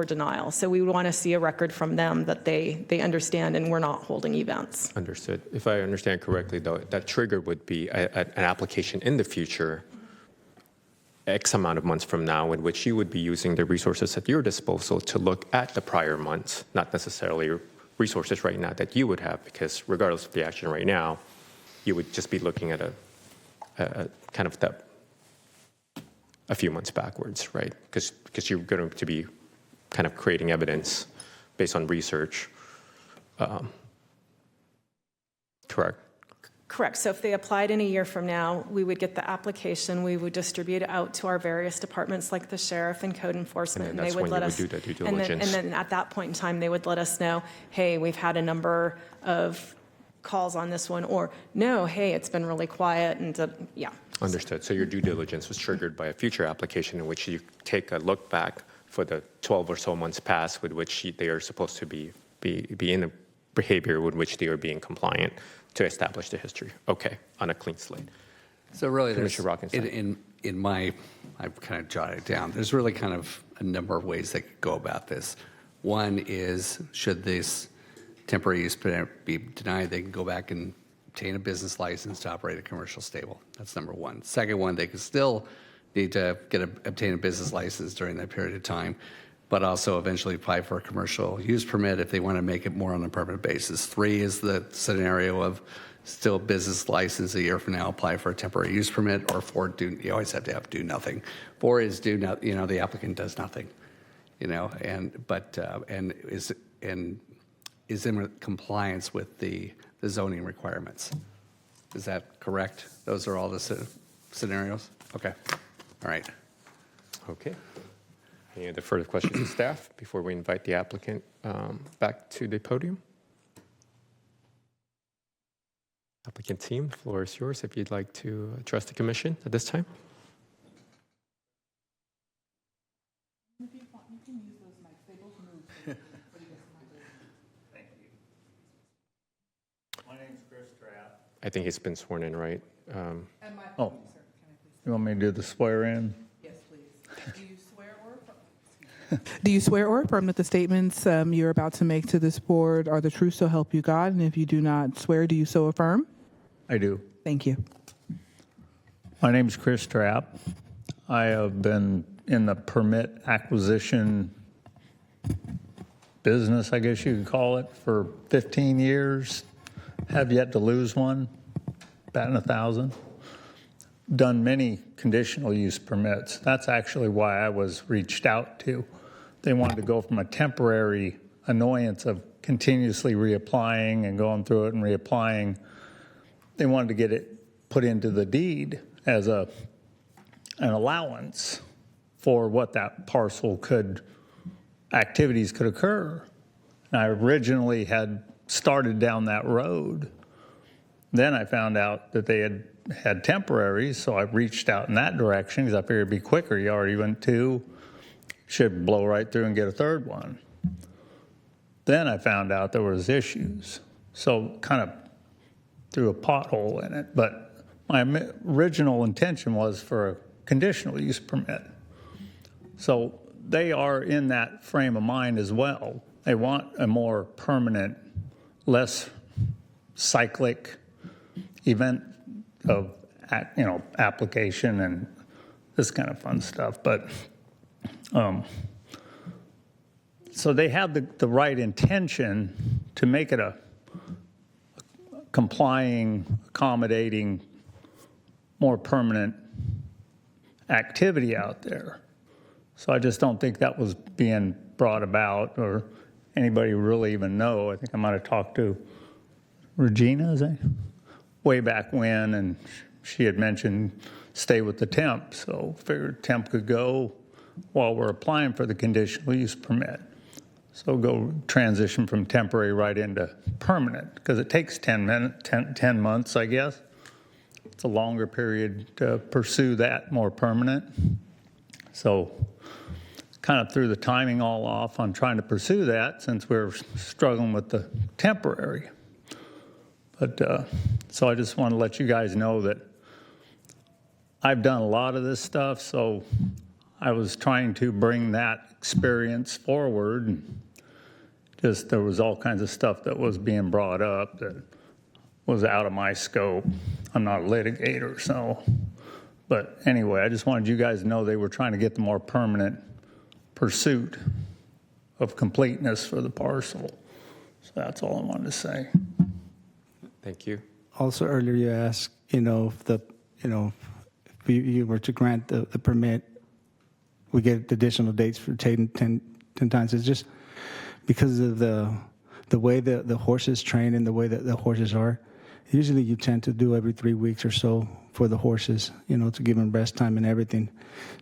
denial. So we want to see a record from them that they understand and we're not holding events. understood. If I understand correctly, though, that trigger would be an application in the future, X amount of months from now, in which you would be using the resources at your disposal to look at the prior months, not necessarily resources right now that you would have, because regardless of the action right now, you would just be looking at a kind of a few months backwards, right? Because you're going to be kind of creating evidence based on research. Correct? Correct. So if they applied in a year from now, we would get the application, we would distribute it out to our various departments like the sheriff and code enforcement. And then that's they would when let you would us, do the due diligence. And then at that point in time, they would let us know, hey, we've had a number of calls on this one, or no, hey, it's been really quiet, and yeah. Understood. So your due diligence was triggered by a future application in which you take a look back for the 12 or so months past with which they are supposed to be in a behavior with which they are being compliant to establish the history. Okay, on a clean slate. So really, Commissioner Rockenstein. in my, I've kind of jotted it down. There's really kind of a number of ways they could go about this. One is, should this temporary use permit be denied, they can go back and obtain a business license to operate a commercial stable. That's number one. Second one, they could still need to obtain a business license during that period of time, but also eventually apply for a commercial use permit if they want to make it more on a permanent basis. 3 is the scenario of still business license a year from now, apply for a temporary use permit, or 4, you always have to do nothing. 4 is the applicant does nothing, and is in compliance with the zoning requirements. Is that correct? Those are all the scenarios? Okay. All right. Okay. Any other further questions of staff before we invite the applicant back to the podium? Applicant team, the floor is yours if you'd like to address the commission at this time. My name's Chris Trapp. I think he's been sworn in, right? Oh, you want me to do the swear in? Yes, please. Do you swear or affirm that the statements you're about to make to this board are the truth, so help you God? And if you do not swear, do you so affirm? I do. Thank you. My name's Chris Trapp. I have been in the permit acquisition business, I guess you could call it, for 15 years. Have yet to lose one, batting 1,000. Done many conditional use permits. That's actually why I was reached out to. They wanted to go from a temporary annoyance of continuously reapplying and going through it and reapplying they wanted to get it put into the deed as an allowance for what that parcel activities could occur. And I originally had started down that road. Then I found out that they had temporaries, so I reached out in that direction because I figured it'd be quicker. You already went 2, should blow right through and get a third one. Then I found out there was issues, so kind of threw a pothole in it. But my original intention was for a conditional use permit. So they are in that frame of mind as well. They want a more permanent, less cyclic event of, application and this kind of fun stuff. But so they have the right intention to make it a complying, accommodating, more permanent activity out there. So I just don't think that was being brought about or anybody really even know. I think I might have talked to Regina, is that? Way back when, and she had mentioned stay with the temp. So figured temp could go while we're applying for the conditional use permit. So go transition from temporary right into permanent, because it takes 10 months, I guess. It's a longer period to pursue that more permanent. So kind of threw the timing all off on trying to pursue that since we're struggling with the temporary. But so I just want to let you guys know that I've done a lot of this stuff, so I was trying to bring that experience forward. And just there was all kinds of stuff that was being brought up that was out of my scope. I'm not a litigator, so. But anyway, I just wanted you guys to know they were trying to get the more permanent pursuit of completeness for the parcel. So that's all I wanted to say. Thank you. Also, earlier you asked, if you were to grant the permit, we get additional dates for 10 times. It's just because of the way the horses train and the way that the horses are. Usually you tend to do every 3 weeks or so for the horses, to give them rest time and everything.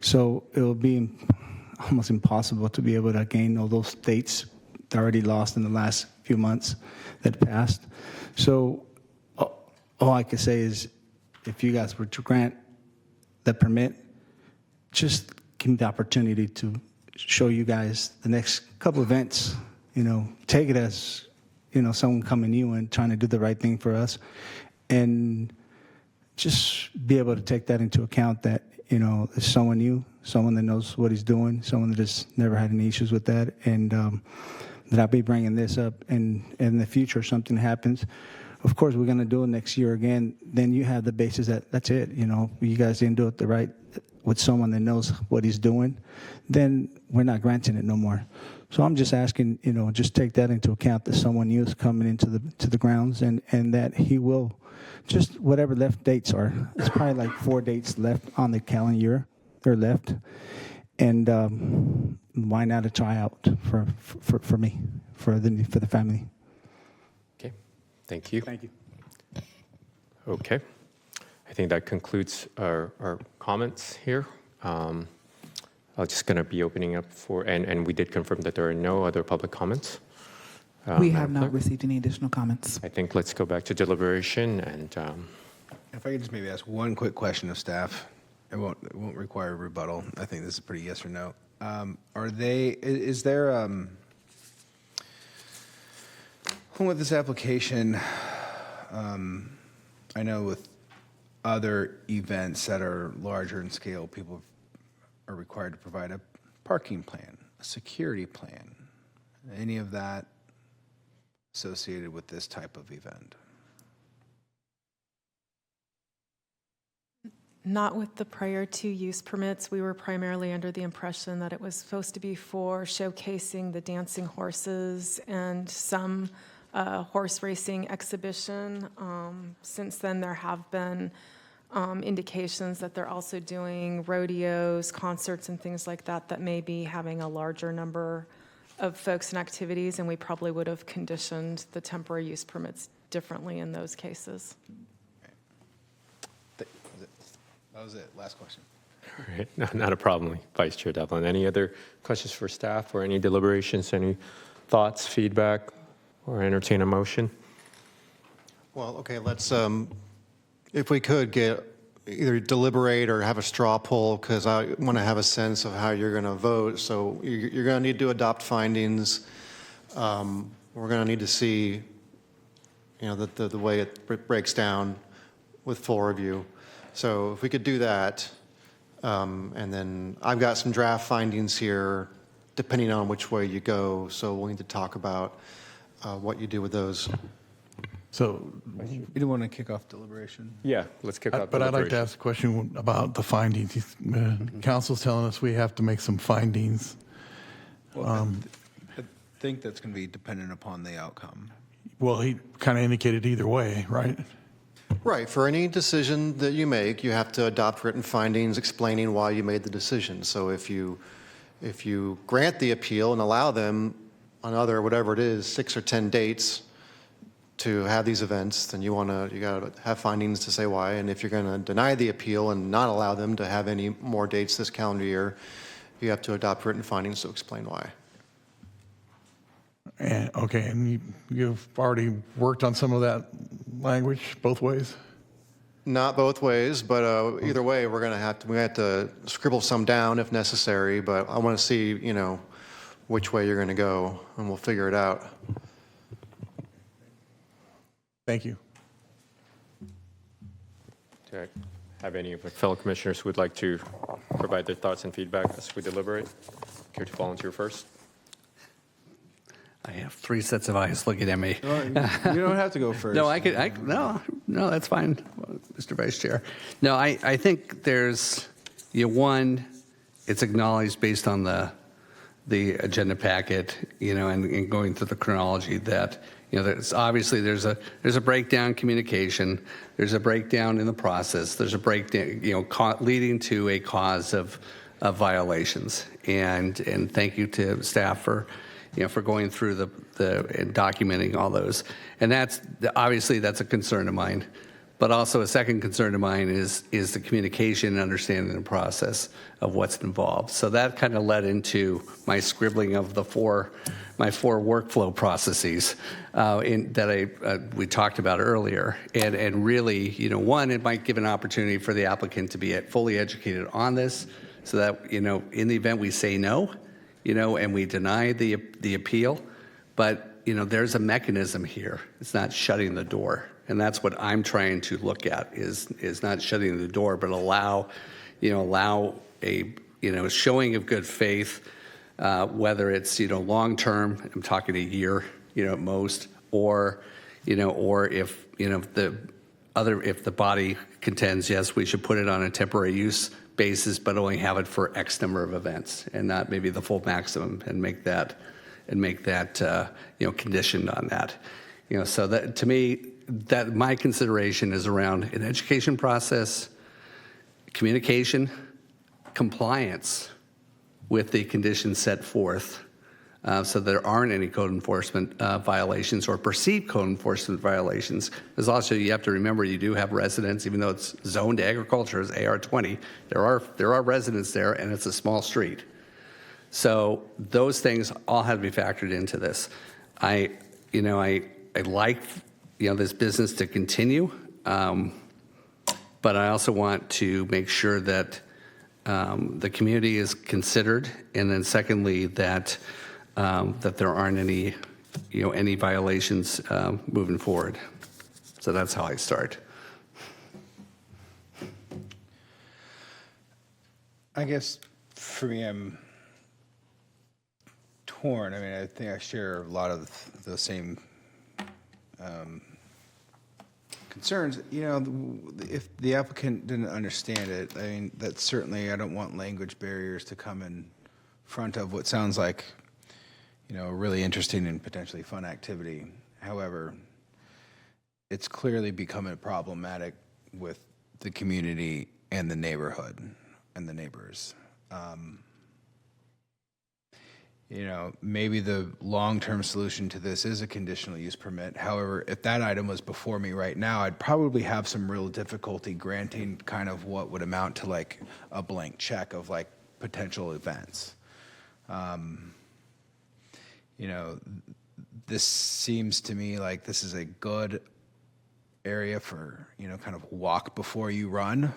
So it will be almost impossible to be able to gain all those dates that are already lost in the last few months that passed. So all I can say is if you guys were to grant the permit, just give me the opportunity to show you guys the next couple events. Take it as, someone coming new and trying to do the right thing for us. And just be able to take that into account that, there's someone new, someone that knows what he's doing, someone that has never had any issues with that. And that I'll be bringing this up. And in the future, something happens. Of course, we're going to do it next year again. Then you have the basis that's it. You guys didn't do it with someone that knows what he's doing. Then we're not granting it no more. So I'm just asking, just take that into account that someone new is coming into the grounds and that he will just whatever left dates are. It's probably like 4 dates left on the calendar year. They're left. And why not a tryout for me, for the family? Okay. Thank you. Thank you. Okay. I think that concludes our comments here. I'm just going to be opening up for, and we did confirm that there are no other public comments. We have Madam not Clerk? received any additional comments. I think let's go back to deliberation and If I could just maybe ask one quick question of staff. It won't require a rebuttal. I think this is pretty yes or no. Is there, with this application, I know with other events that are larger in scale, people are required to provide a parking plan, a security plan, any of that associated with this type of event? Not with the prior 2 use permits. We were primarily under the impression that it was supposed to be for showcasing the dancing horses and some horse racing exhibition. Since then, there have been indications that they're also doing rodeos, concerts, and things like that may be having a larger number of folks and activities, and we probably would have conditioned the temporary use permits differently in those cases. That was it. Last question. All right, no, not a problem, Vice Chair Devlin. Any other questions for staff or any deliberations, any thoughts, feedback, or entertain a motion? Well, okay, let's, if we could get either deliberate or have a straw poll, because I want to have a sense of how you're going to vote. So you're going to need to adopt findings. We're going to need to see, the way it breaks down with full review. So if we could do that, and then I've got some draft findings here, depending on which way you go. So we'll need to talk about what you do with those. So, You don't want to kick off deliberation? Yeah, let's kick off. but I'd like to ask a question about the findings. Council's telling us we have to make some findings. I think that's going to be dependent upon the outcome. Well, he kind of indicated either way, right? Right. For any decision that you make, you have to adopt written findings explaining why you made the decision. So if you grant the appeal and allow them on other, whatever it is, 6 or 10 dates to have these events, then you got to have findings to say why. And if you're going to deny the appeal and not allow them to have any more dates this calendar year, you have to adopt written findings to explain why. And, okay, and you've already worked on some of that language both ways? Not both ways, but either way, we have to scribble some down if necessary. But I want to see, which way you're going to go, and we'll figure it out. Thank you. Do I have any of my fellow commissioners who would like to provide their thoughts and feedback as we deliberate? Care to volunteer first? I have 3 sets of eyes looking at me. You don't have to go first. No, no, that's fine, Mr. Vice Chair. No, I think there's, one, it's acknowledged based on the agenda packet, and going through the chronology that, there's obviously there's a breakdown in communication, there's a breakdown in the process, there's a breakdown, leading to a cause of violations. And thank you to staff for going through and documenting all those. And obviously that's a concern of mine. But also a second concern of mine is the communication and understanding the process of what's involved. So that kind of led into my scribbling of my four workflow processes that we talked about earlier. And really, one, it might give an opportunity for the applicant to be fully educated on this, so that in the event we say no, and we deny the appeal, but there's a mechanism here. It's not shutting the door. And that's what I'm trying to look at is not shutting the door, but allow a showing of good faith, whether it's long-term, I'm talking a year, at most, or if if the body contends, yes, we should put it on a temporary use basis, but only have it for X number of events and not maybe the full maximum, and make that conditioned on that. So that, to me, that my consideration is around an education process, communication, compliance with the conditions set forth, so there aren't any code enforcement violations or perceived code enforcement violations. Because also you have to remember, you do have residents, even though it's zoned to agriculture as AR20, there are residents there, and it's a small street. So those things all have to be factored into this. I like this business to continue, but I also want to make sure that the community is considered, and then secondly that there aren't any violations moving forward. So that's how I start. I guess for me, I'm torn. I mean, I think I share a lot of the same concerns. If the applicant didn't understand it, I mean, that's certainly, I don't want language barriers to come in front of what sounds like, a really interesting and potentially fun activity. However, it's clearly becoming problematic with the community and the neighborhood and the neighbors. maybe the long-term solution to this is a conditional use permit. However, if that item was before me right now, I'd probably have some real difficulty granting kind of what would amount to like a blank check of like potential events. This seems to me like this is a good area for, kind of walk before you run.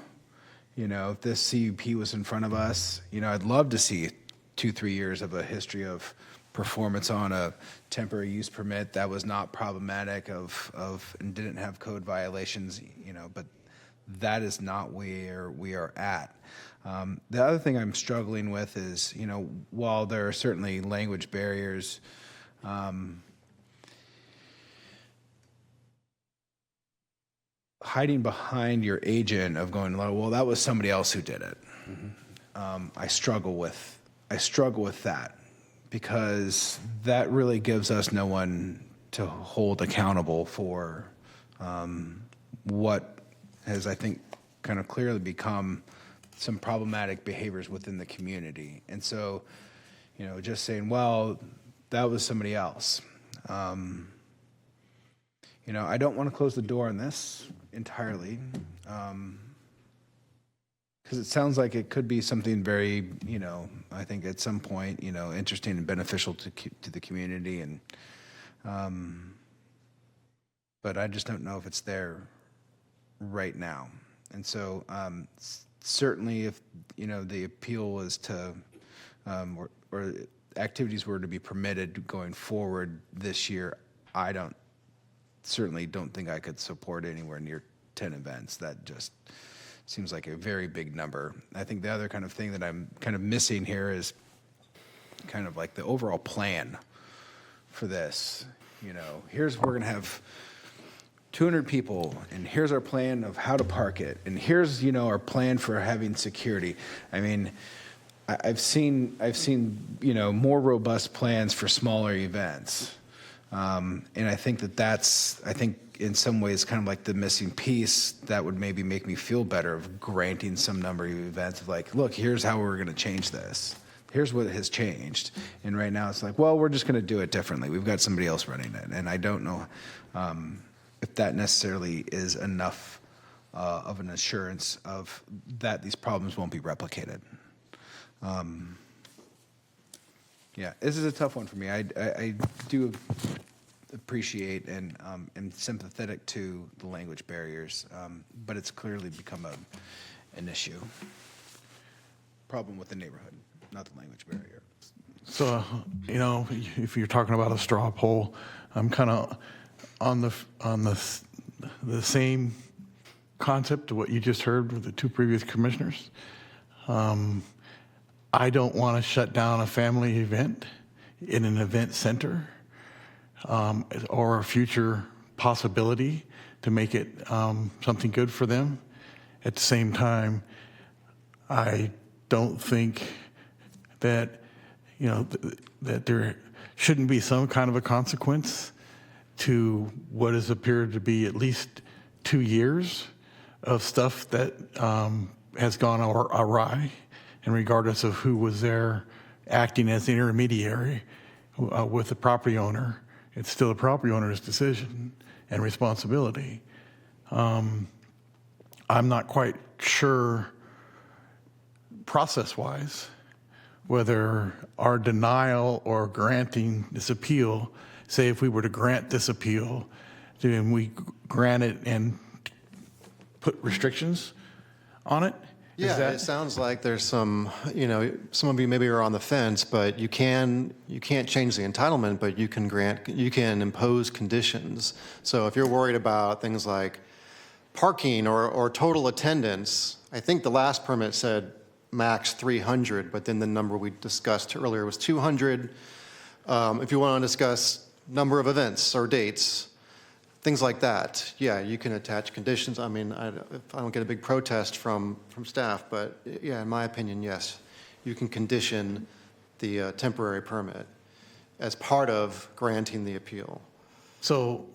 If this CUP was in front of us, I'd love to see 2-3 years of a history of performance on a temporary use permit that was not problematic and didn't have code violations, but that is not where we are at. The other thing I'm struggling with is, while there are certainly language barriers, hiding behind your agent of going, well, that was somebody else who did it. I struggle with that, because that really gives us no one to hold accountable for what has, I think, kind of clearly become some problematic behaviors within the community. And so, just saying, well, that was somebody else. I don't want to close the door on this entirely, because it sounds like it could be something very, I think at some point, interesting and beneficial to the community, and but I just don't know if it's there right now. And so certainly if, the appeal was to, or activities were to be permitted going forward this year, I certainly don't think I could support anywhere near 10 events. That just seems like a very big number. I think the other kind of thing that I'm kind of missing here is kind of like the overall plan for this. Here's, we're gonna have 200 people, and here's our plan of how to park it, and here's, our plan for having security. I mean, I've seen, more robust plans for smaller events. And I think that's in some ways kind of like the missing piece that would maybe make me feel better of granting some number of events of like, look, here's how we're going to change this. Here's what has changed. And right now it's like, well, we're just going to do it differently. We've got somebody else running it. And I don't know if that necessarily is enough of an assurance of that these problems won't be replicated. Yeah, this is a tough one for me. I do appreciate and am sympathetic to the language barriers, but it's clearly become an issue. Problem with the neighborhood, not the language barrier. So, if you're talking about a straw poll, I'm kind of on the same concept to what you just heard with the two previous commissioners. I don't want to shut down a family event in an event center or a future possibility to make it something good for them. At the same time, I don't think that, that there shouldn't be some kind of a consequence to what has appeared to be at least 2 years of stuff that has gone awry. And regardless of who was there acting as the intermediary with the property owner, it's still the property owner's decision and responsibility. I'm not quite sure, process-wise, whether our denial or granting this appeal, say if we were to grant this appeal, then we grant it and put restrictions on it? Yeah, it sounds like there's some, some of you maybe are on the fence, but you can't change the entitlement, but you can impose conditions. So if you're worried about things like parking or total attendance, I think the last permit said max 300, but then the number we discussed earlier was 200. If you want to discuss number of events or dates, things like that, yeah, you can attach conditions. I mean, if I don't get a big protest from staff, but yeah, in my opinion, yes, you can condition the temporary permit as part of granting the appeal. So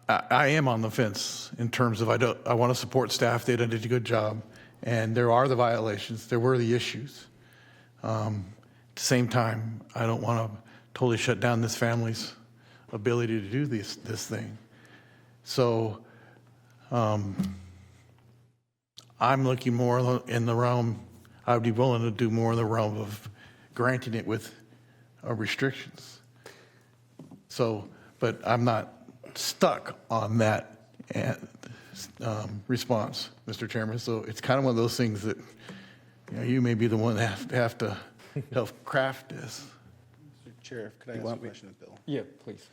I am on the fence in terms of I want to support staff. They did a good job, and there are the violations. There were the issues. At the same time, I don't want to totally shut down this family's ability to do this thing. So I'm looking more in the realm, I would be willing to do more in the realm of granting it with restrictions. So, but I'm not stuck on that response, Mr. Chairman. So it's kind of one of those things that, you may be the one that have to help craft this. Mr. Chair, could I ask a question of Bill? Yeah, please.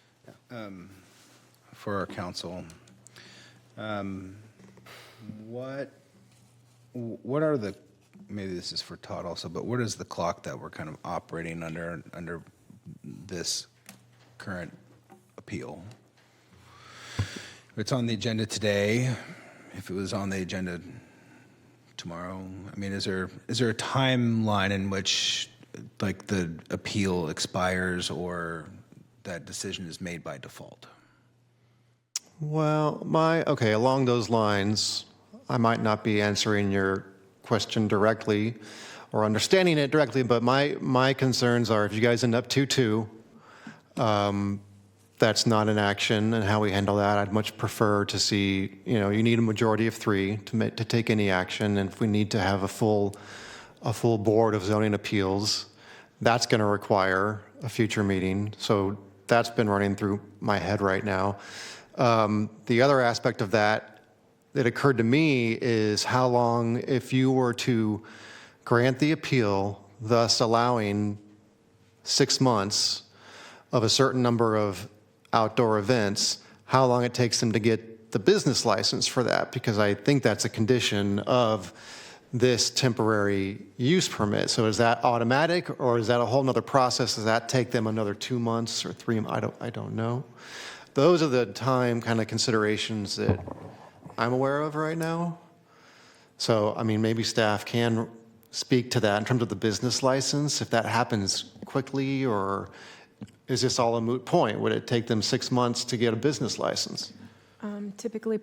For our council, what are the, maybe this is for Todd also, but what is the clock that we're kind of operating under this current appeal? If it's on the agenda today, if it was on the agenda tomorrow, I mean, is there a timeline in which like the appeal expires or that decision is made by default? Well, okay, along those lines, I might not be answering your question directly or understanding it directly, but my concerns are if you guys end up 2-2, that's not an action, and how we handle that, I'd much prefer to see, you need a majority of 3 to take any action, and if we need to have a full board of zoning appeals, that's going to require a future meeting. So that's been running through my head right now. The other aspect of that occurred to me is how long, if you were to grant the appeal, thus allowing 6 months of a certain number of outdoor events, how long it takes them to get the business license for that, because I think that's a condition of this temporary use permit. So is that automatic, or is that a whole nother process? Does that take them another 2 months or 3? I don't know. Those are the time kind of considerations that I'm aware of right now. So, I mean, maybe staff can speak to that in terms of the business license, if that happens quickly, or is this all a moot point? Would it take them 6 months to get a business license? Typically,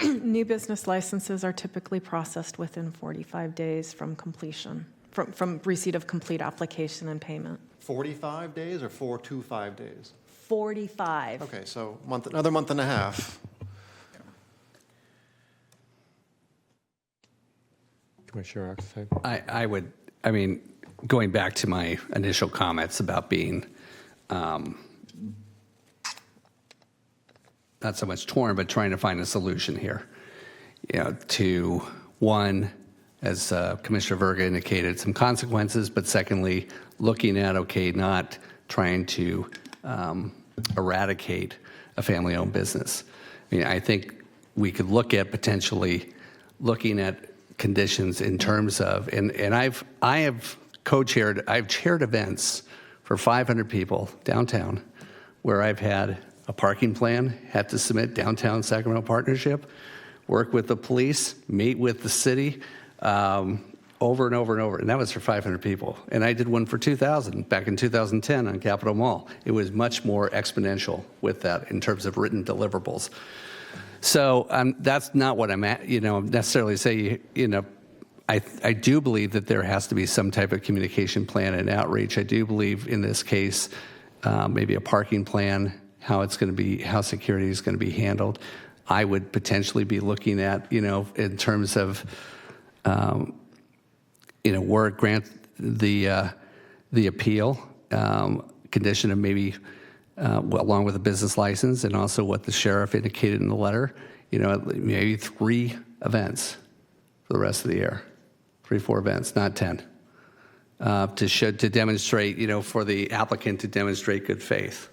new business licenses are typically processed within 45 days from completion, from receipt of complete application and payment. 45 days or 4 to 5 days? 45. Okay, so another month and a half. Commissioner Oxide? I mean, going back to my initial comments about being not so much torn, but trying to find a solution here. To one, as Commissioner Verga indicated, some consequences, but secondly, looking at, okay, not trying to eradicate a family-owned business. I mean, I think we could look at potentially looking at conditions in terms of, and I've chaired events for 500 people downtown where I've had a parking plan, had to submit downtown Sacramento partnership, work with the police, meet with the city, over and over and over. And that was for 500 people. And I did one for 2,000 back in 2010 on Capitol Mall. It was much more exponential with that in terms of written deliverables. So that's not what I'm at, necessarily say, I do believe that there has to be some type of communication plan and outreach. I do believe in this case, maybe a parking plan, how it's going to be, how security is going to be handled. I would potentially be looking at, in terms of, where it grant the appeal, condition of maybe, along with a business license, and also what the sheriff indicated in the letter, maybe 3 events for the rest of the year, 3-4 events, not 10, to demonstrate, for the applicant to demonstrate good faith,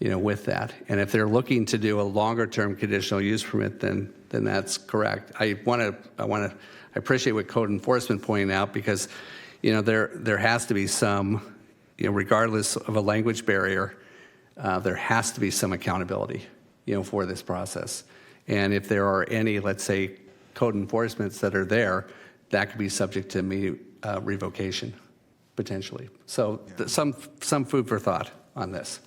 with that. And if they're looking to do a longer-term conditional use permit, then that's correct. I appreciate what code enforcement pointed out, because, there has to be some, regardless of a language barrier, there has to be some accountability, for this process. And if there are any, let's say, code enforcements that are there, that could be subject to immediate revocation, potentially. So some food for thought on this.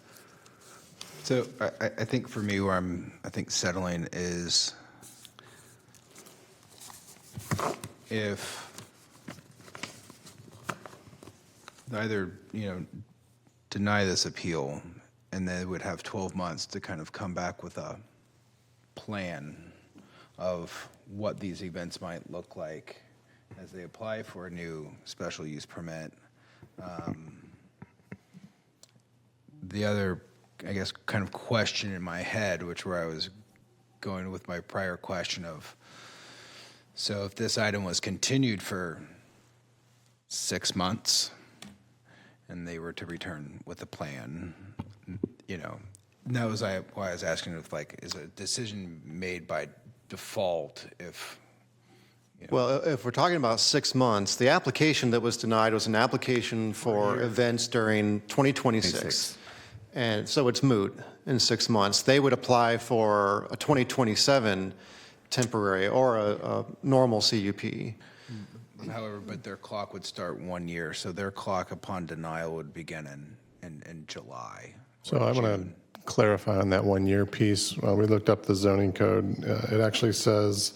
So I think for me, where I think settling is if either, deny this appeal, and they would have 12 months to kind of come back with a plan of what these events might look like as they apply for a new special use permit. The other, I guess, kind of question in my head, where I was going with my prior question of, so if this item was continued for 6 months and they were to return with a plan, that was why I was asking if, is a decision made by default if, Well, if we're talking about 6 months, the application that was denied was an application for events during 2026. And so it's moot in 6 months. They would apply for a 2027 temporary or a normal CUP. however, but their clock would start 1 year, so their clock upon denial would begin in July. So I want to clarify on that 1 year piece. We looked up the zoning code. It actually says,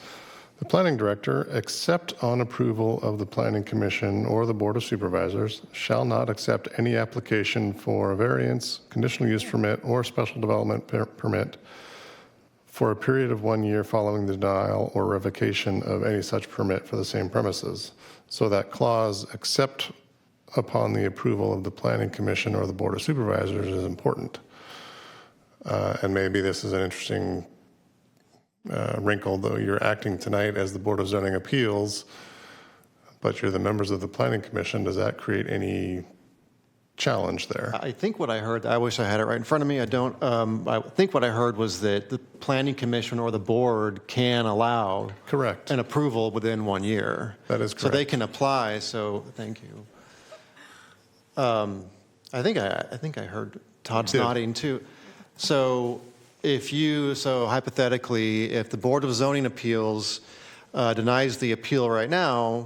the planning director, except on approval of the planning commission or the board of supervisors, shall not accept any application for a variance, conditional use permit, or special development permit for a period of 1 year following the denial or revocation of any such permit for the same premises. So that clause, except upon the approval of the planning commission or the board of supervisors, is important. And maybe this is an interesting wrinkle, though you're acting tonight as the Board of Zoning Appeals, but you're the members of the Planning Commission. Does that create any challenge there? I think what I heard, I wish I had it right in front of me. I don't. I think what I heard was that the Planning Commission or the board can allow Correct. an approval within 1 year. That is So they correct. can apply. So thank you. I think I heard Todd's did. nodding too. So hypothetically, if the Board of Zoning Appeals denies the appeal right now,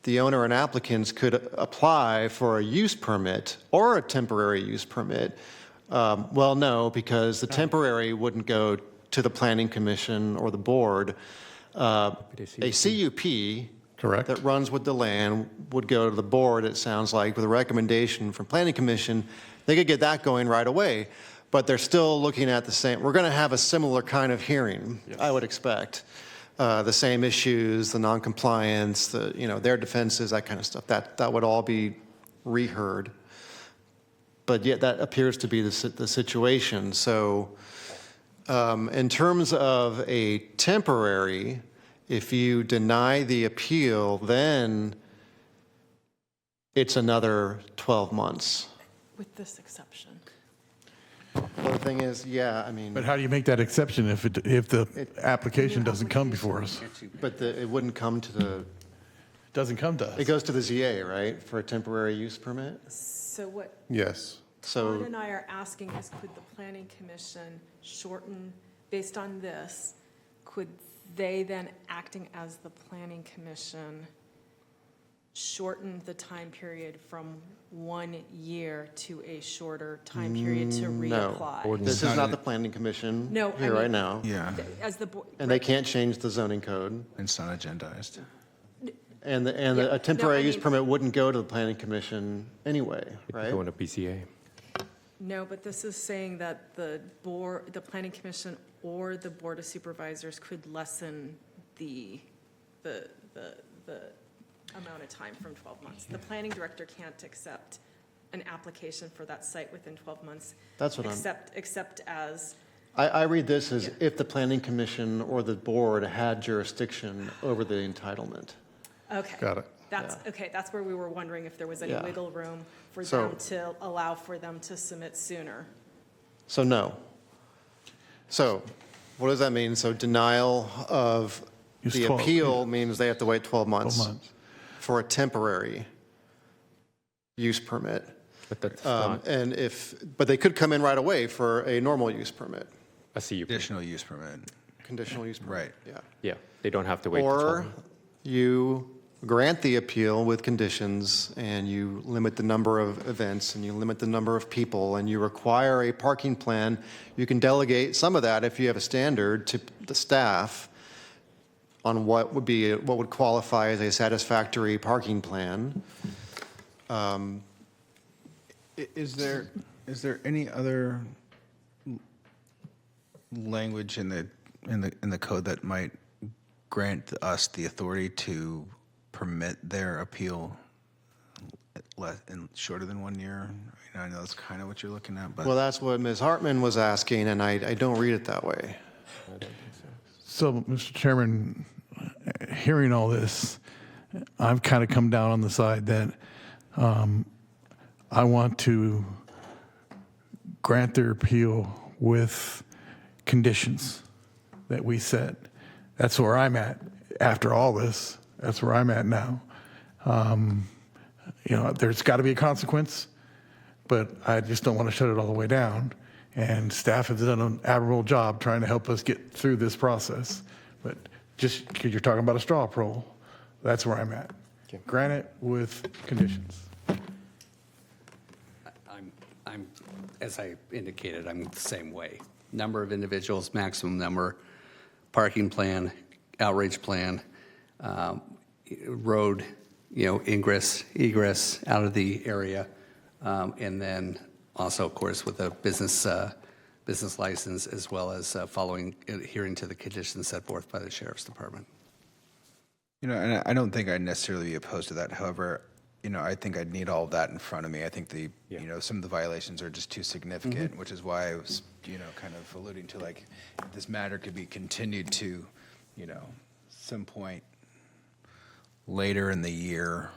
the owner and applicants could apply for a use permit or a temporary use permit. Well, no, because the temporary wouldn't go to the Planning Commission or the board. A CUP Correct. that runs with the land would go to the board, it sounds like, with a recommendation from Planning Commission. They could get that going right away, but they're still looking at the same. We're going to have a similar kind of hearing, I would expect. The same issues, the non-compliance, their defenses, that kind of stuff. That would all be reheard. But yet that appears to be the situation. So in terms of a temporary, if you deny the appeal, then it's another 12 months. With this exception. Well, the thing is, But how do you make that exception if the application doesn't come before us? But it wouldn't come to the, Doesn't come to us. it goes to the ZA, right, for a temporary use permit? So what Yes. Todd and I are asking is, could the planning commission shorten, based on this, could they then, acting as the planning commission, shorten the time period from 1 year to a shorter time period to reapply? No, this is not the Planning Commission No, here right now. Yeah, As the board. And they can't change the zoning code. it's not agendized. And Yeah, a temporary no, I use mean- permit wouldn't go to the Planning Commission anyway, right? Going to BCA. No, but this is saying that the board, the planning commission or the board of supervisors could lessen the amount of time from 12 months. The planning director can't accept an application for that site within 12 months. That's what I'm- Except as, I read this as Yeah. if the Planning Commission or the board had jurisdiction over the entitlement. okay. Got it. Okay, that's where we were wondering if there was any Yeah. wiggle room for So- them to allow for them to submit sooner. So no. So what does that mean? So denial of It's the 12, appeal means they have to wait 12 months 12 months. for a temporary use permit. But that's not But they could come in right away for a normal use permit, a CUP. Additional use permit. conditional use permit. Right. Yeah. Yeah, they don't have to wait. the 12 Or months. you grant the appeal with conditions and you limit the number of events and you limit the number of people and you require a parking plan. You can delegate some of that if you have a standard to the staff on what would qualify as a satisfactory parking plan. Is there any other language in the code that might grant us the authority to permit their appeal shorter than 1 year? I know that's kind of what you're looking at, but Well, that's what Ms. Hartman was asking, and I don't read it that way. So, Mr. Chairman, hearing all this, I've kind of come down on the side that I want to grant their appeal with conditions that we set. That's where I'm at after all this. That's where I'm at now. There's got to be a consequence, but I just don't want to shut it all the way down. And staff has done an admirable job trying to help us get through this process. But just because you're talking about a straw poll, that's where I'm at. Grant it with conditions. I'm, as I indicated, I'm the same way. Number of individuals, maximum number, parking plan, outreach plan, road, ingress, egress out of the area, and then also, of course, with a business license, as well as adhering to the conditions set forth by the Sheriff's Department. and I don't think I'd necessarily be opposed to that. However, I think I'd need all of that in front of me. I think some of the violations are just too significant, which is why I was, kind of alluding to like this matter could be continued to, some point later in the year.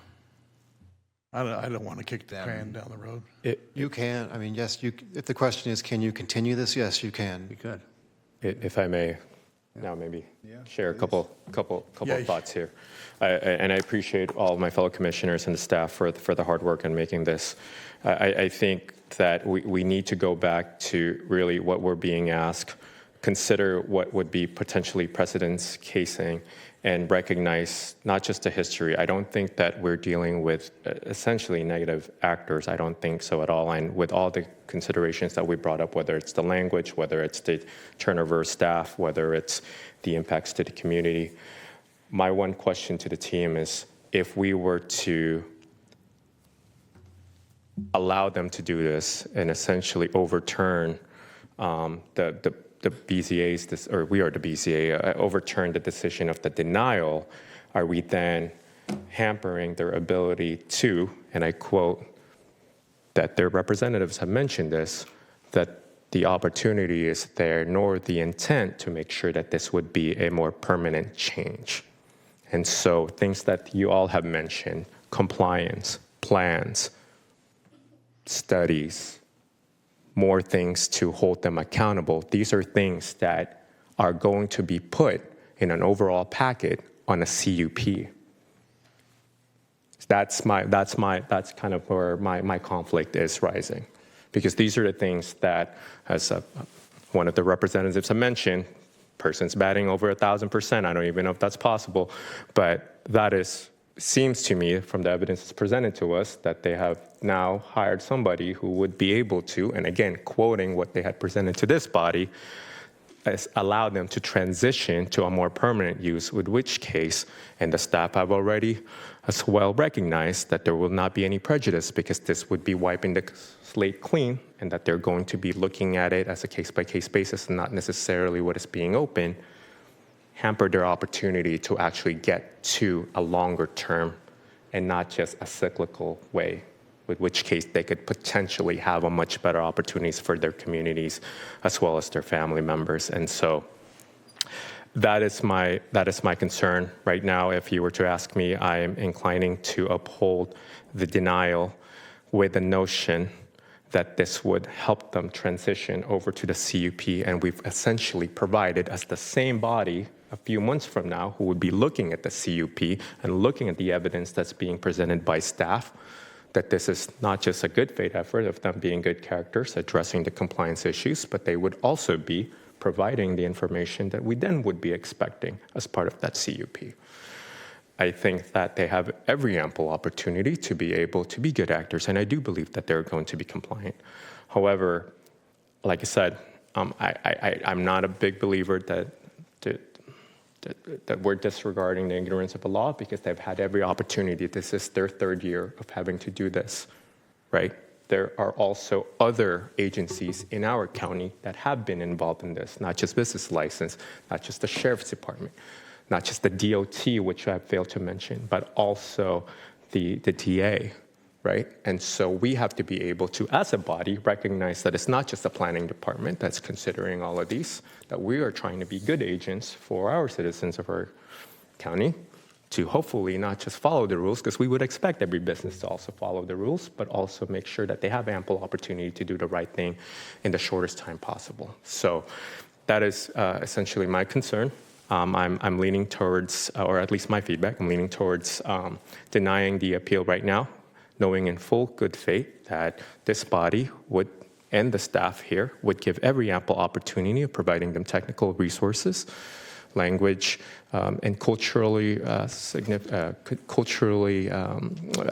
I don't want to kick the can down the road. You can. I mean, yes. If the question is, can you continue this? Yes, you can. We could. If I may, now maybe share a couple Yeah. of thoughts here. And I appreciate all of my fellow commissioners and the staff for the hard work in making this. I think that we need to go back to really what we're being asked, consider what would be potentially precedents casing, and recognize not just the history. I don't think that we're dealing with essentially negative actors. I don't think so at all. And with all the considerations that we brought up, whether it's the language, whether it's the turnover of staff, whether it's the impacts to the community, my one question to the team is, if we were to allow them to do this and essentially overturn the BZA's, or we are the BZA, overturned the decision of the denial, are we then hampering their ability to, and I quote, that their representatives have mentioned this, that the opportunity is there, nor the intent to make sure that this would be a more permanent change. And so things that you all have mentioned, compliance, plans, studies, more things to hold them accountable. These are things that are going to be put in an overall packet on a CUP. That's kind of where my conflict is rising, because these are the things that, as one of the representatives have mentioned, person's batting over 1,000%. I don't even know if that's possible, but that seems to me, from the evidence that's presented to us, that they have now hired somebody who would be able to, and again, quoting what they had presented to this body, allow them to transition to a more permanent use, with which case, and the staff have already as well recognized that there will not be any prejudice, because this would be wiping the slate clean, and that they're going to be looking at it as a case-by-case basis and not necessarily what is being open, hamper their opportunity to actually get to a longer term and not just a cyclical way, with which case they could potentially have a much better opportunities for their communities as well as their family members. And so that is my concern right now. If you were to ask me, I am inclining to uphold the denial with the notion that this would help them transition over to the CUP, and we've essentially provided, as the same body a few months from now, who would be looking at the CUP and looking at the evidence that's being presented by staff, that this is not just a good faith effort of them being good characters, addressing the compliance issues, but they would also be providing the information that we then would be expecting as part of that CUP. I think that they have every ample opportunity to be able to be good actors, and I do believe that they're going to be compliant. However, like I said, I'm not a big believer that we're disregarding the ignorance of the law, because they've had every opportunity. This is their third year of having to do this, right? there are also other agencies in our county that have been involved in this, not just business license, not just the sheriff's department, not just the DOT, which I failed to mention, but also the DA, right? And so we have to be able to, as a body, recognize that it's not just the planning department that's considering all of these, that we are trying to be good agents for our citizens of our county to hopefully not just follow the rules, because we would expect every business to also follow the rules, but also make sure that they have ample opportunity to do the right thing in the shortest time possible. So that is essentially my concern. I'm leaning towards, or at least my feedback, I'm leaning towards denying the appeal right now, knowing in full good faith that this body would, and the staff here, would give every ample opportunity of providing them technical resources, language, and culturally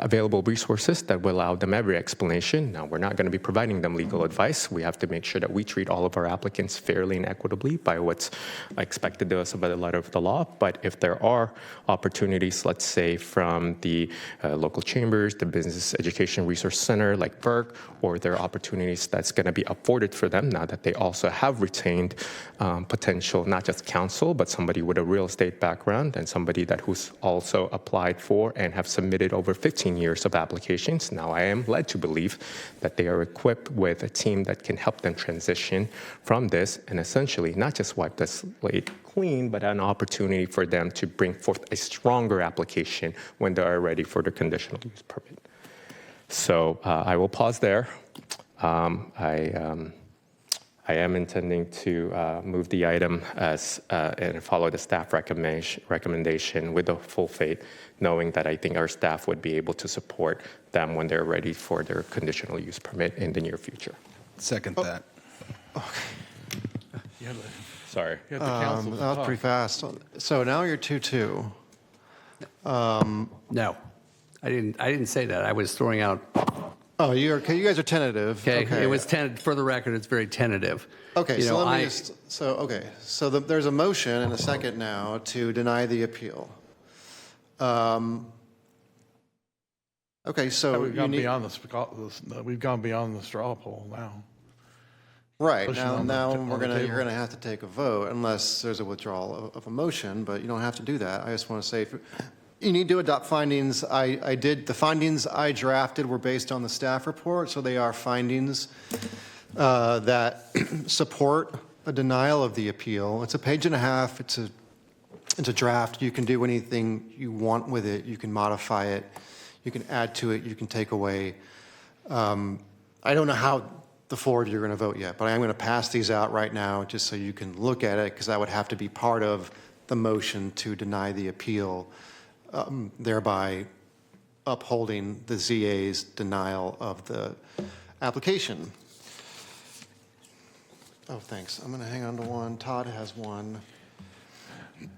available resources that will allow them every explanation. Now, we're not going to be providing them legal advice. We have to make sure that we treat all of our applicants fairly and equitably by what's expected of us by the letter of the law. But if there are opportunities, let's say from the local chambers, the Business Education Resource Center like BERC, or there are opportunities that's going to be afforded for them now that they also have retained potential, not just counsel, but somebody with a real estate background and somebody who's also applied for and have submitted over 15 years of applications. Now I am led to believe that they are equipped with a team that can help them transition from this and essentially not just wipe the slate clean, but an opportunity for them to bring forth a stronger application when they are ready for the conditional use permit. So I will pause there. I am intending to move the item as and follow the staff recommendation with a full faith, knowing that I think our staff would be able to support them when they're ready for their conditional use permit in the near future. Second that. Sorry. You had the council That was pretty fast. So now you're 2-2. No, I didn't say that. I was throwing out. Oh, you guys are tentative. Okay, it was for the record, it's very tentative. Okay, You so know, let me just, so there's a motion and a second now to deny the appeal. Okay, so We've you gone need, beyond we've gone beyond the straw poll now. right, Pushing now, on the now tip- on the you're table. gonna have to take a vote unless there's a withdrawal of a motion, but you don't have to do that. I just want to say, you need to adopt findings. The findings I drafted were based on the staff report, so they are findings that support a denial of the appeal. It's a page and a half. It's a draft. You can do anything you want with it. You can modify it. You can add to it. You can take away. I don't know how the four of you are going to vote yet, but I am going to pass these out right now just so you can look at it, because that would have to be part of the motion to deny the appeal, thereby upholding the ZA's denial of the application. Oh, thanks. I'm going to hang on to one. Todd has one.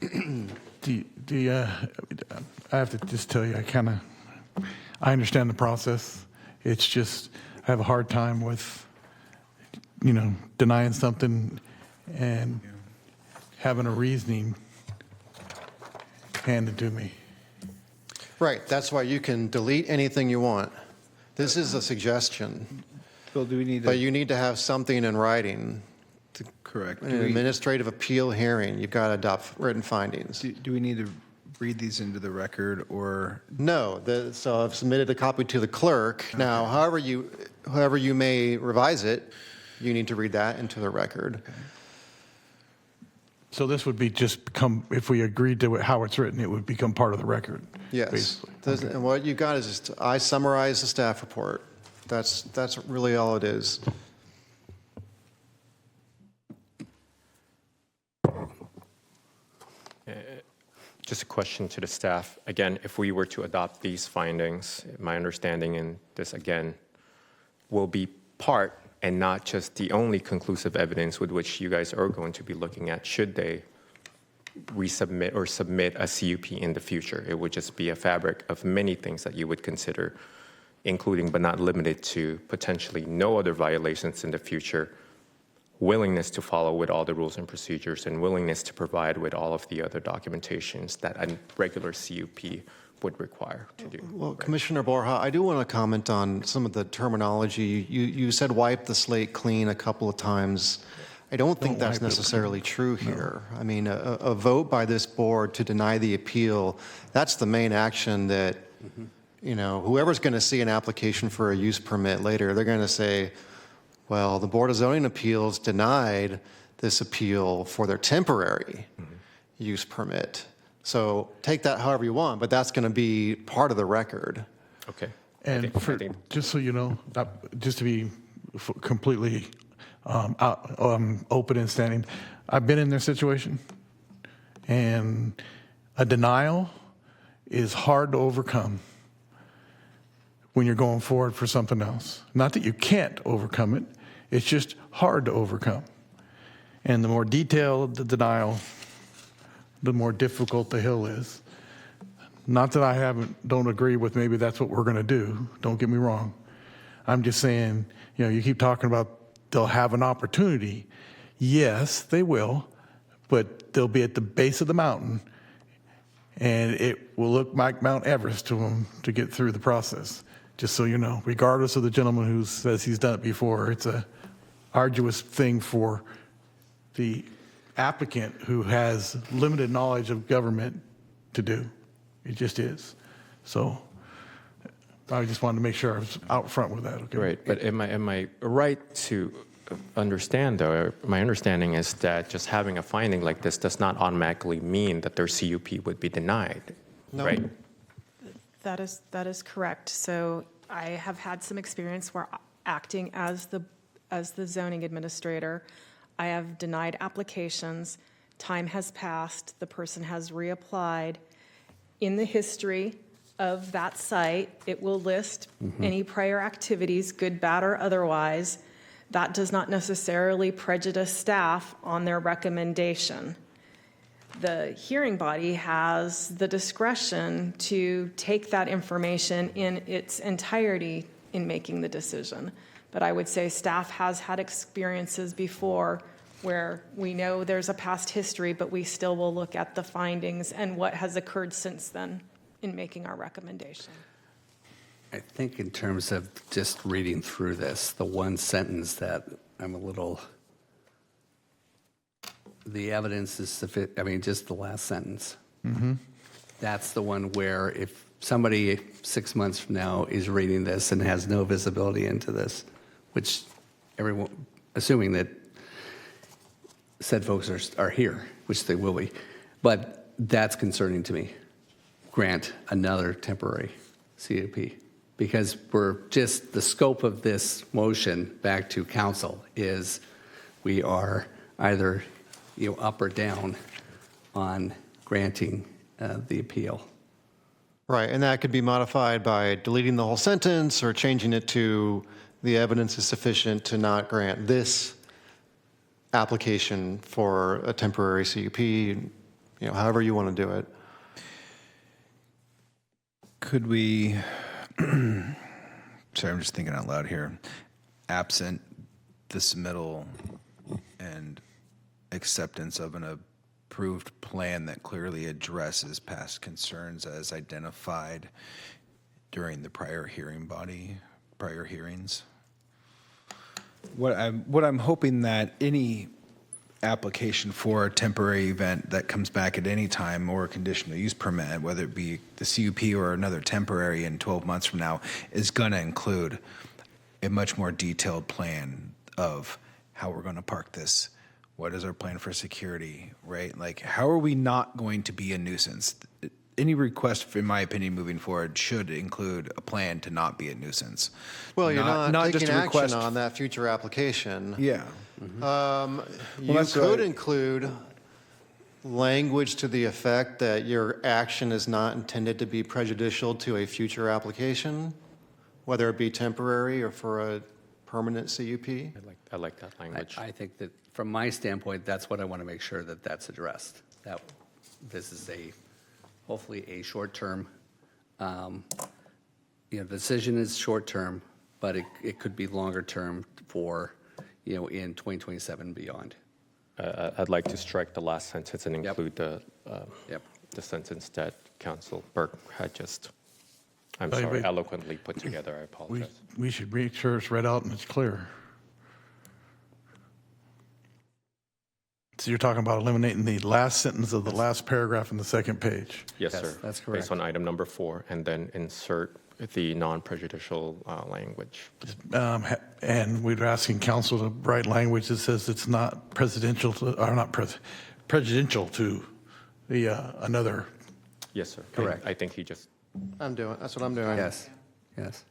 I have to just tell you, I understand the process. It's just, I have a hard time with, denying something and having a reasoning handed to me. Right. That's why you can delete anything you want. This is a suggestion. Bill, do we need But you need to have something in writing. correct? In an administrative appeal hearing, you've got to adopt written findings. Do we need to read these into the record, or? No, so I've submitted a copy to the clerk. Now, however you may revise it, you need to read that into the record. So this would be just become, if we agreed to how it's written, it would become part of the record. Yes. Basically. And what you got is just, I summarize the staff report. That's really all it is. Just a question to the staff. Again, if we were to adopt these findings, my understanding in this, again, will be part and not just the only conclusive evidence with which you guys are going to be looking at should they resubmit or submit a CUP in the future. It would just be a fabric of many things that you would consider, including but not limited to potentially no other violations in the future, willingness to follow with all the rules and procedures, and willingness to provide with all of the other documentations that a regular CUP would require to do. Well, Commissioner Borja, I do want to comment on some of the terminology. You said wipe the slate clean a couple of times. I don't think that's necessarily true here. I mean, a vote by this board to deny the appeal, that's the main action that, you know, whoever's going to see an application for a use permit later, they're going to say, well, the Board of Zoning Appeals denied this appeal for their temporary use permit. So take that however you want, but that's going to be part of the record. Okay. And just so you know, just to be completely open and standing, I've been in their situation, and a denial is hard to overcome when you're going forward for something else. Not that you can't overcome it, it's just hard to overcome. And the more detailed the denial, the more difficult the hill is. Not that I don't agree with maybe that's what we're going to do. Don't get me wrong. I'm just saying, you know, you keep talking about they'll have an opportunity. Yes, they will, but they'll be at the base of the mountain, and it will look like Mount Everest to them to get through the process. Just so you know, regardless of the gentleman who says he's done it before, it's a arduous thing for the applicant who has limited knowledge of government to do. It just is. So I just wanted to make sure I was out front with that. Okay. Right, but am I right to understand, though, my understanding is that just having a finding like this does not automatically mean that their CUP would be denied, right? That is correct. So I have had some experience where acting as the zoning administrator, I have denied applications. Time has passed. The person has reapplied. In the history of that site, it will list any prior activities, good, bad, or otherwise. That does not necessarily prejudice staff on their recommendation. The hearing body has the discretion to take that information in its entirety in making the decision. But I would say staff has had experiences before where we know there's a past history, but we still will look at the findings and what has occurred since then in making our recommendation. I think in terms of just reading through this, the one sentence that I'm a little, the evidence is sufficient, I mean, just the last sentence. That's the one where if somebody 6 months from now is reading this and has no visibility into this, which everyone, assuming that said folks are here, which they will be, but that's concerning to me. Grant another temporary CUP, because we're just, the scope of this motion back to council is we are either, you know, up or down on granting the appeal. Right, and that could be modified by deleting the whole sentence or changing it to the evidence is sufficient to not grant this application for a temporary CUP, you know, however you want to do it. Could we, sorry, I'm just thinking out loud here, absent the submittal and acceptance of an approved plan that clearly addresses past concerns as identified during the prior hearings. What I'm hoping that any application for a temporary event that comes back at any time or a conditional use permit, whether it be the CUP or another temporary in 12 months from now, is going to include a much more detailed plan of how we're going to park this. What is our plan for security, right? Like, how are we not going to be a nuisance? Any request, in my opinion, moving forward should include a plan to not be a nuisance. Well, you're not taking just a action request on that future application. Yeah. You could include language to the effect that your action is not intended to be prejudicial to a future application, whether it be temporary or for a permanent CUP. I like that language. I think that from my standpoint, that's what I want to make sure that that's addressed. That this is hopefully a short-term, the decision is short-term, but it could be longer-term for, in 2027 and beyond. I'd like to strike the last sentence and include the the sentence that Council Burke had just, I'm Wait, sorry, wait. eloquently put together. I apologize. We should make sure it's read out and it's clear. So you're talking about eliminating the last sentence of the last paragraph in the second page. Yes, Yes, sir. that's correct. Based on item number 4, and then insert the non-prejudicial language. And we're asking council to write language that says it's not prejudicial to the another. Yes, sir. Correct. I think he just, That's what I'm doing. Yes, yes.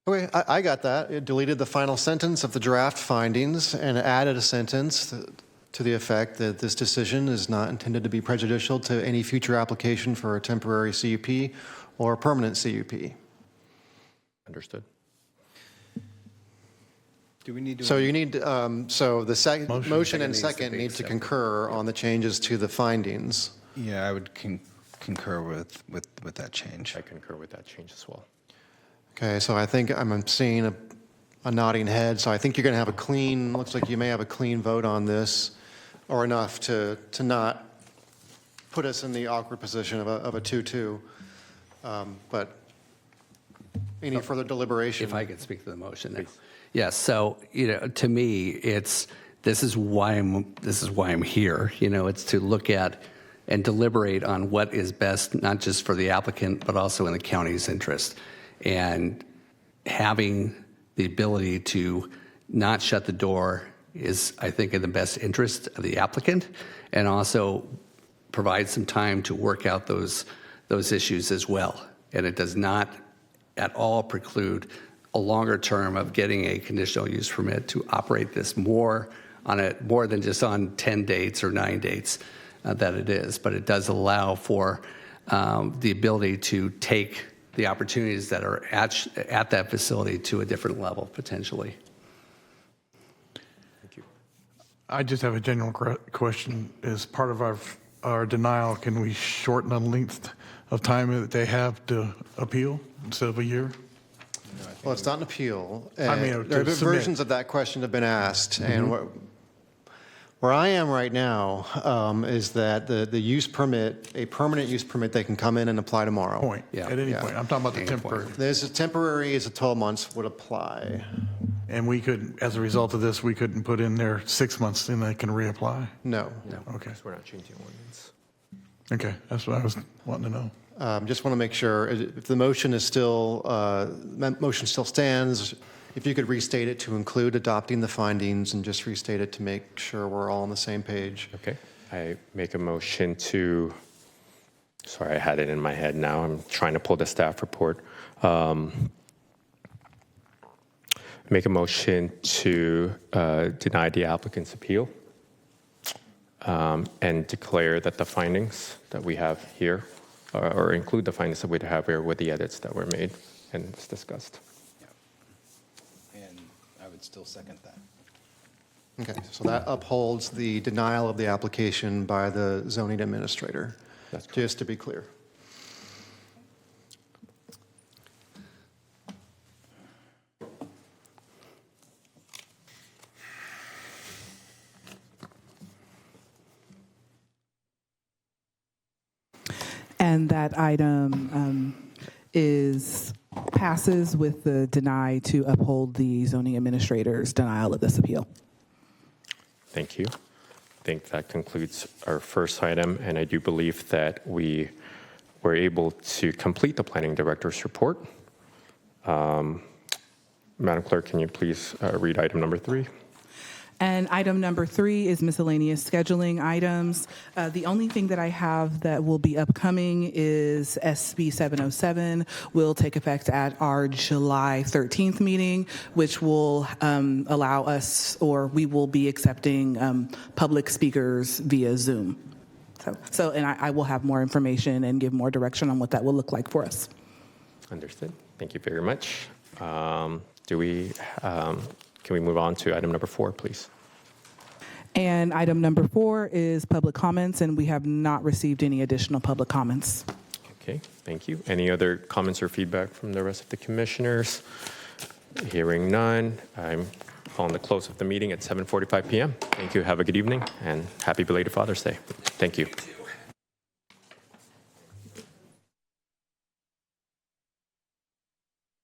Okay, I got that. It deleted the final sentence of the draft findings and added a sentence to the effect that this decision is not intended to be prejudicial to any future application for a temporary CUP or a permanent CUP. understood. Do we need to? So you need, so the motion and Second needs to second be need to separate. concur on the changes to the findings. Yeah, I would concur with that change. I concur with that change as well. Okay, so I think I'm seeing a nodding head, so I think you're going to have a clean, looks like you may have a clean vote on this, or enough to not put us in the awkward position of a 2-2. But any further deliberation? If I could speak to the motion now. Yes, so, to me, this is why I'm here. It's to look at and deliberate on what is best, not just for the applicant, but also in the county's interest. And having the ability to not shut the door is, I think, in the best interest of the applicant, and also provide some time to work out those issues as well. And it does not at all preclude a longer term of getting a conditional use permit to operate this more than just on 10 dates or 9 dates that it is. But it does allow for the ability to take the opportunities that are at that facility to a different level, potentially. Thank you. I just have a general question. As part of our denial, can we shorten the length of time that they have to appeal instead of a year? Well, it's not an appeal. I mean, There have to been submit. versions of that question have been asked, and where I am right now is that the use permit, a permanent use permit, they can come in and apply tomorrow. Point, Yeah. at any Yeah. point. I'm talking about the Any temporary. There's a temporary, is a 12 months would apply. And we could, as a result of this, we couldn't put in there 6 months and they can reapply? No. Okay, So we're not changing ordinance. okay, that's what I was wanting to know. Just want to make sure, if the motion is still, motion still stands, if you could restate it to include adopting the findings and just restate it to make sure we're all on the same page. Okay. I make a motion to, sorry, I had it in my head now. I'm trying to pull the staff report. Make a motion to deny the applicant's appeal and declare that the findings that we have here, or include the findings that we have here with the edits that were made and it's discussed. And I would still second that. Okay, so that upholds the denial of the application by the zoning administrator, That's correct. just to be clear. And that item passes with the deny to uphold the zoning administrator's denial of this appeal. Thank you. I think that concludes our first item, and I do believe that we were able to complete the planning director's report. Madam Clerk, can you please read item number 3? And item number 3 is miscellaneous scheduling items. The only thing that I have that will be upcoming is SB 707 will take effect at our July 13th meeting, which will allow us, or we will be accepting public speakers via Zoom. And I will have more information and give more direction on what that will look like for us. Understood. Thank you very much. Can we move on to item number 4, please? And item number 4 is public comments, and we have not received any additional public comments. Okay, thank you. Any other comments or feedback from the rest of the commissioners? Hearing none, I'm calling the close of the meeting at 7:45 p.m. Thank you. Have a good evening and happy belated Father's Day. Thank you.